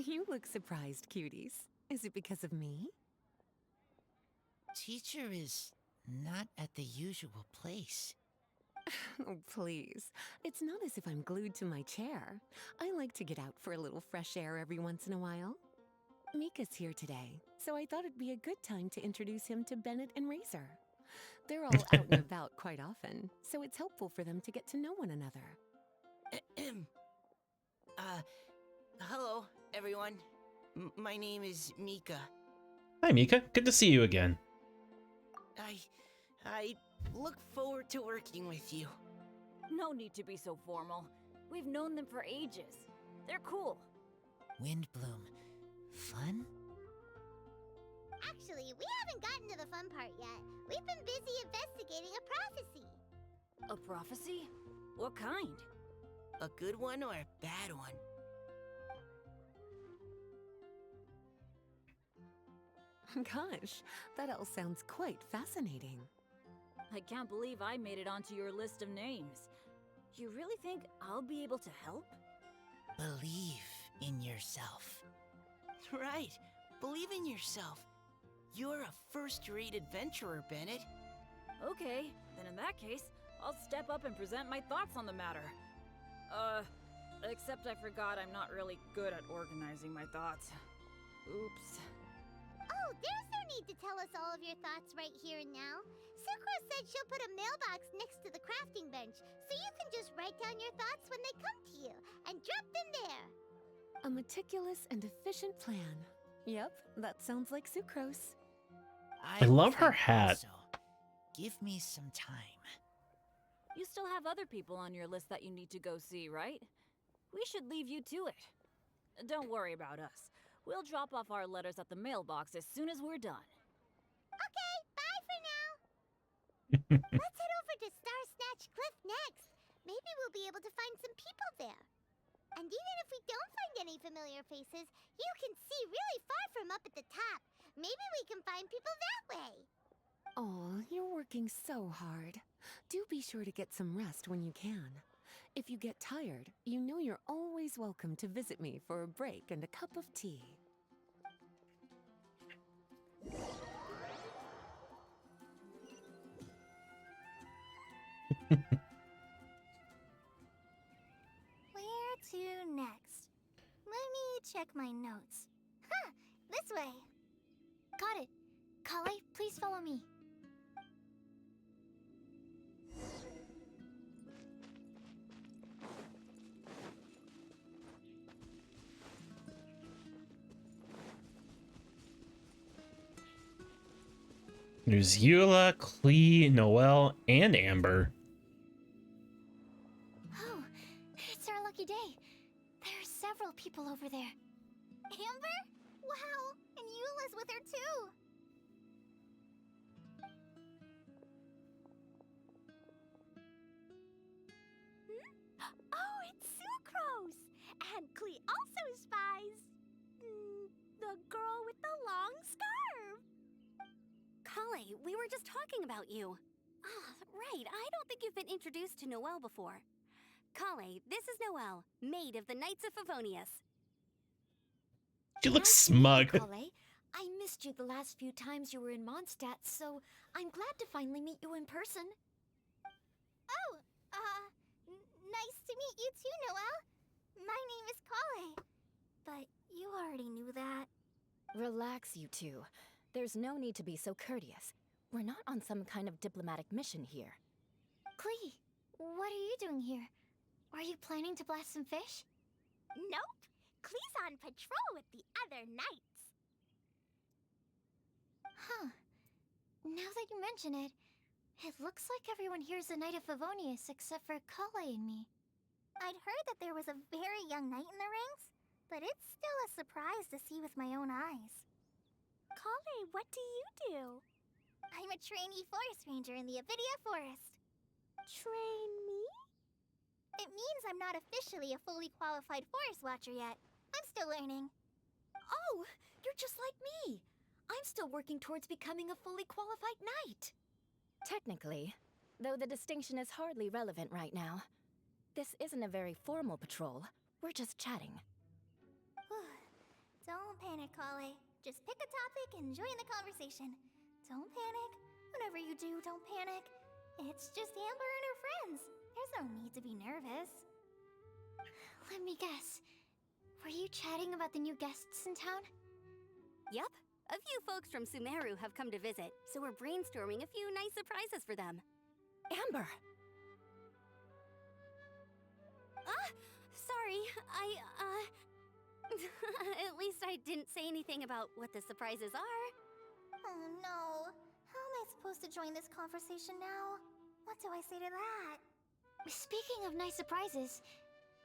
You look surprised, cuties. Is it because of me? Teacher is not at the usual place. Oh, please. It's not as if I'm glued to my chair. I like to get out for a little fresh air every once in a while. Mika's here today, so I thought it'd be a good time to introduce him to Bennett and Razor. They're all out and about quite often, so it's helpful for them to get to know one another. Hello, everyone. My name is Mika. Hi, Mika. Good to see you again. I look forward to working with you. No need to be so formal. We've known them for ages. They're cool. Windbloom. Fun? Actually, we haven't gotten to the fun part yet. We've been busy investigating a prophecy. A prophecy? What kind? A good one or a bad one? Gosh, that all sounds quite fascinating. I can't believe I made it onto your list of names. You really think I'll be able to help? Believe in yourself. Right. Believe in yourself. You're a first-rate adventurer, Bennett. Okay, then in that case, I'll step up and present my thoughts on the matter. Except I forgot I'm not really good at organizing my thoughts. Oops. Oh, there's no need to tell us all of your thoughts right here and now. Sucrose said she'll put a mailbox next to the crafting bench, so you can just write down your thoughts when they come to you, and drop them there. A meticulous and efficient plan. Yep, that sounds like Sucrose. I love her hat. So give me some time. You still have other people on your list that you need to go see, right? We should leave you to it. Don't worry about us. We'll drop off our letters at the mailbox as soon as we're done. Okay, bye for now. Let's head over to Star Snatch Cliff next. Maybe we'll be able to find some people there. And even if we don't find any familiar faces, you can see really far from up at the top. Maybe we can find people that way. Aw, you're working so hard. Do be sure to get some rest when you can. If you get tired, you know you're always welcome to visit me for a break and a cup of tea. Where to next? Let me check my notes. Huh, this way. Got it. Kale, please follow me. There's Eula, Klee, Noelle, and Amber. Oh, it's our lucky day. There are several people over there. Amber? Wow, and Eula's with her too. Oh, it's Sucrose! And Klee also spies the girl with the long scarf. Kale, we were just talking about you. Ah, right, I don't think you've been introduced to Noelle before. Kale, this is Noelle, maid of the Knights of Favonius. She looks Nice to meet you, smug. Kale. I missed you the last few times you were in Mondstadt, so I'm glad to finally meet you in person. Oh, nice to meet you too, Noelle. My name is Kale. But you already knew that. Relax, you two. There's no need to be so courteous. We're not on some kind of diplomatic mission here. Klee, what are you doing here? Are you planning to blast some fish? Nope. Klee's on patrol with the other knights. Huh. Now that you mention it, it looks like everyone here is a Knight of Favonius except for Kale and me. I'd heard that there was a very young knight in the ranks, but it's still a surprise to see with my own eyes. Kale, what do you do? I'm a trainee forest ranger in the Avidia Forest. Trainee? It means I'm not officially a fully qualified forest watcher yet. I'm still learning. Oh, you're just like me. I'm still working towards becoming a fully qualified knight. Technically, though the distinction is hardly relevant right now. This isn't a very formal patrol. We're just chatting. Don't panic, Kale. Just pick a topic and join the conversation. Don't panic. Whatever you do, don't panic. It's just Amber and her friends. There's no need to be nervous. Let me guess. Were you chatting about the new guests in town? Yup. A few folks from Sumeru have come to visit, so we're brainstorming a few nice surprises for them. Amber! Sorry, at least I didn't say anything about what the surprises are. Oh no. How am I supposed to join this conversation now? What do I say to that? Speaking of nice surprises,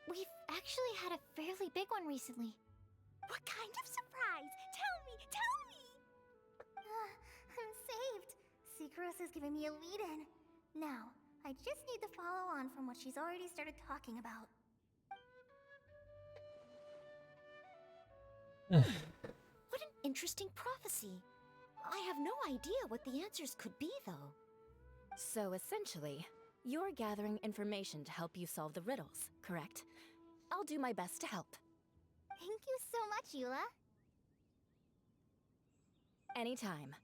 we've actually had a fairly big one recently. What kind of surprise? Tell me! Tell me! I'm saved. Sucrose has given me a lead-in. Now, I just need to follow on from what she's already started talking about. What an interesting prophecy. I have no idea what the answers could be, though. So essentially, you're gathering information to help you solve the riddles, correct? I'll do my best to help. Thank you so much, Eula. Anytime.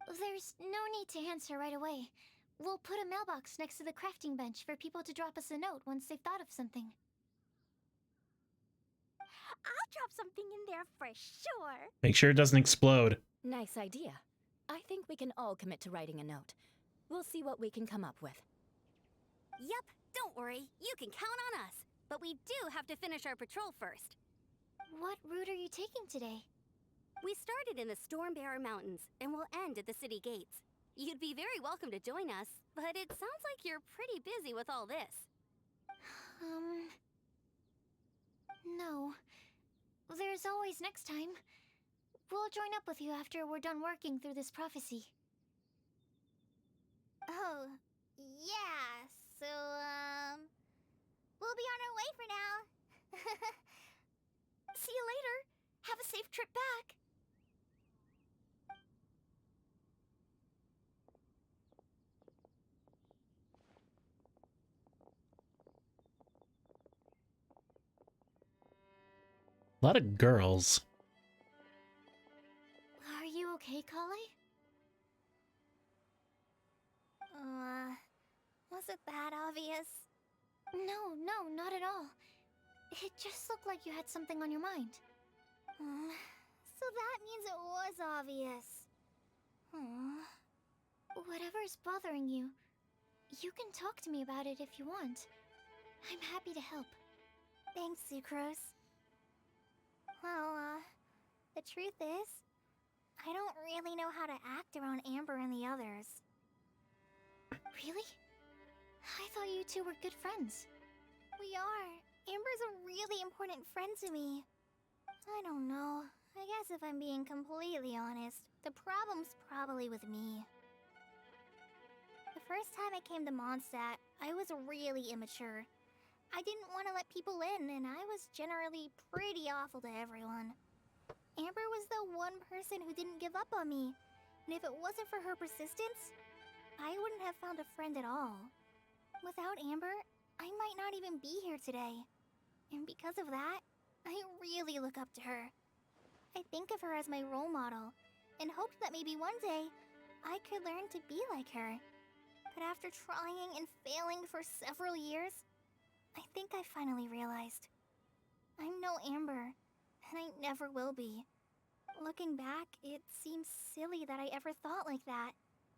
There's no need to answer right away. We'll put a mailbox next to the crafting bench for people to drop us a note once they've thought of something. I'll drop something in there for sure. Make sure it doesn't explode. Nice idea. I think we can all commit to writing a note. We'll see what we can come up with. Yup, don't worry. You can count on us. But we do have to finish our patrol first. What route are you taking today? We started in the Stormbearer Mountains, and we'll end at the city gates. You'd be very welcome to join us, but it sounds like you're pretty busy with all this. No. There's always next time. We'll join up with you after we're done working through this prophecy. Oh, yeah, so, we'll be on our way for now. See you later. Have a safe trip back. A lot of girls. Are you okay, Kale? Was it that obvious? No, not at all. It just looked like you had something on your mind. So that means it was obvious. Whatever's bothering you, you can talk to me about it if you want. I'm happy to help. Thanks, Sucrose. Well, the truth is, I don't really know how to act around Amber and the others. Really? I thought you two were good friends. We are. Amber's a really important friend to me. I don't know. I guess if I'm being completely honest, the problem's probably with me. The first time I came to Mondstadt, I was really immature. I didn't want to let people in, and I was generally pretty awful to everyone. Amber was the one person who didn't give up on me, and if it wasn't for her persistence, I wouldn't have found a friend at all. Without Amber, I might not even be here today. And because of that, I really look up to her. I think of her as my role model, and hoped that maybe one day, I could learn to be like her. But after trying and failing for several years, I think I finally realized. I'm no Amber, and I never will be. Looking back, it seems silly that I ever thought like that.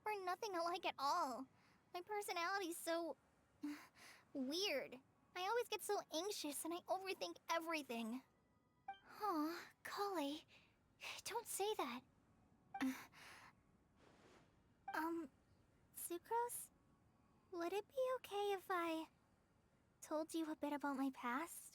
We're nothing alike at all. My personality's so... weird. I always get so anxious and I overthink everything. Aw, Collei, don't say that. Sucrose? Would it be okay if I told you a bit about my past?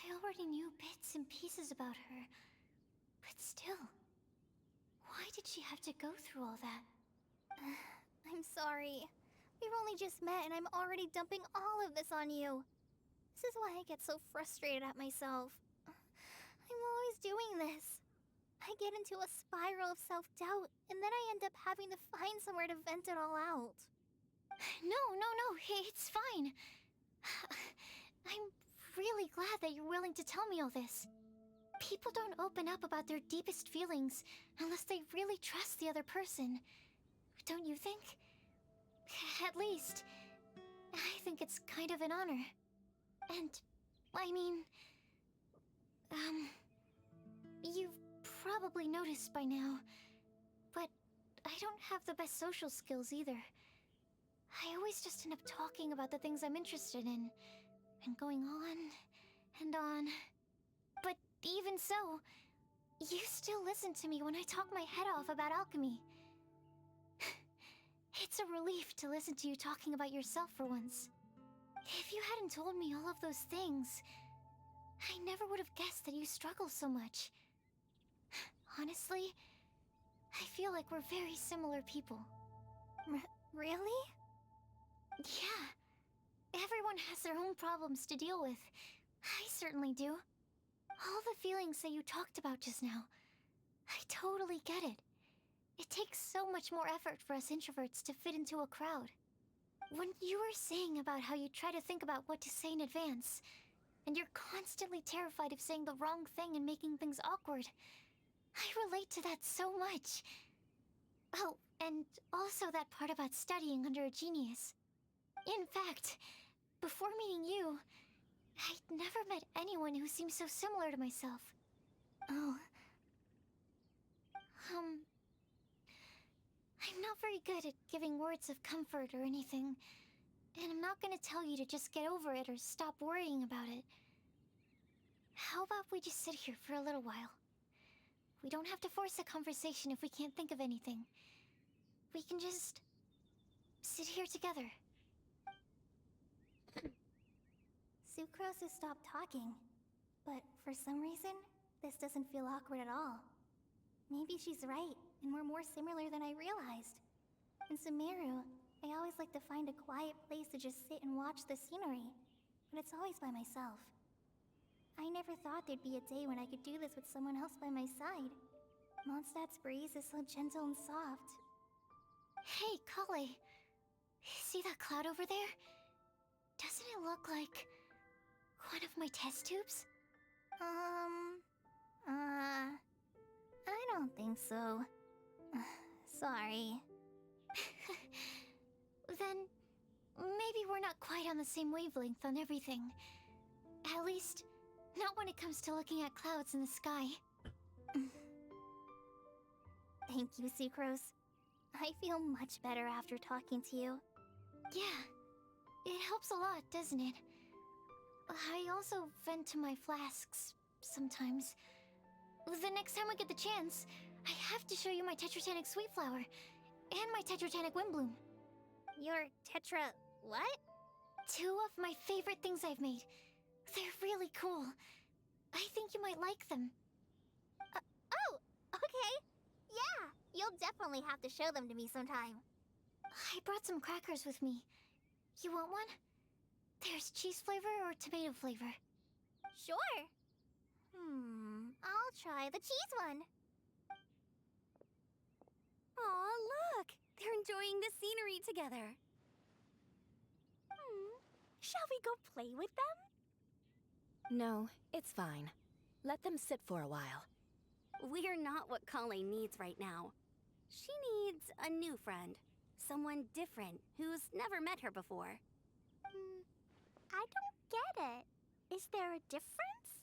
I already knew bits and pieces about her, but still, why did she have to go through all that? I'm sorry. We've only just met and I'm already dumping all of this on you. This is why I get so frustrated at myself. I'm always doing this. I get into a spiral of self-doubt, and then I end up having to find somewhere to vent it all out. No, it's fine. I'm really glad that you're willing to tell me all this. People don't open up about their deepest feelings unless they really trust the other person. Don't you think? At least, I think it's kind of an honor. And, I mean... you've probably noticed by now, but I don't have the best social skills either. I always just end up talking about the things I'm interested in, and going on and on. But even so, you still listen to me when I talk my head off about alchemy. It's a relief to listen to you talking about yourself for once. If you hadn't told me all of those things, I never would have guessed that you struggle so much. Honestly, I feel like we're very similar people. Really? Yeah. Everyone has their own problems to deal with. I certainly do. All the feelings that you talked about just now, I totally get it. It takes so much more effort for us introverts to fit into a crowd. When you were saying about how you try to think about what to say in advance, and you're constantly terrified of saying the wrong thing and making things awkward, I relate to that so much. Oh, and also that part about studying under a genius. In fact, before meeting you, I'd never met anyone who seemed so similar to myself. Oh. I'm not very good at giving words of comfort or anything, and I'm not gonna tell you to just get over it or stop worrying about it. How about we just sit here for a little while? We don't have to force a conversation if we can't think of anything. We can just sit here together. Sucrose has stopped talking, but for some reason, this doesn't feel awkward at all. Maybe she's right, and we're more similar than I realized. In Sumeru, I always like to find a quiet place to just sit and watch the scenery, but it's always by myself. I never thought there'd be a day when I could do this with someone else by my side. Mondstadt's breeze is so gentle and soft. Hey, Collei. See that cloud over there? Doesn't it look like... one of my test tubes? I don't think so. Sorry. Then maybe we're not quite on the same wavelength on everything. At least, not when it comes to looking at clouds in the sky. Thank you, Sucrose. I feel much better after talking to you. Yeah, it helps a lot, doesn't it? I also vent to my flasks sometimes. The next time we get the chance, I have to show you my Tetratanic Sweet Flower and my Tetratanic Windbloom. Your Tetra... what? Two of my favorite things I've made. They're really cool. I think you might like them. Oh, okay. Yeah, you'll definitely have to show them to me sometime. I brought some crackers with me. You want one? There's cheese flavor or tomato flavor. Sure. I'll try the cheese one. Aw, look! They're enjoying the scenery together. Shall we go play with them? No, it's fine. Let them sit for a while. We're not what Colleen needs right now. She needs a new friend. Someone different, who's never met her before. I don't get it. Is there a difference?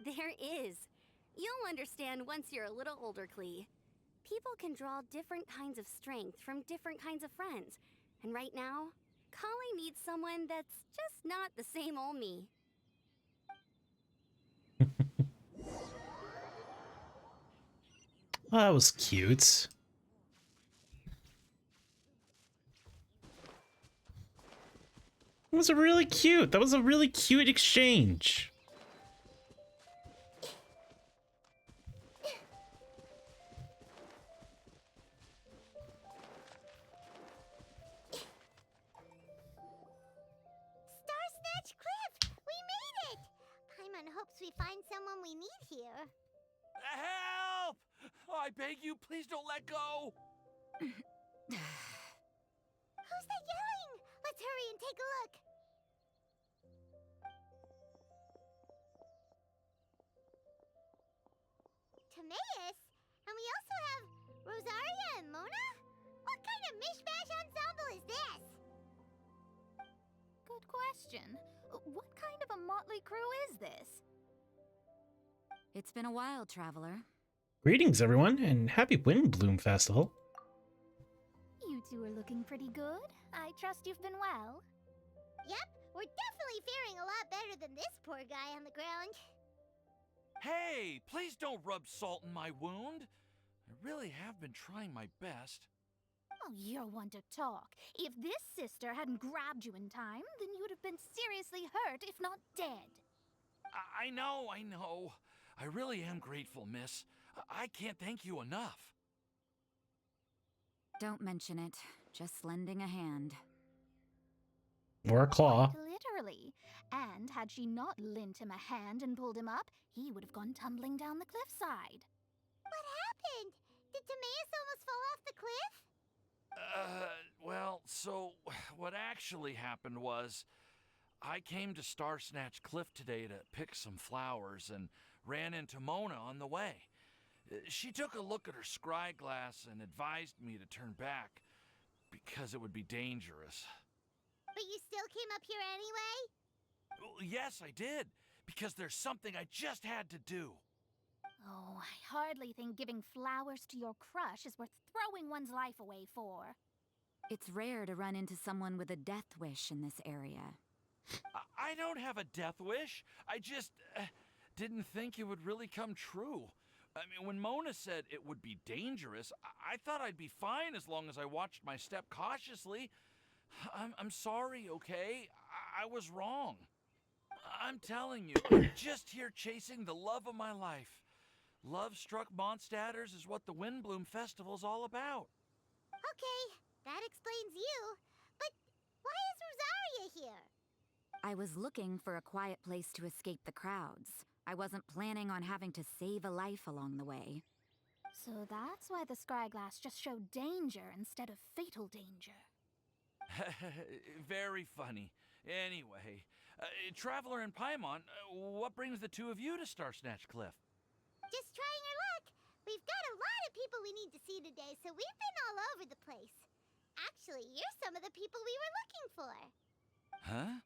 There is. You'll understand once you're a little older, Klee. People can draw different kinds of strength from different kinds of friends. And right now, Colleen needs someone that's just not the same old me. Well, that was cute. It was really cute. That was a really cute exchange. Star Snatch Cliff! We made it! Paimon hopes we find someone we need here. Help! Oh, I beg you, please don't let go! Who's that yelling? Let's hurry and take a look. Timaeus? And we also have Rosaria and Mona? What kind of mishmash ensemble is this? Good question. What kind of a motley crew is this? It's been a while, Traveler. Greetings, everyone, and happy Windbloom Festival. You two are looking pretty good. I trust you've been well. Yep, we're definitely faring a lot better than this poor guy on the ground. Hey, please don't rub salt in my wound. I really have been trying my best. Oh, you're one to talk. If this sister hadn't grabbed you in time, then you would have been seriously hurt, if not dead. I know. I really am grateful, miss. I can't thank you enough. Don't mention it. Just lending a hand. Or a claw. Literally. And had she not lent him a hand and pulled him up, he would have gone tumbling down the cliffside. What happened? Did Timaeus almost fall off the cliff? Well, so what actually happened was I came to Star Snatch Cliff today to pick some flowers and ran into Mona on the way. She took a look at her scry glass and advised me to turn back because it would be dangerous. But you still came up here anyway? Well, yes, I did, because there's something I just had to do. Oh, I hardly think giving flowers to your crush is worth throwing one's life away for. It's rare to run into someone with a death wish in this area. I don't have a death wish. I just didn't think it would really come true. I mean, when Mona said it would be dangerous, I thought I'd be fine as long as I watched my step cautiously. I'm sorry, okay? I was wrong. I'm telling you, I'm just here chasing the love of my life. Love-struck Mondstadters is what the Windbloom Festival's all about. Okay, that explains you. But why is Rosaria here? I was looking for a quiet place to escape the crowds. I wasn't planning on having to save a life along the way. So that's why the scryglass just showed danger instead of fatal danger. Very funny. Anyway, Traveler and Paimon, what brings the two of you to Star Snatch Cliff? Just trying our luck. We've got a lot of people we need to see today, so we've been all over the place. Actually, you're some of the people we were looking for. Huh?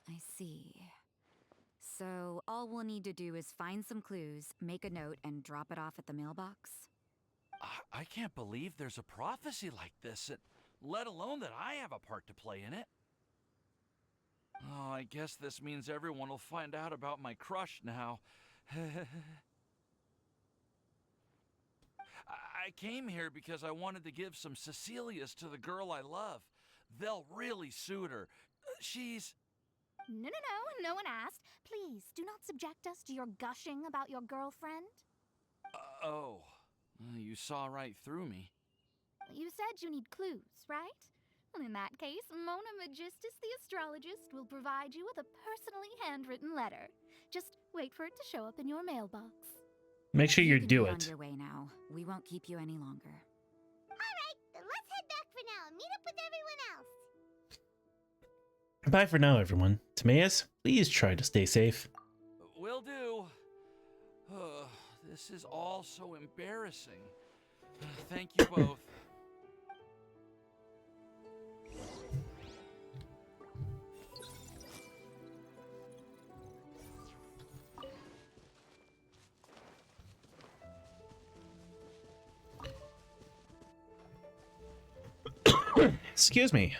I see. So, all we'll need to do is find some clues, make a note, and drop it off at the mailbox? I can't believe there's a prophecy like this, let alone that I have a part to play in it. Oh, I guess this means everyone will find out about my crush now. I came here because I wanted to give some Cecilias to the girl I love. They'll really suit her. She's... No one asked. Please, do not subject us to your gushing about your girlfriend. Oh, you saw right through me. You said you need clues, right? Well, in that case, Mona Magistus the astrologist will provide you with a personally handwritten letter. Just wait for it to show up in your mailbox. Make sure you can do be it. on your way now. We won't keep you any longer. Alright, then let's head back for now and meet up with everyone else. Bye for now, everyone. Timaeus, please try to stay safe. Will do. This is all so embarrassing. Thank you both. Excuse me.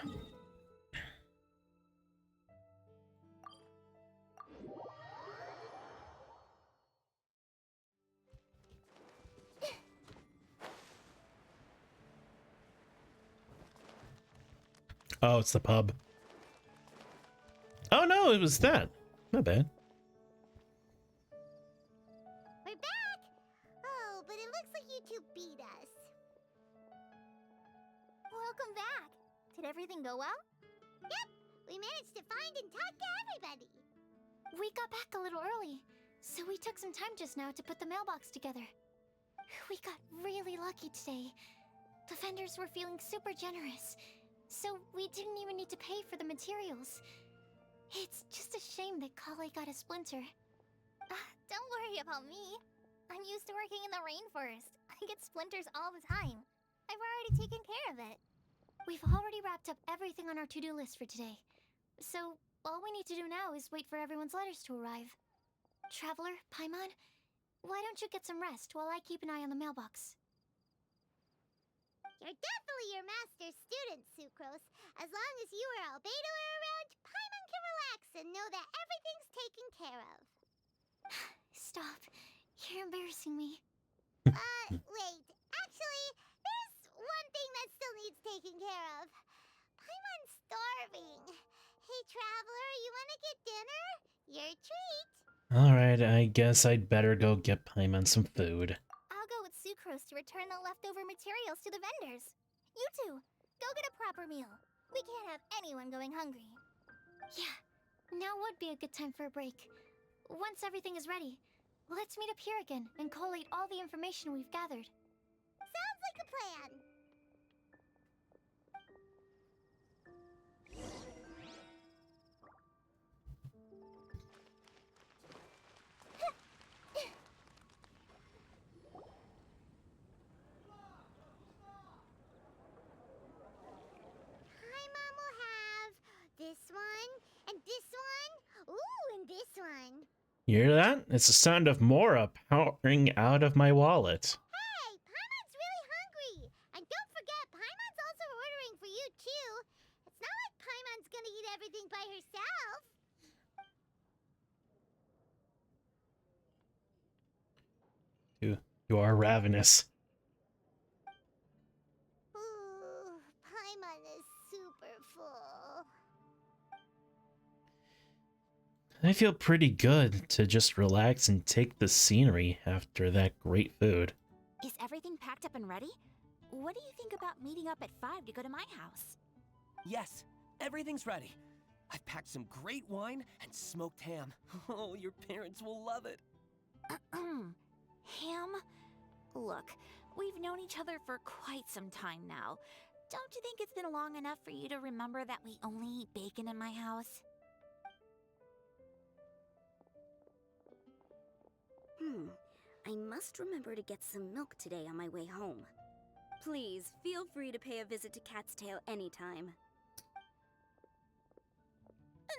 Oh, it's the pub. Oh no, it was that. Not bad. We're back! Oh, but it looks like you two beat us. Welcome back. Did everything go well? Yep, we managed to find and talk to everybody. We got back a little early, so we took some time just now to put the mailbox together. We got really lucky today. The vendors were feeling super generous, so we didn't even need to pay for the materials. It's just a shame that Kale got a splinter. Don't worry about me. I'm used to working in the rainforest. I get splinters all the time. I've already taken care of it. We've already wrapped up everything on our to-do list for today. So, all we need to do now is wait for everyone's letters to arrive. Traveler, Paimon, why don't you get some rest while I keep an eye on the mailbox? You're definitely your master's student, Sucrose. As long as you or Albedo are around, Paimon can relax and know that everything's taken care of. Stop. You're embarrassing me. Wait. Actually, there's one thing that still needs taking care of. Paimon's starving. Hey, Traveler, you wanna get dinner? Your treat. Alright, I guess I'd better go get Paimon some food. I'll go with Sucrose to return the leftover materials to the vendors. You two, go get a proper meal. We can't have anyone going hungry. Yeah, now would be a good time for a break. Once everything is ready, let's meet up here again and collate all the information we've gathered. Sounds like a plan. Paimon will have this one, and this one, ooh, and this one. You hear that? It's the sound of Mora powering out of my wallet. Hey, Paimon's really hungry! And don't forget, Paimon's also ordering for you, too. It's not like Paimon's gonna eat everything by herself. You are ravenous. Ooh, Paimon is super full. I feel pretty good to just relax and take the scenery after that great food. Is everything packed up and ready? What do you think about meeting up at 5 to go to my house? Yes, everything's ready. I've packed some great wine and smoked ham. Oh, your parents will love it. Ham? Look, we've known each other for quite some time now. Don't you think it's been long enough for you to remember that we only eat bacon in my house? I must remember to get some milk today on my way home. Please, feel free to pay a visit to Cat's Tail anytime.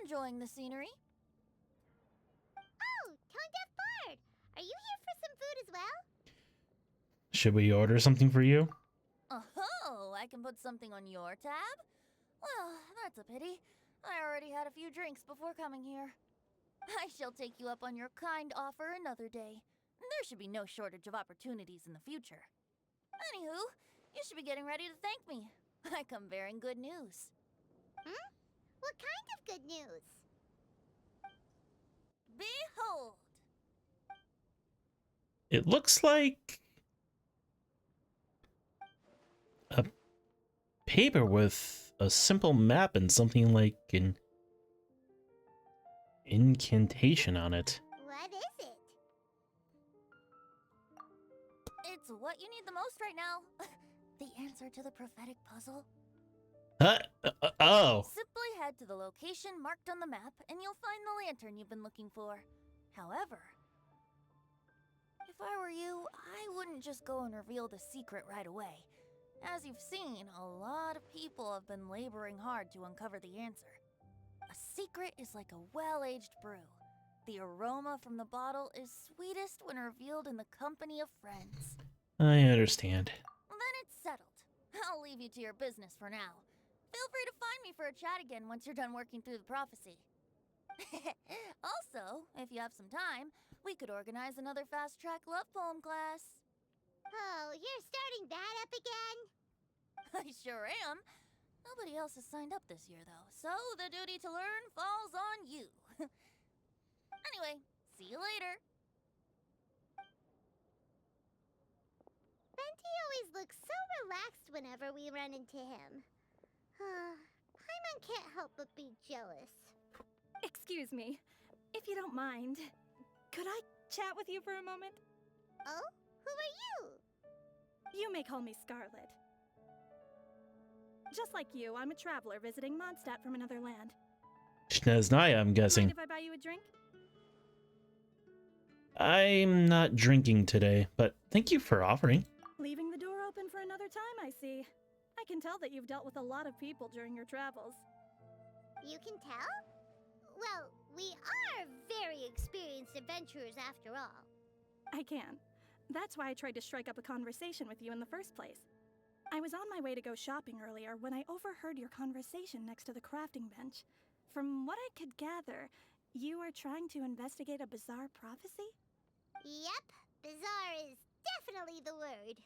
Enjoying the scenery? Oh, Tone Deaf Bard! Are you here for some food as well? Should we order something for you? Oh, I can put something on your tab? Well, that's a pity. I already had a few drinks before coming here. I shall take you up on your kind offer another day. There should be no shortage of opportunities in the future. Anywho, you should be getting ready to thank me. I come bearing good news. What kind of good news? Behold! It looks like a paper with a simple map and something like an incantation on it. What is it? It's what you need the most right now. The answer to the prophetic puzzle. Oh. Simply head to the location marked on the map and you'll find the lantern you've been looking for. However, if I were you, I wouldn't just go and reveal the secret right away. As you've seen, a lot of people have been laboring hard to uncover the answer. A secret is like a well-aged brew. The aroma from the bottle is sweetest when revealed in the company of friends. I understand. Then it's settled. I'll leave you to your business for now. Feel free to find me for a chat again once you're done working through the prophecy. Also, if you have some time, we could organize another fast-track love poem class. Oh, you're starting that up again? I sure am. Nobody else has signed up this year, though, so the duty to learn falls on you. Anyway, see you later. Venti always looks so relaxed whenever we run into him. Paimon can't help but be jealous. Excuse me, if you don't mind, could I chat with you for a moment? Oh? Who are you? You may call me Scarlet. Just like you, I'm a traveler visiting Mondstadt from another land. Schneznaya, I'm guessing. Mind if I buy you a drink? I'm not drinking today, but thank you for offering. Leaving the door open for another time, I see. I can tell that you've dealt with a lot of people during your travels. You can tell? Well, we are very experienced adventurers after all. I can. That's why I tried to strike up a conversation with you in the first place. I was on my way to go shopping earlier when I overheard your conversation next to the crafting bench. From what I could gather, you are trying to investigate a bizarre prophecy? Yep, bizarre is definitely the word.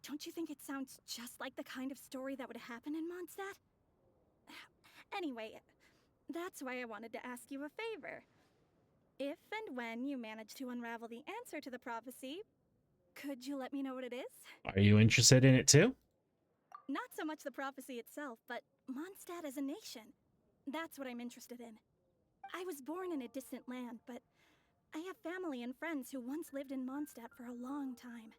Don't you think it sounds just like the kind of story that would happen in Mondstadt? Anyway, that's why I wanted to ask you a favor. If and when you manage to unravel the answer to the prophecy, could you let me know what it is? Are you interested in it too? Not so much the prophecy itself, but Mondstadt as a nation. That's what I'm interested in. I was born in a distant land, but I have family and friends who once lived in Mondstadt for a long time.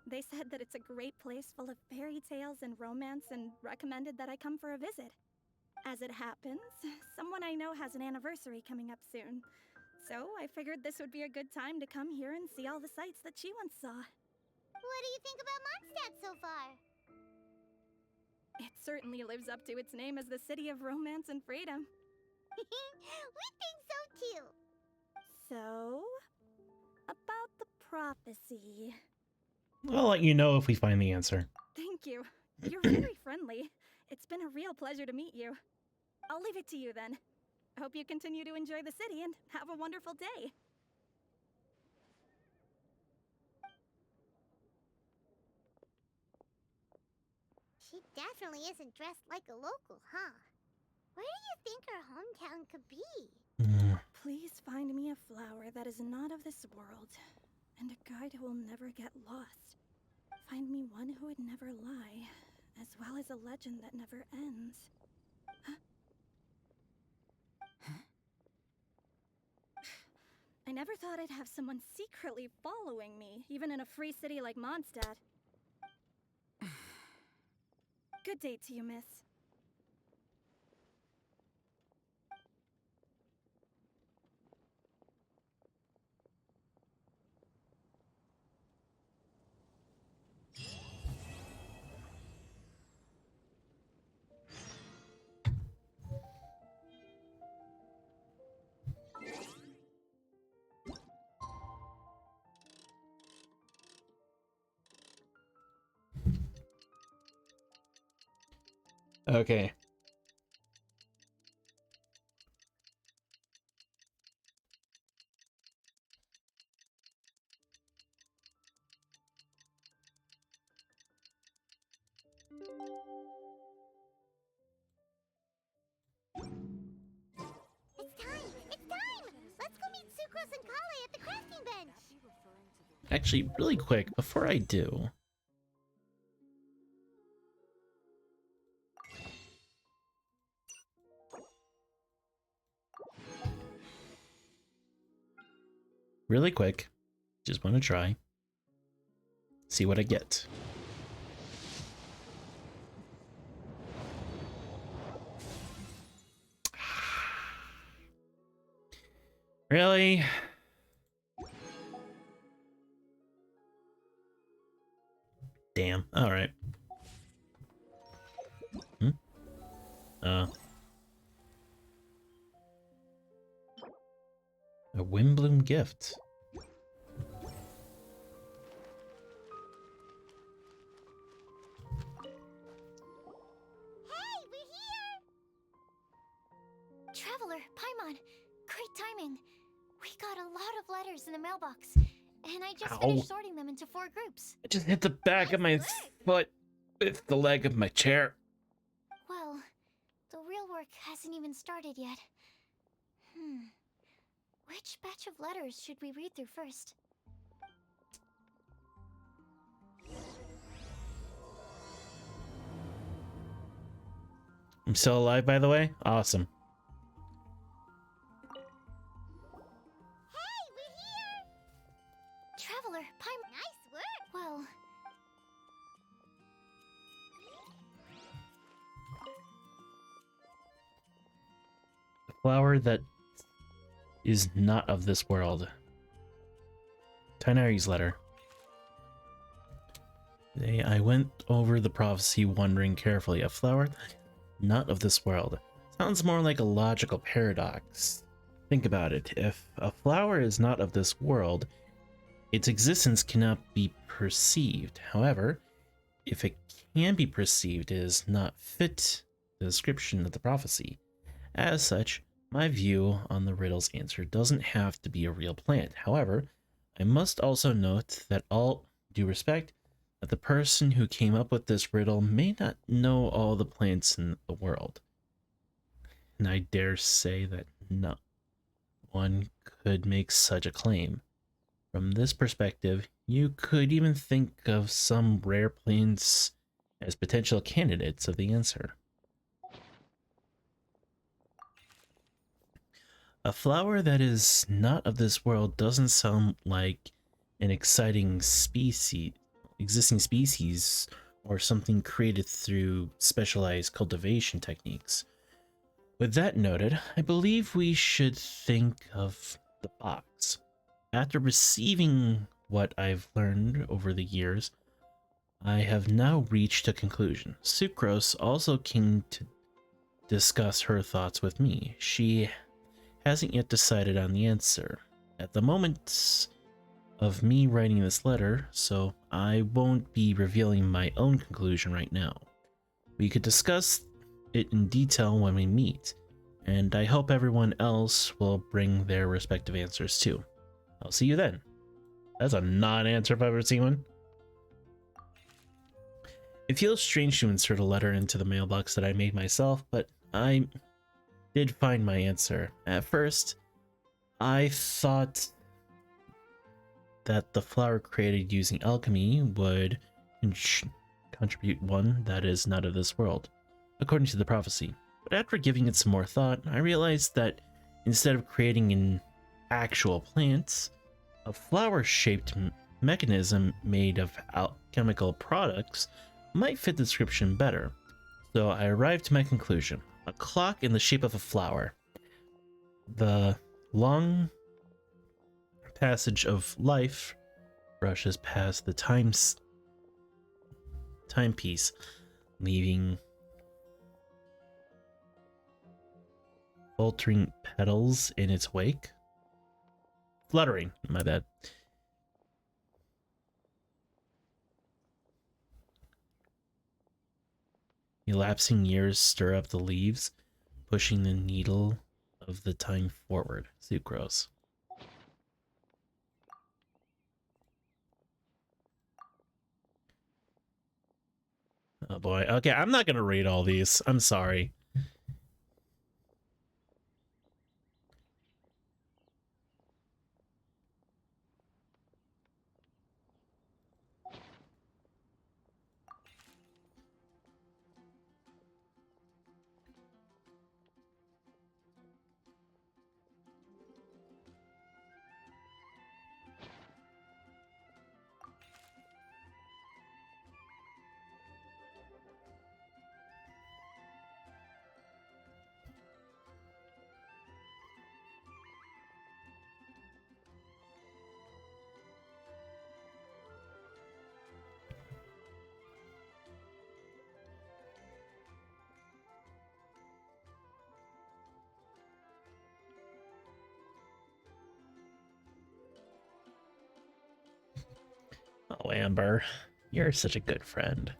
They said that it's a great place full of fairy tales and romance and recommended that I come for a visit. As it happens, someone I know has an anniversary coming up soon. So I figured this would be a good time to come here and see all the sights that she once saw. What do you think about Mondstadt so far? It certainly lives up to its name as the city of romance and freedom. We think so too. So, about the prophecy. I'll let you know if we find the answer. Thank you. You're very friendly. It's been a real pleasure to meet you. I'll leave it to you then. Hope you continue to enjoy the city and have a wonderful day. She definitely isn't dressed like a local, huh? Where do you think her hometown could be? Please find me a flower that is not of this world, and a guide who will never get lost. Find me one who would never lie, as well as a legend that never ends. I never thought I'd have someone secretly following me, even in a free city like Mondstadt. Good day to you, miss. Okay. It's time! It's time! Let's go meet Sucrose and Kale at the crafting bench! Actually, really quick, before I do, just want to try, see what I get. Really? Damn. All right. A Wimbloom gift. Traveler, Paimon, great timing. We got a lot of letters in the mailbox, and I just Ow. finished sorting them into 4 groups. I just hit the back of my foot with the leg of my chair. Well, the real work hasn't even started yet. Which batch of letters should we read through first? I'm still alive, by the way? Awesome. Traveler, Paimon. Nice work! Well, A flower that is not of this world. Tighnari's letter. Today I went over the prophecy wondering carefully. A flower not of this world. Sounds more like a logical paradox. Think about it. If a flower is not of this world, its existence cannot be perceived. However, if it can be perceived, it is not fit the description of the prophecy. As such, my view on the riddle's answer doesn't have to be a real plant. However, I must also note that all due respect, that the person who came up with this riddle may not know all the plants in the world. And I dare say that no one could make such a claim. From this perspective, you could even think of some rare plants as potential candidates of the answer. A flower that is not of this world doesn't sound like an existing species or something created through specialized cultivation techniques. With that noted, I believe we should think of the box. After receiving what I've learned over the years, I have now reached a conclusion. Sucrose also came to discuss her thoughts with me. She hasn't yet decided on the answer at the moment of me writing this letter, so I won't be revealing my own conclusion right now. We could discuss it in detail when we meet, and I hope everyone else will bring their respective answers too. I'll see you then. That's a non-answer if I've ever seen one. It feels strange to insert a letter into the mailbox that I made myself, but I did find my answer. At first, I thought that the flower created using alchemy would contribute one that is not of this world, according to the prophecy. But after giving it some more thought, I realized that instead of creating an actual plant, a flower-shaped mechanism made of alchemical products might fit the description better. So I arrived to my conclusion. A clock in the shape of a flower. The long passage of life rushes past the timepiece, leaving faltering petals in its wake. Fluttering, my bad. Elapsing years stir up the leaves, pushing the needle of the time forward. Sucrose. Oh boy. Okay, I'm not gonna read all these. I'm sorry. Oh, Amber, you're such a good friend.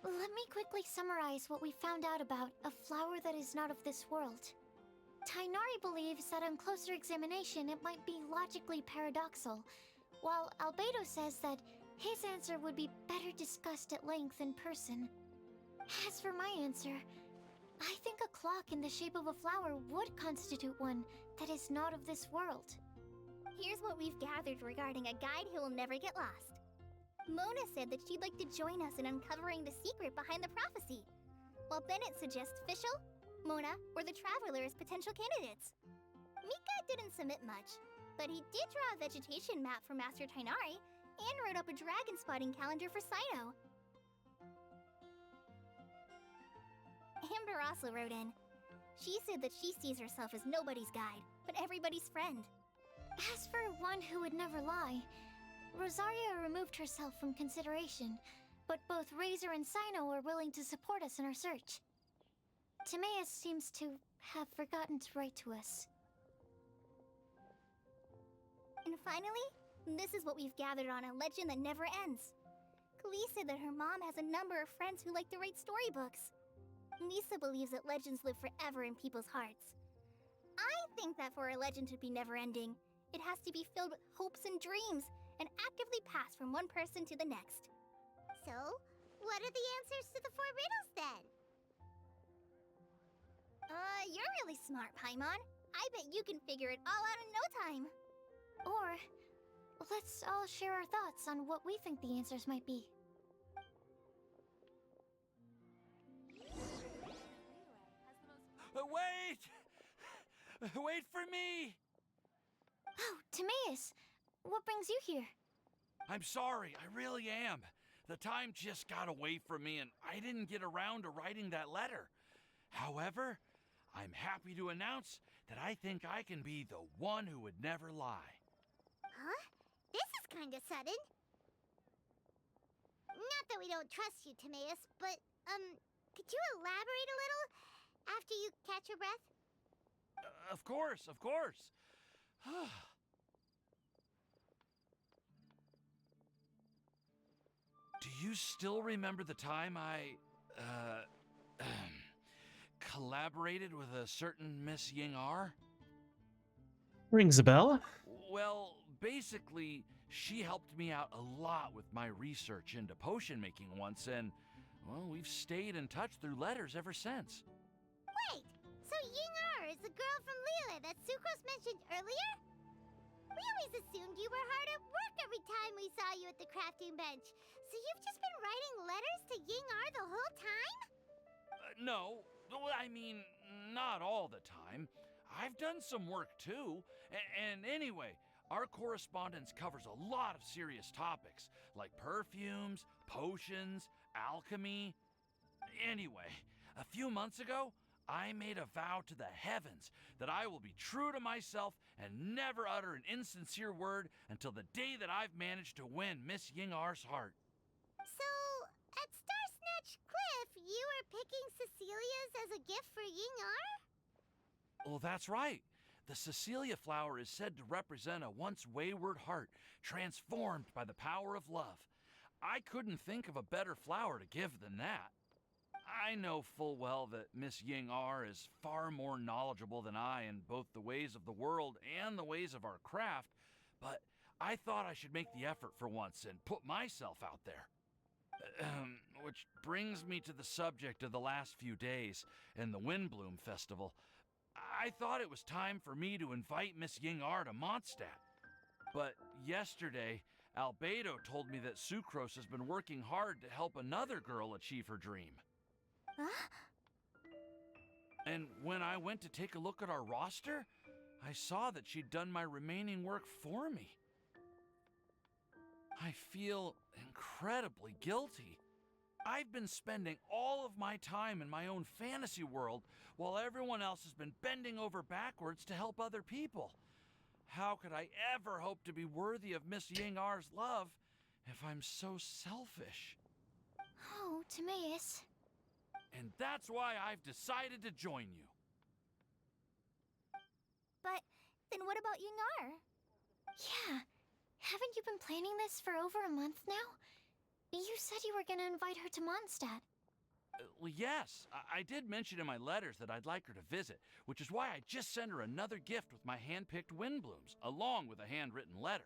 Let me quickly summarize what we found out about a flower that is not of this world. Tainari believes that on closer examination it might be logically paradoxal, while Albedo says that his answer would be better discussed at length in person. As for my answer, I think a clock in the shape of a flower would constitute one that is not of this world. Here's what we've gathered regarding a guide who will never get lost. Mona said that she'd like to join us in uncovering the secret behind the prophecy, while Bennett suggests Fischl, Mona, or the Traveler as potential candidates. Mika didn't submit much, but he did draw a vegetation map for Master Tainari and wrote up a dragon spotting calendar for Cyno. Amber also wrote in. She said that she sees herself as nobody's guide, but everybody's friend. As for one who would never lie, Rosaria removed herself from consideration, but both Razor and Sino were willing to support us in our search. Timaeus seems to have forgotten to write to us. And finally, this is what we've gathered on a legend that never ends. Klee said that her mom has a number of friends who like to write storybooks. Lisa believes that legends live forever in people's hearts. I think that for a legend to be never-ending, it has to be filled with hopes and dreams, and actively pass from one person to the next. So, what are the answers to the 4 riddles then? You're really smart, Paimon. I bet you can figure it all out in no time. Or, let's all share our thoughts on what we think the answers might be. Wait! Wait for me! Oh, Timaeus! What brings you here? I'm sorry, I really am. The time just got away from me and I didn't get around to writing that letter. However, I'm happy to announce that I think I can be the one who would never lie. Huh? This is kinda sudden. Not that we don't trust you, Timaeus, but, could you elaborate a little after you catch your breath? Of course, of course. Do you still remember the time I, collaborated with a certain Miss Ying-ar? Rings a bell. Well, basically, she helped me out a lot with my research into potion making once, and, well, we've stayed in touch through letters ever since. Wait, so Ying-ar is the girl from Liyue that Sucrose mentioned earlier? We always assumed you were hard at work every time we saw you at the crafting bench. So you've just been writing letters to Ying-ar the whole time? No, I mean, not all the time. I've done some work too. And anyway, our correspondence covers a lot of serious topics, like perfumes, potions, alchemy. Anyway, a few months ago, I made a vow to the heavens that I will be true to myself and never utter an insincere word until the day that I've managed to win Miss Ying-ar's heart. So, at Star Snatch Cliff, you were picking Cecilia's as a gift for Ying-ar? Well, that's right. The Cecilia flower is said to represent a once wayward heart, transformed by the power of love. I couldn't think of a better flower to give than that. I know full well that Miss Ying-ar is far more knowledgeable than I in both the ways of the world and the ways of our craft, but I thought I should make the effort for once and put myself out there. Which brings me to the subject of the last few days and the Windbloom Festival. I thought it was time for me to invite Miss Ying-ar to Mondstadt. But yesterday, Albedo told me that Sucrose has been working hard to help another girl achieve her dream. Huh? And when I went to take a look at our roster, I saw that she'd done my remaining work for me. I feel incredibly guilty. I've been spending all of my time in my own fantasy world while everyone else has been bending over backwards to help other people. How could I ever hope to be worthy of Miss Ying-ar's love if I'm so selfish? Oh, Timaeus. And that's why I've decided to join you. But then what about Ying-ar? Yeah. Haven't you been planning this for over a month now? You said you were gonna invite her to Mondstadt. Well, yes, I did mention in my letters that I'd like her to visit, which is why I just sent her another gift with my hand-picked Windblooms, along with a handwritten letter.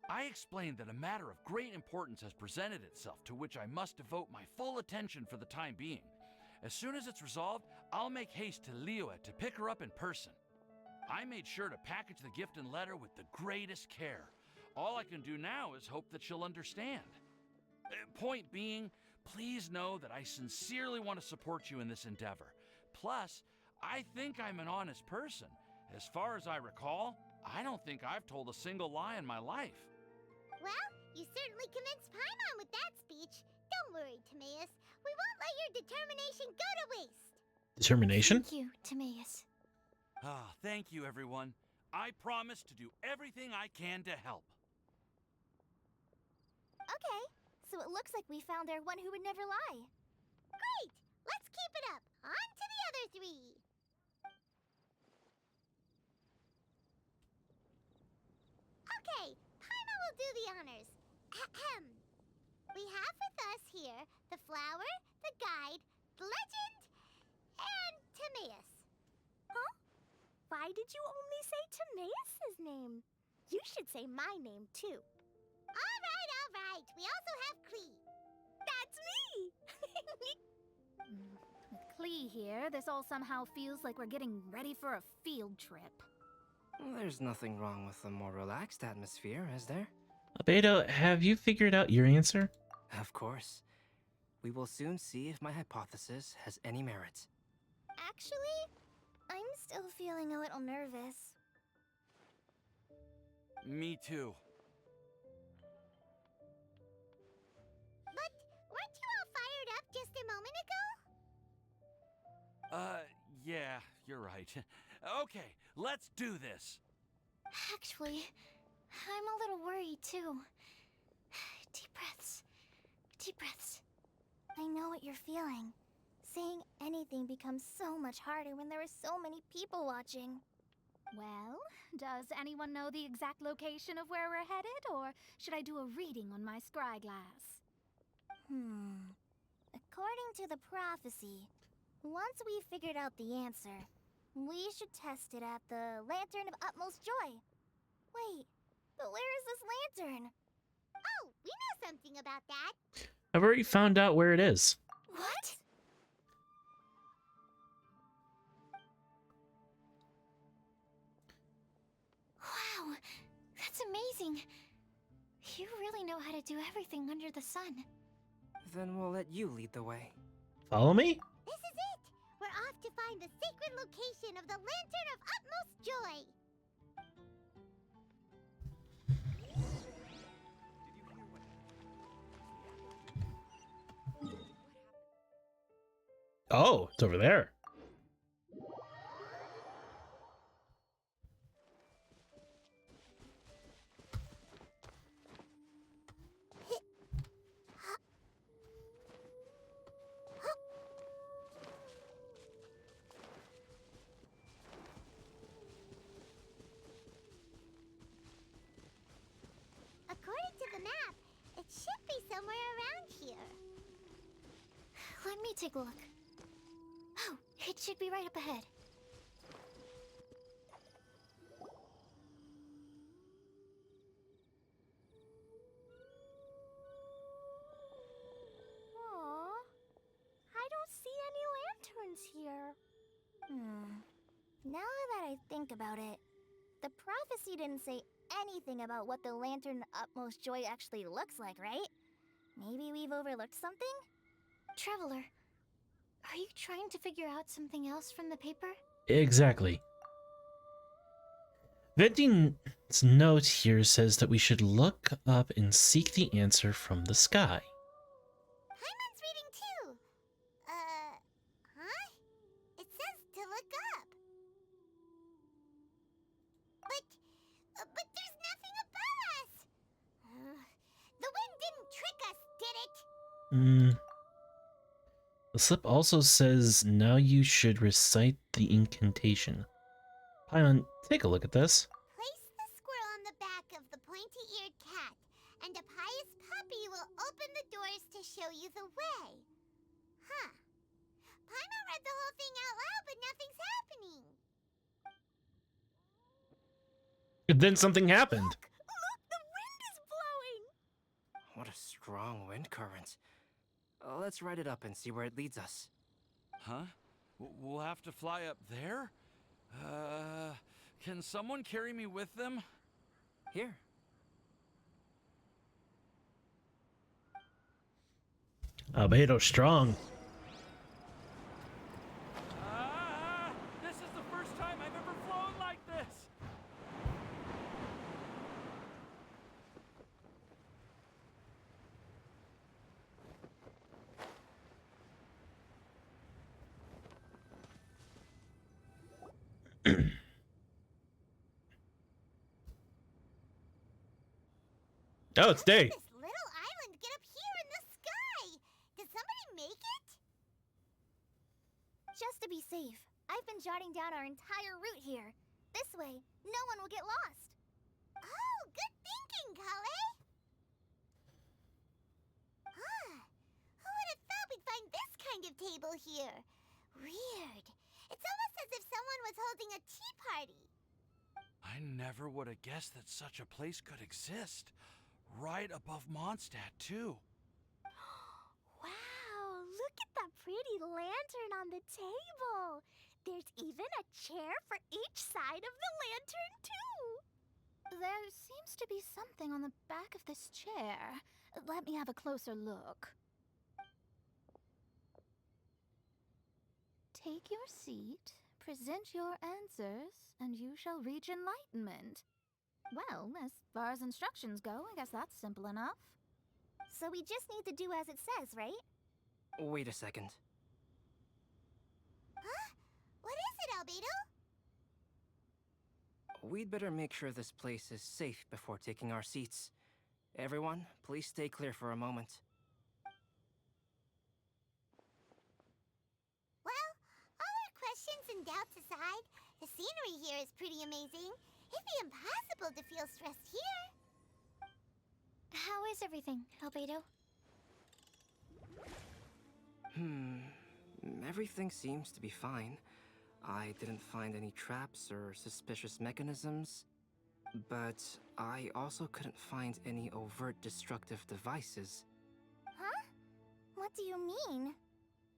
I explained that a matter of great importance has presented itself to which I must devote my full attention for the time being. As soon as it's resolved, I'll make haste to Liyue to pick her up in person. I made sure to package the gift and letter with the greatest care. All I can do now is hope that she'll understand. Point being, please know that I sincerely want to support you in this endeavor. Plus, I think I'm an honest person. As far as I recall, I don't think I've told a single lie in my life. Well, you certainly convinced Paimon with that speech. Don't worry, Timaeus. We won't let your determination go to waste. Determination? Thank you, Timaeus. Ah, thank you, everyone. I promise to do everything I can to help. Okay, so it looks like we found our one who would never lie. Great! Let's keep it up. On to the other three. Okay, Paimon will do the honors. Ahem. We have with us here the flower, the guide, the legend, and Timaeus. Huh? Why did you only say Timaeus' name? You should say my name too. All right. We also have Klee. That's me! With Klee here, this all somehow feels like we're getting ready for a field trip. There's nothing wrong with a more relaxed atmosphere, is there? Albedo, have you figured out your answer? Of course. We will soon see if my hypothesis has any merit. Actually, I'm still feeling a little nervous. Me too. But weren't you all fired up just a moment ago? Yeah, you're right. Okay, let's do this. Actually, I'm a little worried too. Deep breaths. Deep breaths. I know what you're feeling. Saying anything becomes so much harder when there are so many people watching. Well, does anyone know the exact location of where we're headed, or should I do a reading on my scry glass? According to the prophecy, once we've figured out the answer, we should test it at the Lantern of Utmost Joy. Wait, but where is this lantern? Oh, we know something about that. I've already found out where it is. What? Wow, that's amazing. You really know how to do everything under the sun. Then we'll let you lead the way. Follow me? This is it. We're off to find the sacred location of the Lantern of Utmost Joy. Oh, it's over there. According to the map, it should be somewhere around here. Let me take a look. Oh, it should be right up ahead. Aww. I don't see any lanterns here. Now that I think about it, the prophecy didn't say anything about what the Lantern Utmost Joy actually looks like, right? Maybe we've overlooked something? Traveler, are you trying to figure out something else from the paper? Exactly. Venting's note here says that we should look up and seek the answer from the sky. Paimon's reading too. Huh? It says to look up. But there's nothing above us. The wind didn't trick us, did it? The slip also says now you should recite the incantation. Paimon, take a look at this. Place the squirrel on the back of the pointy-eared cat, and a pious puppy will open the doors to show you the way. Huh. Paimon read the whole thing out loud, but nothing's happening. And then something happened. Look, the wind is blowing! What a strong wind current. Let's ride it up and see where it leads us. Huh? We'll have to fly up there? Can someone carry me with them? Here. Albedo strong. This is the first time I've ever flown like this! Oh, it's day. This little island get up here in the sky. Did somebody make it? Just to be safe, I've been jotting down our entire route here. This way, no one will get lost. Oh, good thinking, Kale. Huh. Who would have thought we'd find this kind of table here? Weird. It's almost as if someone was holding a tea party. I never would have guessed that such a place could exist. Right above Mondstadt, too. Wow, look at that pretty lantern on the table. There's even a chair for each side of the lantern, too. There seems to be something on the back of this chair. Let me have a closer look. Take your seat, present your answers, and you shall reach enlightenment. Well, as far as instructions go, I guess that's simple enough. So we just need to do as it says, right? Wait a second. Huh? What is it, Albedo? We'd better make sure this place is safe before taking our seats. Everyone, please stay clear for a moment. Well, all our questions and doubts aside, the scenery here is pretty amazing. It'd be impossible to feel stressed here. How is everything, Albedo? Everything seems to be fine. I didn't find any traps or suspicious mechanisms, but I also couldn't find any overt destructive devices. Huh? What do you mean?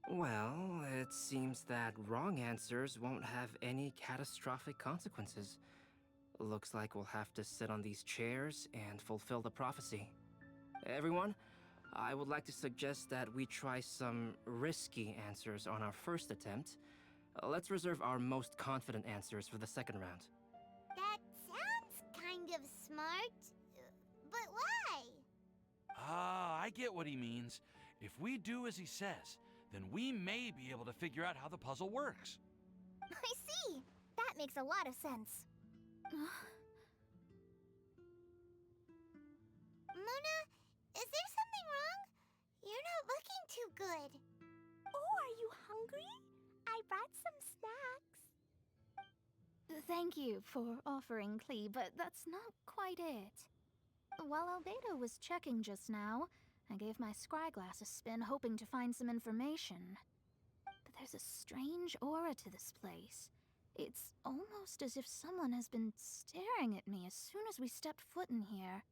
Well, it seems that wrong answers won't have any catastrophic consequences. Looks like we'll have to sit on these chairs and fulfill the prophecy. Everyone, I would like to suggest that we try some risky answers on our first attempt. Let's reserve our most confident answers for the second round. That sounds kind of smart. But why? Ah, I get what he means. If we do as he says, then we may be able to figure out how the puzzle works. I see. That makes a lot of sense. Mona, is there something wrong? You're not looking too good. Oh, are you hungry? I brought some snacks. Thank you for offering, Klee, but that's not quite it. While Albedo was checking just now, I gave my scryglass a spin hoping to find some information. But there's a strange aura to this place. It's almost as if someone has been staring at me as soon as we stepped foot in here.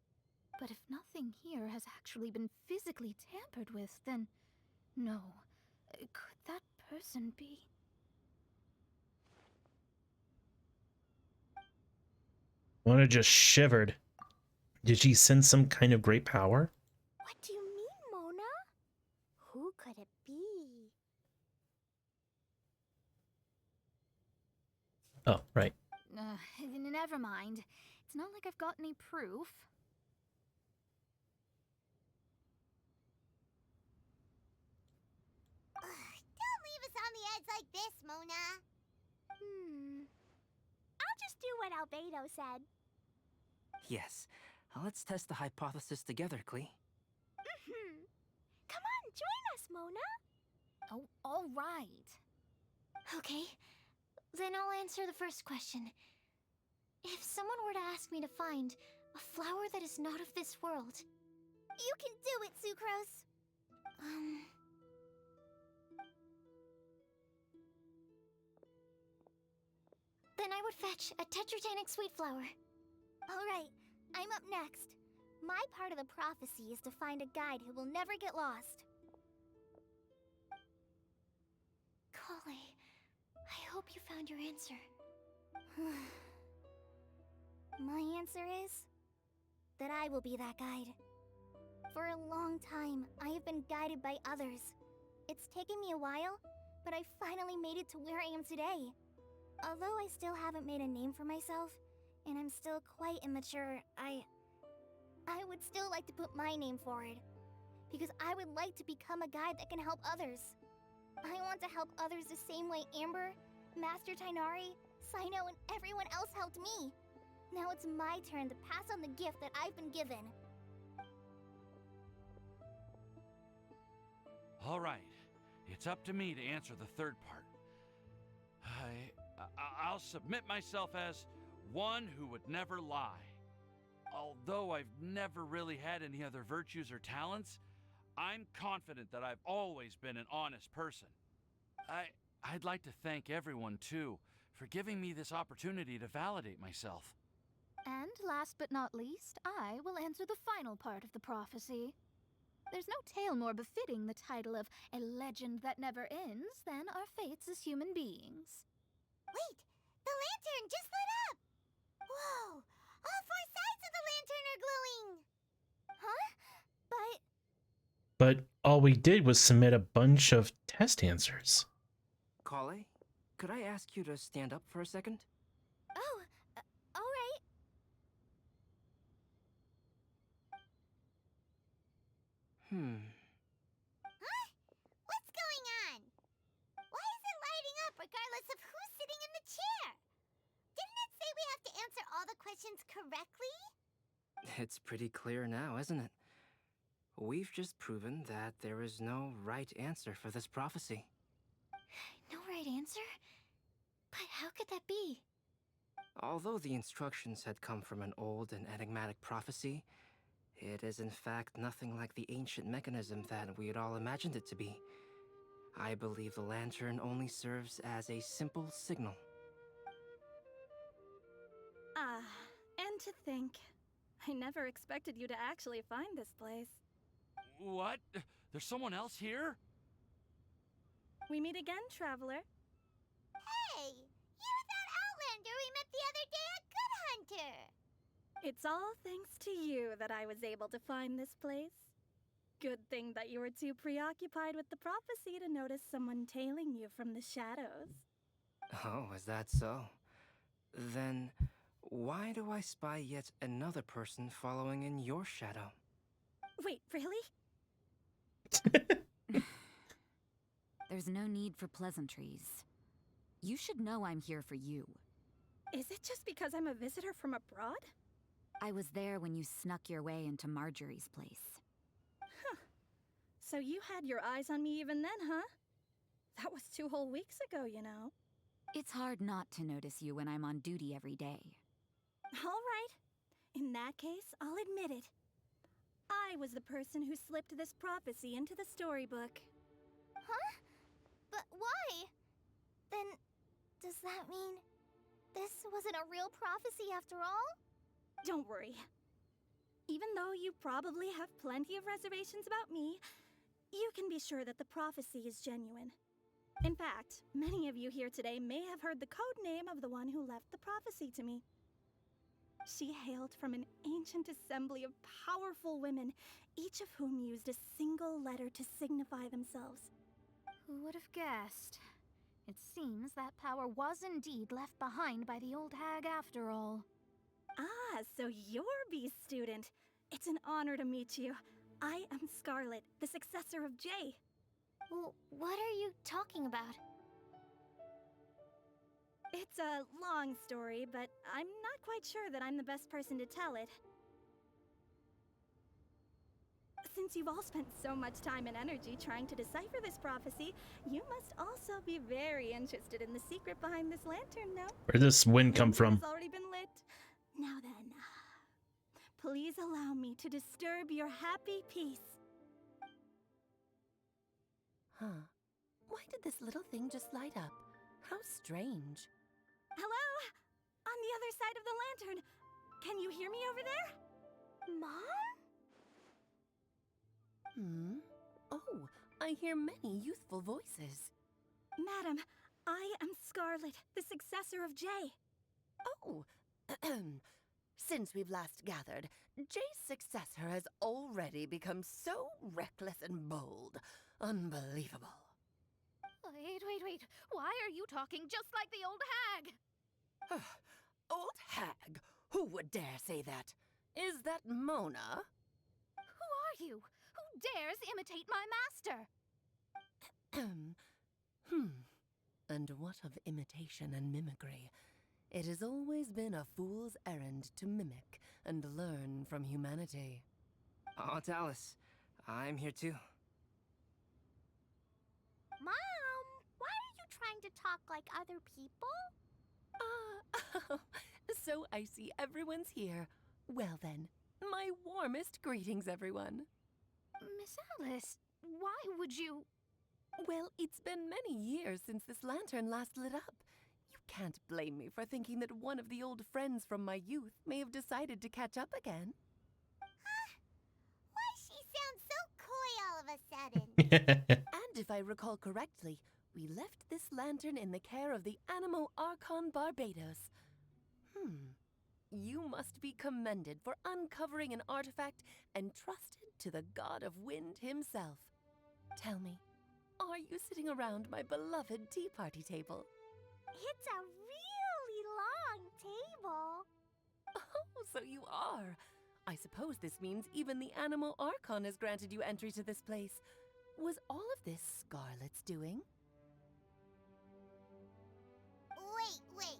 But if nothing here has actually been physically tampered with, then no. Could that person be? Mona just shivered. Did she sense some kind of great power? What do you mean, Mona? Who could it be? Oh, right. Never mind. It's not like I've got any proof. Don't leave us on the edge like this, Mona. I'll just do what Albedo said. Yes, let's test the hypothesis together, Klee. Come on, join us, Mona. Oh, all right. Okay, then I'll answer the first question. If someone were to ask me to find a flower that is not of this world... You can do it, Sucrose. Then I would fetch a Tetragenic sweet flower. All right, I'm up next. My part of the prophecy is to find a guide who will never get lost. Kale, I hope you found your answer. My answer is that I will be that guide. For a long time, I have been guided by others. It's taken me a while, but I finally made it to where I am today. Although I still haven't made a name for myself, and I'm still quite immature, I would still like to put my name forward. Because I would like to become a guide that can help others. I want to help others the same way Amber, Master Tighnari, Cyno, and everyone else helped me. Now it's my turn to pass on the gift that I've been given. All right, it's up to me to answer the third part. I'll submit myself as one who would never lie. Although I've never really had any other virtues or talents, I'm confident that I've always been an honest person. I'd like to thank everyone, too, for giving me this opportunity to validate myself. And last but not least, I will answer the final part of the prophecy. There's no tale more befitting the title of a legend that never ends than our fates as human beings. Wait! The lantern just lit up! Whoa! All four sides of the lantern are glowing! Huh? But all we did was submit a bunch of test answers. Kale, could I ask you to stand up for a second? Oh, alright. Huh? What's going on? Why is it lighting up regardless of who's sitting in the chair? Didn't it say we have to answer all the questions correctly? It's pretty clear now, isn't it? We've just proven that there is no right answer for this prophecy. No right answer? But how could that be? Although the instructions had come from an old and enigmatic prophecy, it is in fact nothing like the ancient mechanism that we had all imagined it to be. I believe the lantern only serves as a simple signal. And to think, I never expected you to actually find this place. What? There's someone else here? We meet again, traveler. Hey! You're that Outlander we met the other day at Good Hunter! It's all thanks to you that I was able to find this place. Good thing that you were too preoccupied with the prophecy to notice someone tailing you from the shadows. Oh, is that so? Then, why do I spy yet another person following in your shadow? Wait, really? There's no need for pleasantries. You should know I'm here for you. Is it just because I'm a visitor from abroad? I was there when you snuck your way into Marjorie's place. Huh. So you had your eyes on me even then, huh? That was 2 whole weeks ago, you know. It's hard not to notice you when I'm on duty every day. All right. In that case, I'll admit it. I was the person who slipped this prophecy into the storybook. Huh? But why? Then, does that mean this wasn't a real prophecy after all? Don't worry. Even though you probably have plenty of reservations about me, you can be sure that the prophecy is genuine. In fact, many of you here today may have heard the code name of the one who left the prophecy to me. She hailed from an ancient assembly of powerful women, each of whom used a single letter to signify themselves. Who would have guessed? It seems that power was indeed left behind by the old hag after all. Ah, so you're Beast student. It's an honor to meet you. I am Scarlet, the successor of Jay. Well, what are you talking about? It's a long story, but I'm not quite sure that I'm the best person to tell it. Since you've all spent so much time and energy trying to decipher this prophecy, you must also be very interested in the secret behind this lantern, no? Where did this wind come from? It's already been lit. Now then, please allow me to disturb your happy peace. Huh. Why did this little thing just light up? How strange. Hello? On the other side of the lantern. Can you hear me over there? Mom? Oh, I hear many youthful voices. Madam, I am Scarlet, the successor of Jay. Oh, since we've last gathered, Jay's successor has already become so reckless and bold. Unbelievable. Wait. Why are you talking just like the old hag? Old hag? Who would dare say that? Is that Mona? Who are you? Who dares imitate my master? And what of imitation and mimicry? It has always been a fool's errand to mimic and learn from humanity. Oh, Talus, I'm here too. Mom, why are you trying to talk like other people? So I see everyone's here. Well then, my warmest greetings, everyone. Miss Alice, why would you... Well, it's been many years since this lantern last lit up. You can't blame me for thinking that one of the old friends from my youth may have decided to catch up again. Why she sounds so coy all of a sudden? And if I recall correctly, we left this lantern in the care of the Animo Archon Barbados. You must be commended for uncovering an artifact entrusted to the god of wind himself. Tell me, are you sitting around my beloved tea party table? It's a really long table. Oh, so you are. I suppose this means even the Animo Archon has granted you entry to this place. Was all of this Scarlet's doing? Wait.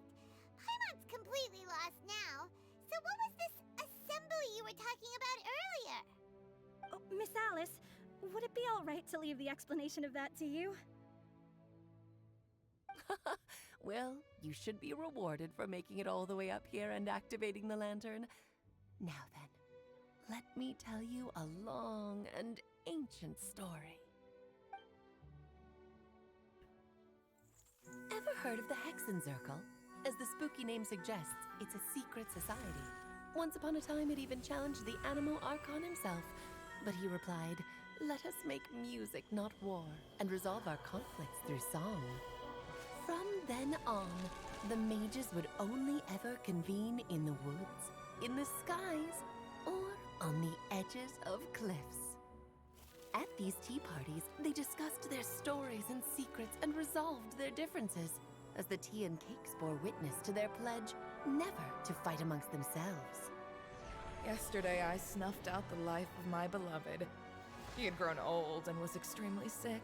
Paimon's completely lost now. So what was this assembly you were talking about earlier? Oh, Miss Alice, would it be all right to leave the explanation of that to you? Well, you should be rewarded for making it all the way up here and activating the lantern. Now then, let me tell you a long and ancient story. Ever heard of the Hexenzirkel? As the spooky name suggests, it's a secret society. Once upon a time, it even challenged the Animo Archon himself. But he replied, "Let us make music, not war, and resolve our conflicts through song." From then on, the mages would only ever convene in the woods, in the skies, or on the edges of cliffs. At these tea parties, they discussed their stories and secrets and resolved their differences, as the tea and cakes bore witness to their pledge never to fight amongst themselves. Yesterday, I snuffed out the life of my beloved. He had grown old and was extremely sick.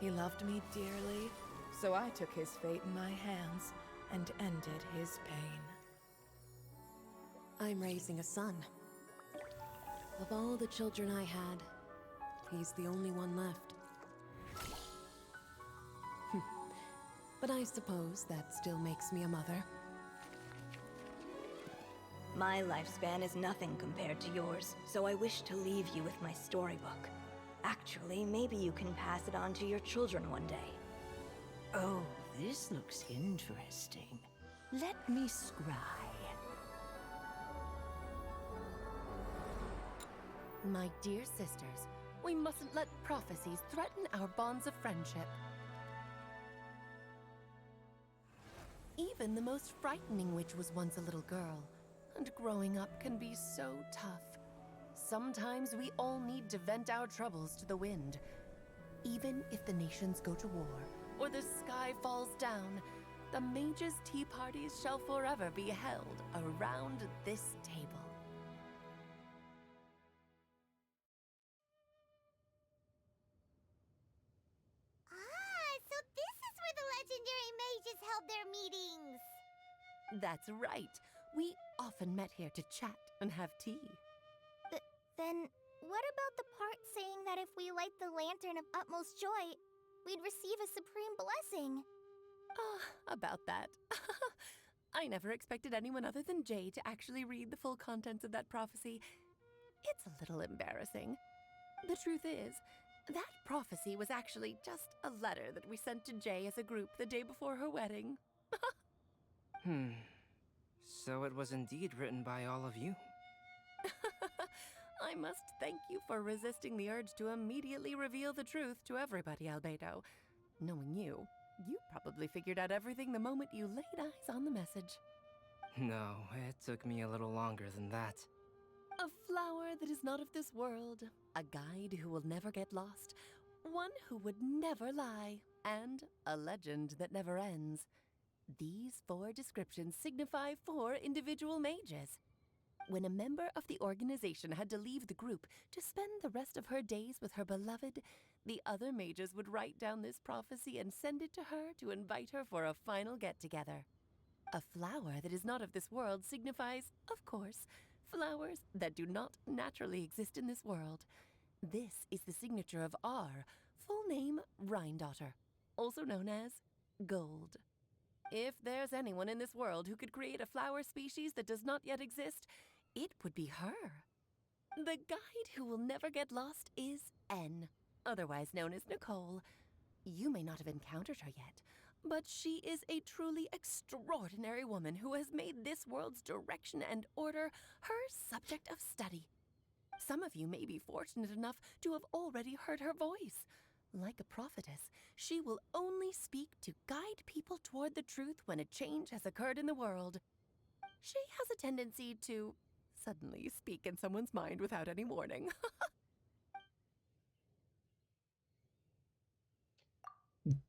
He loved me dearly, so I took his fate in my hands and ended his pain. I'm raising a son. Of all the children I had, he's the only one left. But I suppose that still makes me a mother. My lifespan is nothing compared to yours, so I wish to leave you with my storybook. Actually, maybe you can pass it on to your children one day. Oh, this looks interesting. Let me scry. My dear sisters, we mustn't let prophecies threaten our bonds of friendship. Even the most frightening witch was once a little girl, and growing up can be so tough. Sometimes we all need to vent our troubles to the wind. Even if the nations go to war, or the sky falls down, the mages' tea parties shall forever be held around this table. So this is where the legendary mages held their meetings. That's right. We often met here to chat and have tea. Then, what about the part saying that if we light the lantern of utmost joy, we'd receive a supreme blessing? About that. I never expected anyone other than Jay to actually read the full contents of that prophecy. It's a little embarrassing. The truth is, that prophecy was actually just a letter that we sent to Jay as a group the day before her wedding. So it was indeed written by all of you. I must thank you for resisting the urge to immediately reveal the truth to everybody, Albedo. Knowing you, you probably figured out everything the moment you laid eyes on the message. No, it took me a little longer than that. A flower that is not of this world, a guide who will never get lost, one who would never lie, and a legend that never ends. These 4 descriptions signify 4 individual mages. When a member of the organization had to leave the group to spend the rest of her days with her beloved, the other mages would write down this prophecy and send it to her to invite her for a final get-together. A flower that is not of this world signifies, of course, flowers that do not naturally exist in this world. This is the signature of R Full name, Rhine-daughter, also known as Gold. If there's anyone in this world who could create a flower species that does not yet exist, it would be her. The guide who will never get lost is N, otherwise known as Nicole. You may not have encountered her yet, but she is a truly extraordinary woman who has made this world's direction and order her subject of study. Some of you may be fortunate enough to have already heard her voice. Like a prophetess, she will only speak to guide people toward the truth when a change has occurred in the world. She has a tendency to suddenly speak in someone's mind without any warning.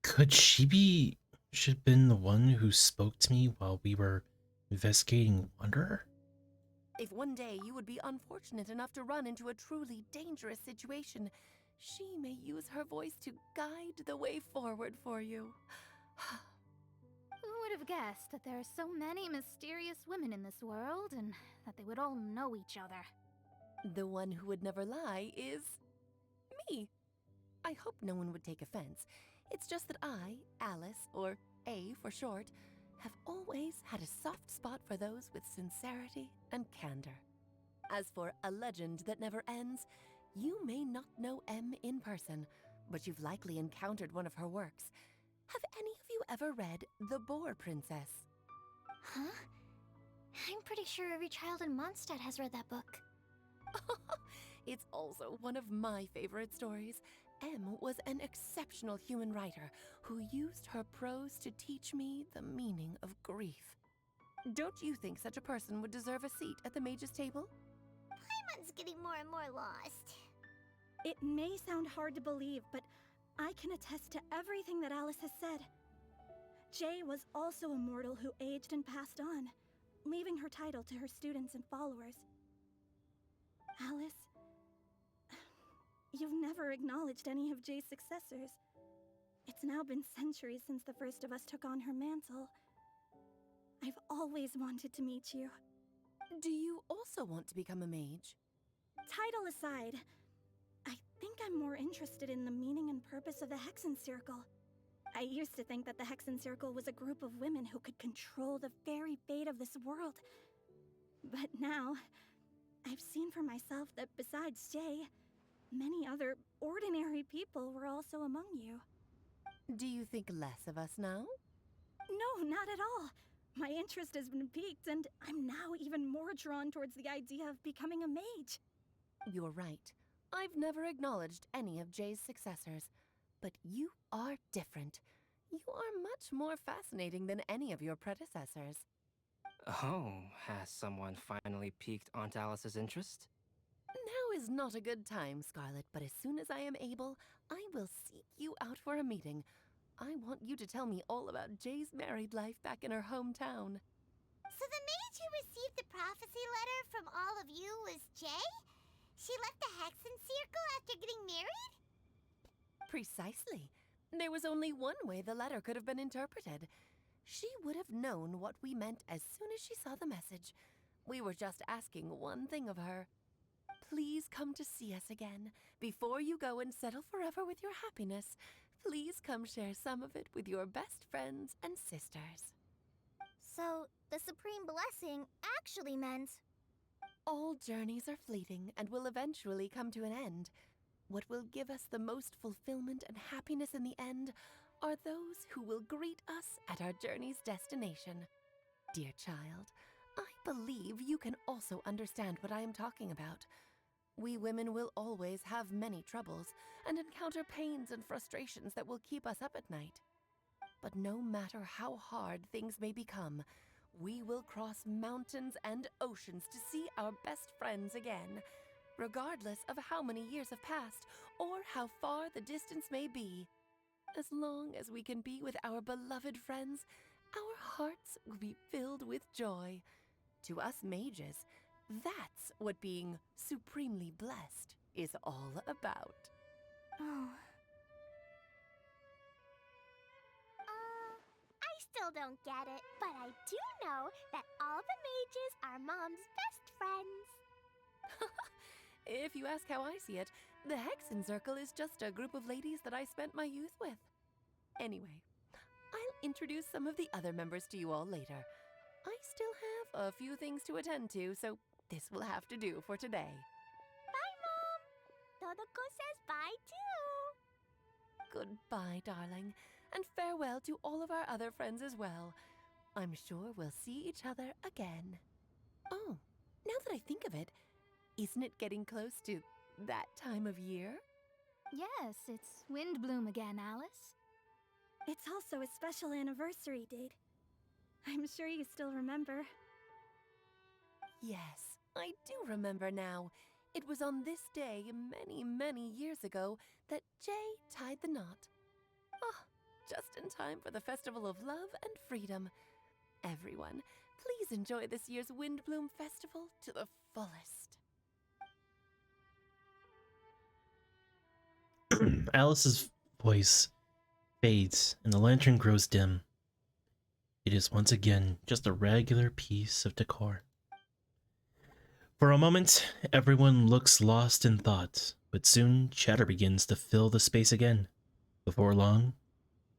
Could she should have been the one who spoke to me while we were investigating Wanderer? If one day you would be unfortunate enough to run into a truly dangerous situation, she may use her voice to guide the way forward for you. Who would have guessed that there are so many mysterious women in this world and that they would all know each other? The one who would never lie is me. I hope no one would take offense. It's just that I, Alice, or A for short, have always had a soft spot for those with sincerity and candor. As for a legend that never ends, you may not know M in person, but you've likely encountered one of her works. Have any of you ever read The Boar Princess? Huh? I'm pretty sure every child in Mondstadt has read that book. It's also one of my favorite stories. M was an exceptional human writer who used her prose to teach me the meaning of grief. Don't you think such a person would deserve a seat at the mage's table? Paimon's getting more and more lost. It may sound hard to believe, but I can attest to everything that Alice has said. Jay was also a mortal who aged and passed on, leaving her title to her students and followers. Alice, you've never acknowledged any of Jay's successors. It's now been centuries since the first of us took on her mantle. I've always wanted to meet you. Do you also want to become a mage? Title aside, I think I'm more interested in the meaning and purpose of the Hexen Circle. I used to think that the Hexen Circle was a group of women who could control the very fate of this world. But now, I've seen for myself that besides Jay, many other ordinary people were also among you. Do you think less of us now? No, not at all. My interest has been piqued, and I'm now even more drawn towards the idea of becoming a mage. You're right. I've never acknowledged any of Jay's successors, but you are different. You are much more fascinating than any of your predecessors. Oh, has someone finally piqued Aunt Alice's interest? Now is not a good time, Scarlet, but as soon as I am able, I will seek you out for a meeting. I want you to tell me all about Jay's married life back in her hometown. So the mage who received the prophecy letter from all of you was Jay? She left the Hexen Circle after getting married? Precisely. There was only one way the letter could have been interpreted. She would have known what we meant as soon as she saw the message. We were just asking one thing of her. Please come to see us again. Before you go and settle forever with your happiness, please come share some of it with your best friends and sisters. So, the Supreme Blessing actually meant... All journeys are fleeting and will eventually come to an end. What will give us the most fulfillment and happiness in the end are those who will greet us at our journey's destination. Dear child, I believe you can also understand what I am talking about. We women will always have many troubles and encounter pains and frustrations that will keep us up at night. But no matter how hard things may become, we will cross mountains and oceans to see our best friends again, regardless of how many years have passed or how far the distance may be. As long as we can be with our beloved friends, our hearts will be filled with joy. To us mages, that's what being supremely blessed is all about. Oh. I still don't get it, but I do know that all the mages are Mom's best friends. If you ask how I see it, The Hexen Circle is just a group of ladies that I spent my youth with. Anyway, I'll introduce some of the other members to you all later. I still have a few things to attend to, so this will have to do for today. Bye, Mom! Todoko says bye, too! Goodbye, darling, and farewell to all of our other friends as well. I'm sure we'll see each other again. Oh, now that I think of it, isn't it getting close to that time of year? Yes, it's Windbloom again, Alice. It's also a special anniversary date. I'm sure you still remember. Yes, I do remember now. It was on this day many, many years ago that Jay tied the knot. Ah, just in time for the Festival of Love and Freedom. Everyone, please enjoy this year's Windbloom Festival to the fullest. Alice's voice fades and the lantern grows dim. It is once again just a regular piece of decor. For a moment, everyone looks lost in thought, but soon chatter begins to fill the space again. Before long,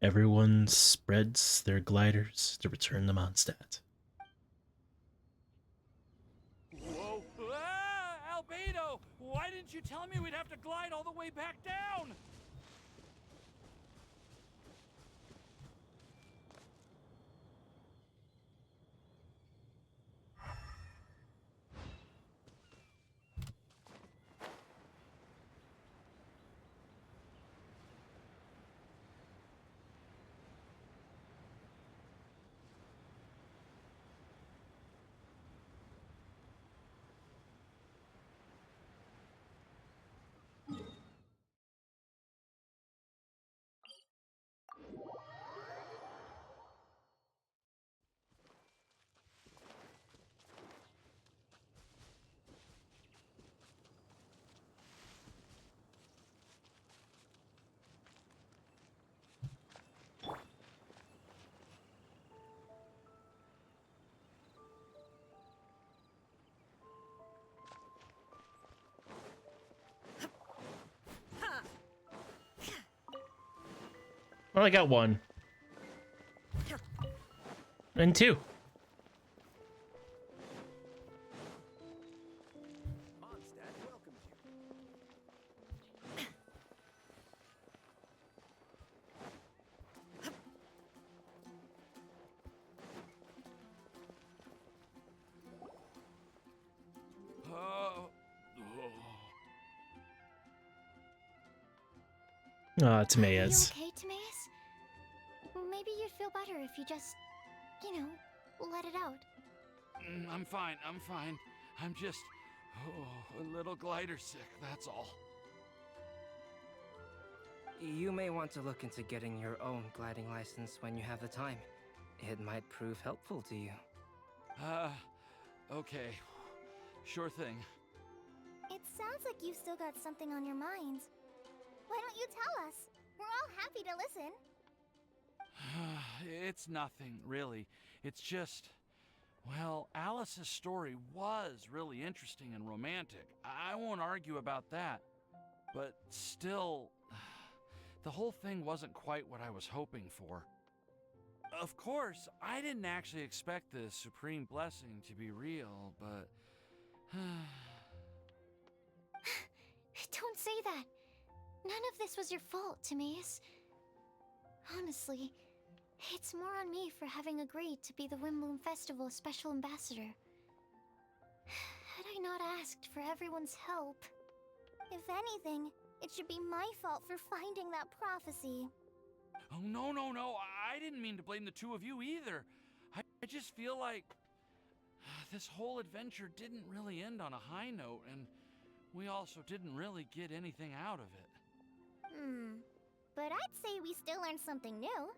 everyone spreads their gliders to return to Mondstadt. Whoa! Ah, Albedo! Why didn't you tell me we'd have to glide all the way back down? Well, I got one. And two. Mondstadt welcomes you. Ah, Timaeus. Are you okay, Timaeus? Maybe you'd feel better if you just, let it out. I'm fine, I'm fine. I'm just a little glider sick, that's all. You may want to look into getting your own gliding license when you have the time. It might prove helpful to you. Okay. Sure thing. It sounds like you've still got something on your mind. Why don't you tell us? We're all happy to listen. It's nothing, really. It's just... Well, Alice's story was really interesting and romantic. I won't argue about that. But still, the whole thing wasn't quite what I was hoping for. Of course, I didn't actually expect the Supreme Blessing to be real, but... Don't say that. None of this was your fault, Timaeus. Honestly, it's more on me for having agreed to be the Windbloom Festival Special Ambassador. Had I not asked for everyone's help... If anything, it should be my fault for finding that prophecy. Oh, no. I didn't mean to blame the two of you either. I just feel like this whole adventure didn't really end on a high note, and we also didn't really get anything out of it. But I'd say we still learned something new.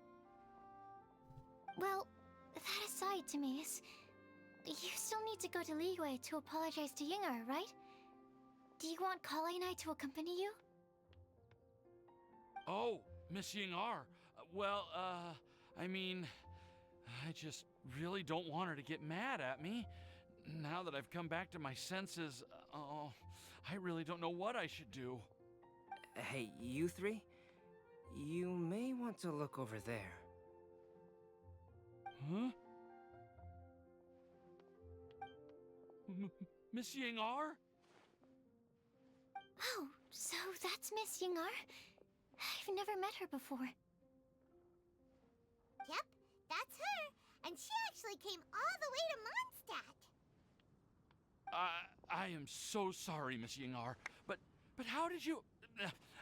Well, that aside, Timaeus, you still need to go to Liyue to apologize to Yinger, right? Do you want Kali and I to accompany you? Oh, Miss Yingar. Well, I mean, I just really don't want her to get mad at me. Now that I've come back to my senses, I really don't know what I should do. Hey, you three? You may want to look over there. Huh? Miss Yingar? Oh, so that's Miss Yingar? I've never met her before. Yep, that's her. And she actually came all the way to Mondstadt. I am so sorry, Miss Yingar, but how did you...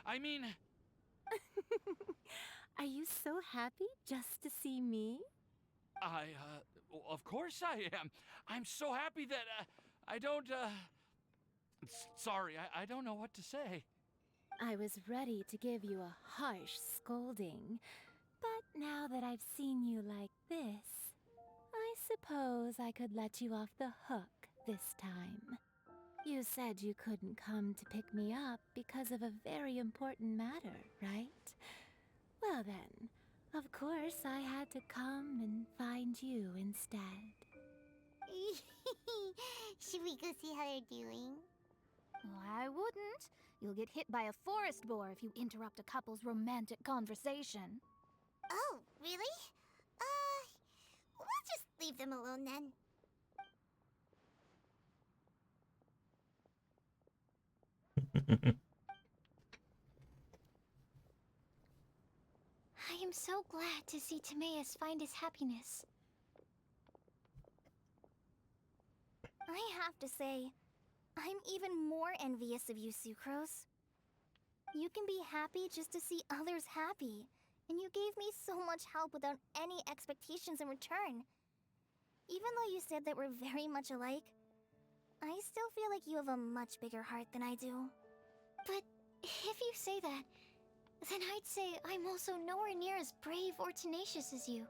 I mean... Are you so happy just to see me? Of course I am. I'm so happy that, I don't, sorry, I don't know what to say. I was ready to give you a harsh scolding, but now that I've seen you like this, I suppose I could let you off the hook this time. You said you couldn't come to pick me up because of a very important matter, right? Well then, of course I had to come and find you instead. Should we go see how they're doing? I wouldn't. You'll get hit by a forest boar if you interrupt a couple's romantic conversation. Oh, really? We'll just leave them alone then. I am so glad to see Timaeus find his happiness. I have to say, I'm even more envious of you, Sucrose. You can be happy just to see others happy, and you gave me so much help without any expectations in return. Even though you said that we're very much alike, I still feel like you have a much bigger heart than I do. But if you say that, then I'd say I'm also nowhere near as brave or tenacious as you.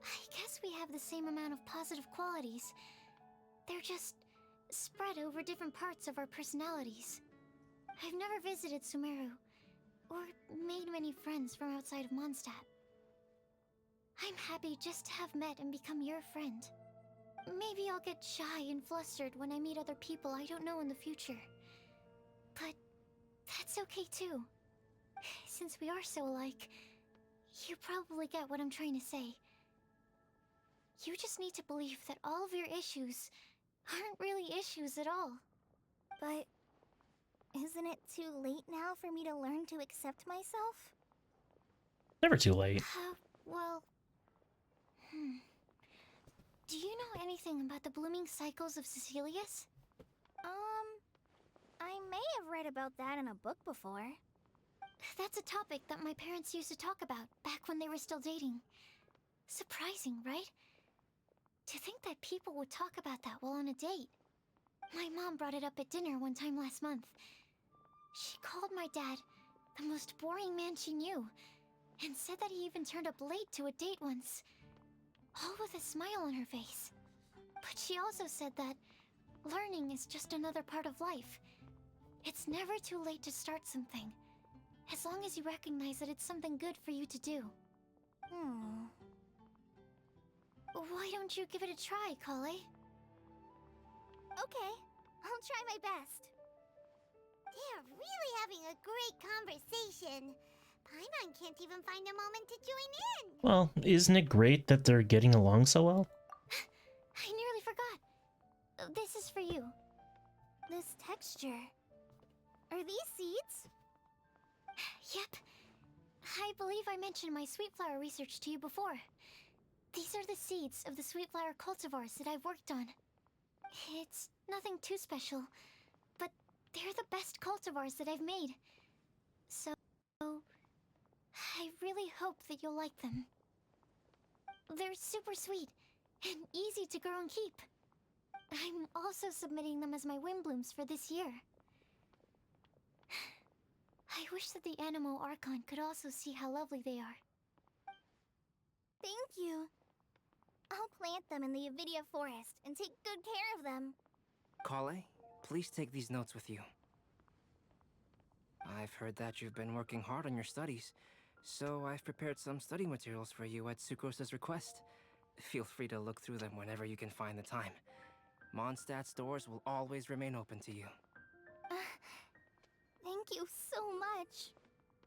I guess we have the same amount of positive qualities. They're just spread over different parts of our personalities. I've never visited Sumeru, or made many friends from outside of Mondstadt. I'm happy just to have met and become your friend. Maybe I'll get shy and flustered when I meet other people I don't know in the future. But that's okay too. Since we are so alike, you probably get what I'm trying to say. You just need to believe that all of your issues aren't really issues at all. But isn't it too late now for me to learn to accept myself? Never too late. Well... Do you know anything about the blooming cycles of Cecilius? I may have read about that in a book before. That's a topic that my parents used to talk about back when they were still dating. Surprising, right? To think that people would talk about that while on a date. My mom brought it up at dinner one time last month. She called my dad the most boring man she knew, and said that he even turned up late to a date once, all with a smile on her face. But she also said that learning is just another part of life. It's never too late to start something, as long as you recognize that it's something good for you to do. Why don't you give it a try, Collei? Okay, I'll try my best. They're really having a great conversation. Paimon can't even find a moment to join in. Well, isn't it great that they're getting along so well? I nearly forgot. This is for you. This texture. Are these seeds? Yep. I believe I mentioned my sweet flower research to you before. These are the seeds of the sweet flower cultivars that I've worked on. It's nothing too special, but they're the best cultivars that I've made. So, I really hope that you'll like them. They're super sweet and easy to grow and keep. I'm also submitting them as my wind blooms for this year. I wish that the Anemo Archon could also see how lovely they are. Thank you. I'll plant them in the Avidia forest and take good care of them. Collei, please take these notes with you. I've heard that you've been working hard on your studies, so I've prepared some study materials for you at Sucrose's request. Feel free to look through them whenever you can find the time. Mondstadt's doors will always remain open to you. Thank you so much.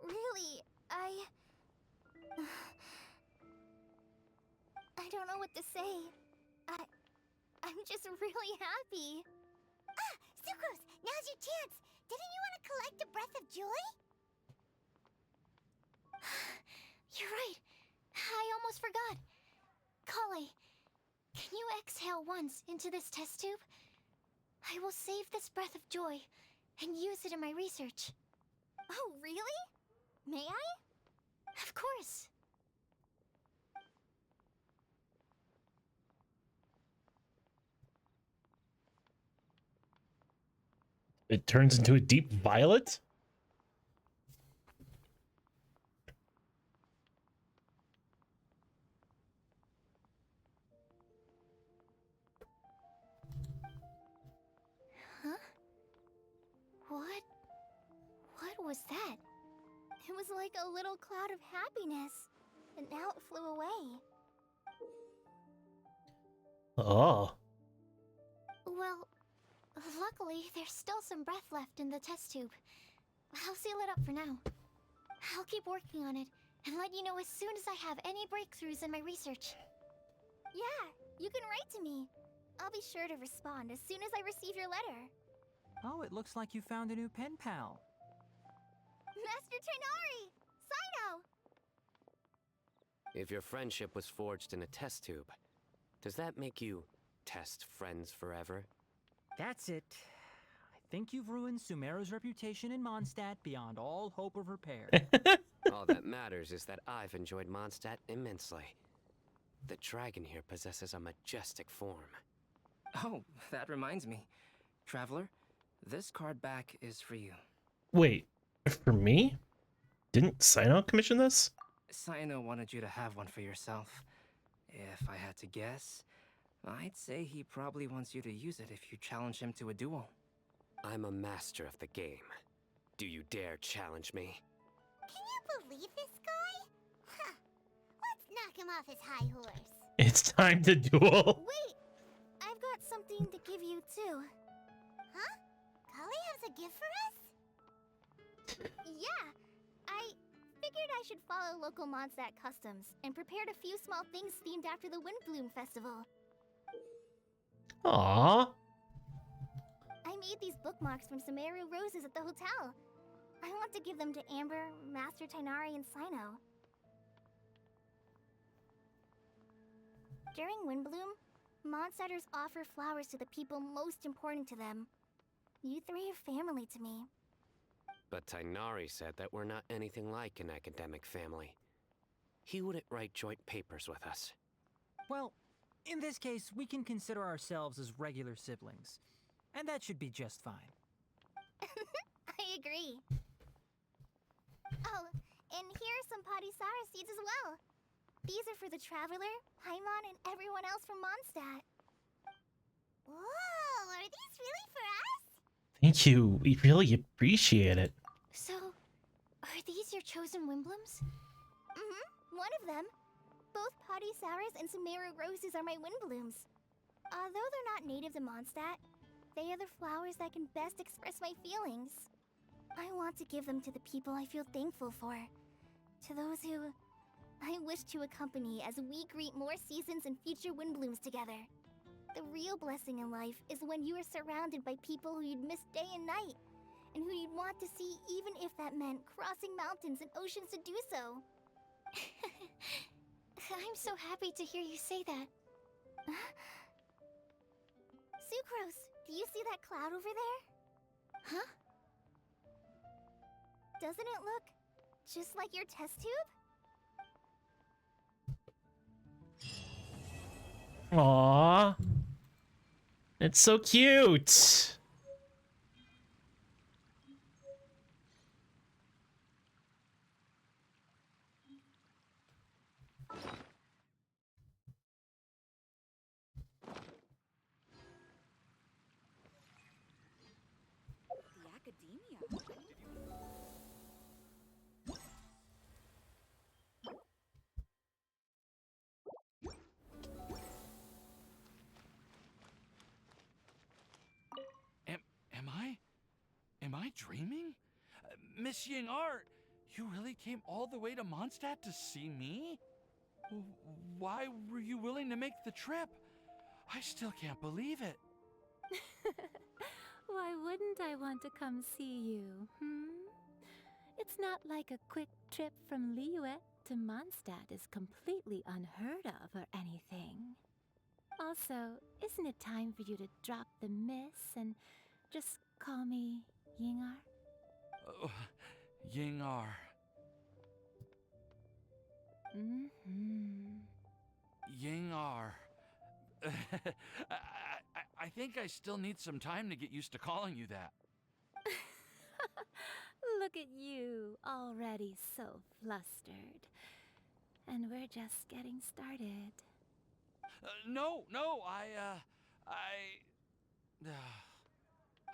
Really, I don't know what to say. I'm just really happy. Ah! Sucrose! Now's your chance! Didn't you want to collect a breath of joy? You're right. I almost forgot. Kale, can you exhale once into this test tube? I will save this breath of joy and use it in my research. Oh, really? May I? Of course. It turns into a deep violet? Huh? What was that? It was like a little cloud of happiness, and now it flew away. Oh. Well, luckily, there's still some breath left in the test tube. I'll seal it up for now. I'll keep working on it and let you know as soon as I have any breakthroughs in my research. Yeah, you can write to me. I'll be sure to respond as soon as I receive your letter. Oh, it looks like you found a new pen pal. Master Tighnari! Cyno! If your friendship was forged in a test tube, does that make you test friends forever? That's it. I think you've ruined Sumeru's reputation in Mondstadt beyond all hope of repair. All that matters is that I've enjoyed Mondstadt immensely. The dragon here possesses a majestic form. Oh, that reminds me. Traveler, this card back is for you. Wait, for me? Didn't Cyno commission this? Cyno wanted you to have one for yourself. If I had to guess, I'd say he probably wants you to use it if you challenge him to a duel. I'm a master of the game. Do you dare challenge me? Can you believe this guy? Huh. Let's knock him off his high horse. It's time to duel. Wait! I've got something to give you, too. Huh? Kale has a gift for us? Yeah! I figured I should follow local Mondstadt customs and prepared a few small things themed after the Windbloom Festival. Aww. I made these bookmarks from Sumeru roses at the hotel. I want to give them to Amber, Master Tighnari, and Cyno. During Windbloom, Mondstatters offer flowers to the people most important to them. You three are family to me. But Tighnari said that we're not anything like an academic family. He wouldn't write joint papers with us. Well, in this case, we can consider ourselves as regular siblings. And that should be just fine. I agree. Oh, and here are some Padisara seeds as well. These are for the Traveler, Paimon, and everyone else from Mondstadt. Whoa, are these really for us? Thank you. We really appreciate it. So, are these your chosen Windblooms? One of them. Both Padisaras and Sumeru roses are my Windblooms. Although they're not native to Mondstadt, they are the flowers that can best express my feelings. I want to give them to the people I feel thankful for. To those who I wish to accompany as we greet more seasons and future Windblooms together. The real blessing in life is when you are surrounded by people who you'd miss day and night, and who you'd want to see even if that meant crossing mountains and oceans to do so. I'm so happy to hear you say that. Sucrose, do you see that cloud over there? Huh? Doesn't it look just like your test tube? Aww. It's so cute. The academia. Am I dreaming? Miss Ying-ar, you really came all the way to Mondstadt to see me? Why were you willing to make the trip? I still can't believe it. Why wouldn't I want to come see you, It's not like a quick trip from Liyue to Mondstadt is completely unheard of or anything. Also, isn't it time for you to drop the miss and just call me Ying-ar? Ying-ar. Ying-ar. I think I still need some time to get used to calling you that. Look at you, already so flustered. And we're just getting started. No,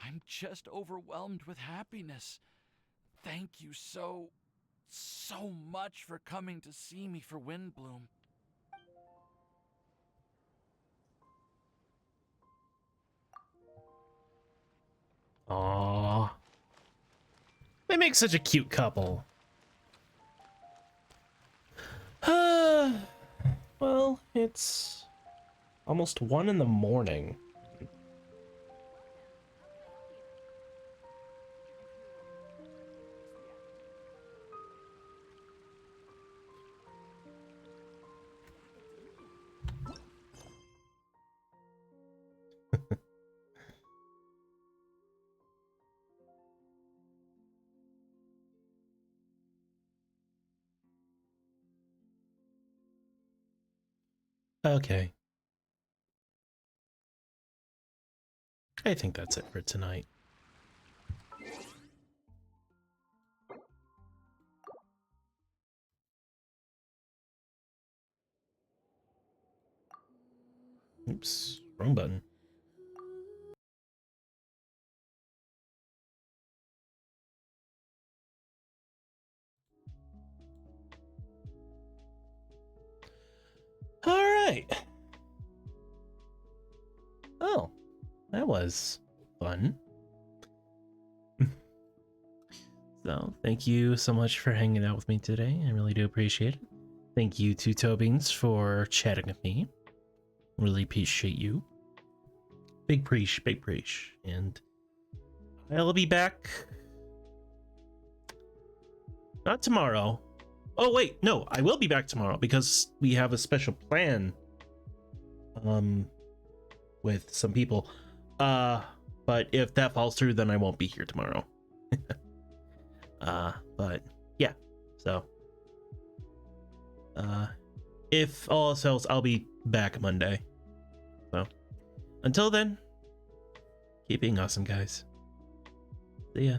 I'm just overwhelmed with happiness. Thank you so much for coming to see me for Windbloom. Aww. They make such a cute couple. Well, it's almost 1 in the morning. Okay. I think that's it for tonight. Oops, wrong button. All right. Oh, that was fun. So, thank you so much for hanging out with me today. I really do appreciate it. Thank you to Tobings for chatting with me. Really appreciate you. Big preach, big preach. And I'll be back. Not tomorrow. Oh, wait, no, I will be back tomorrow because we have a special plan. With some people. But if that falls through, then I won't be here tomorrow. But yeah, so. If all else fails, I'll be back Monday. So, until then, keep being awesome, guys. See ya.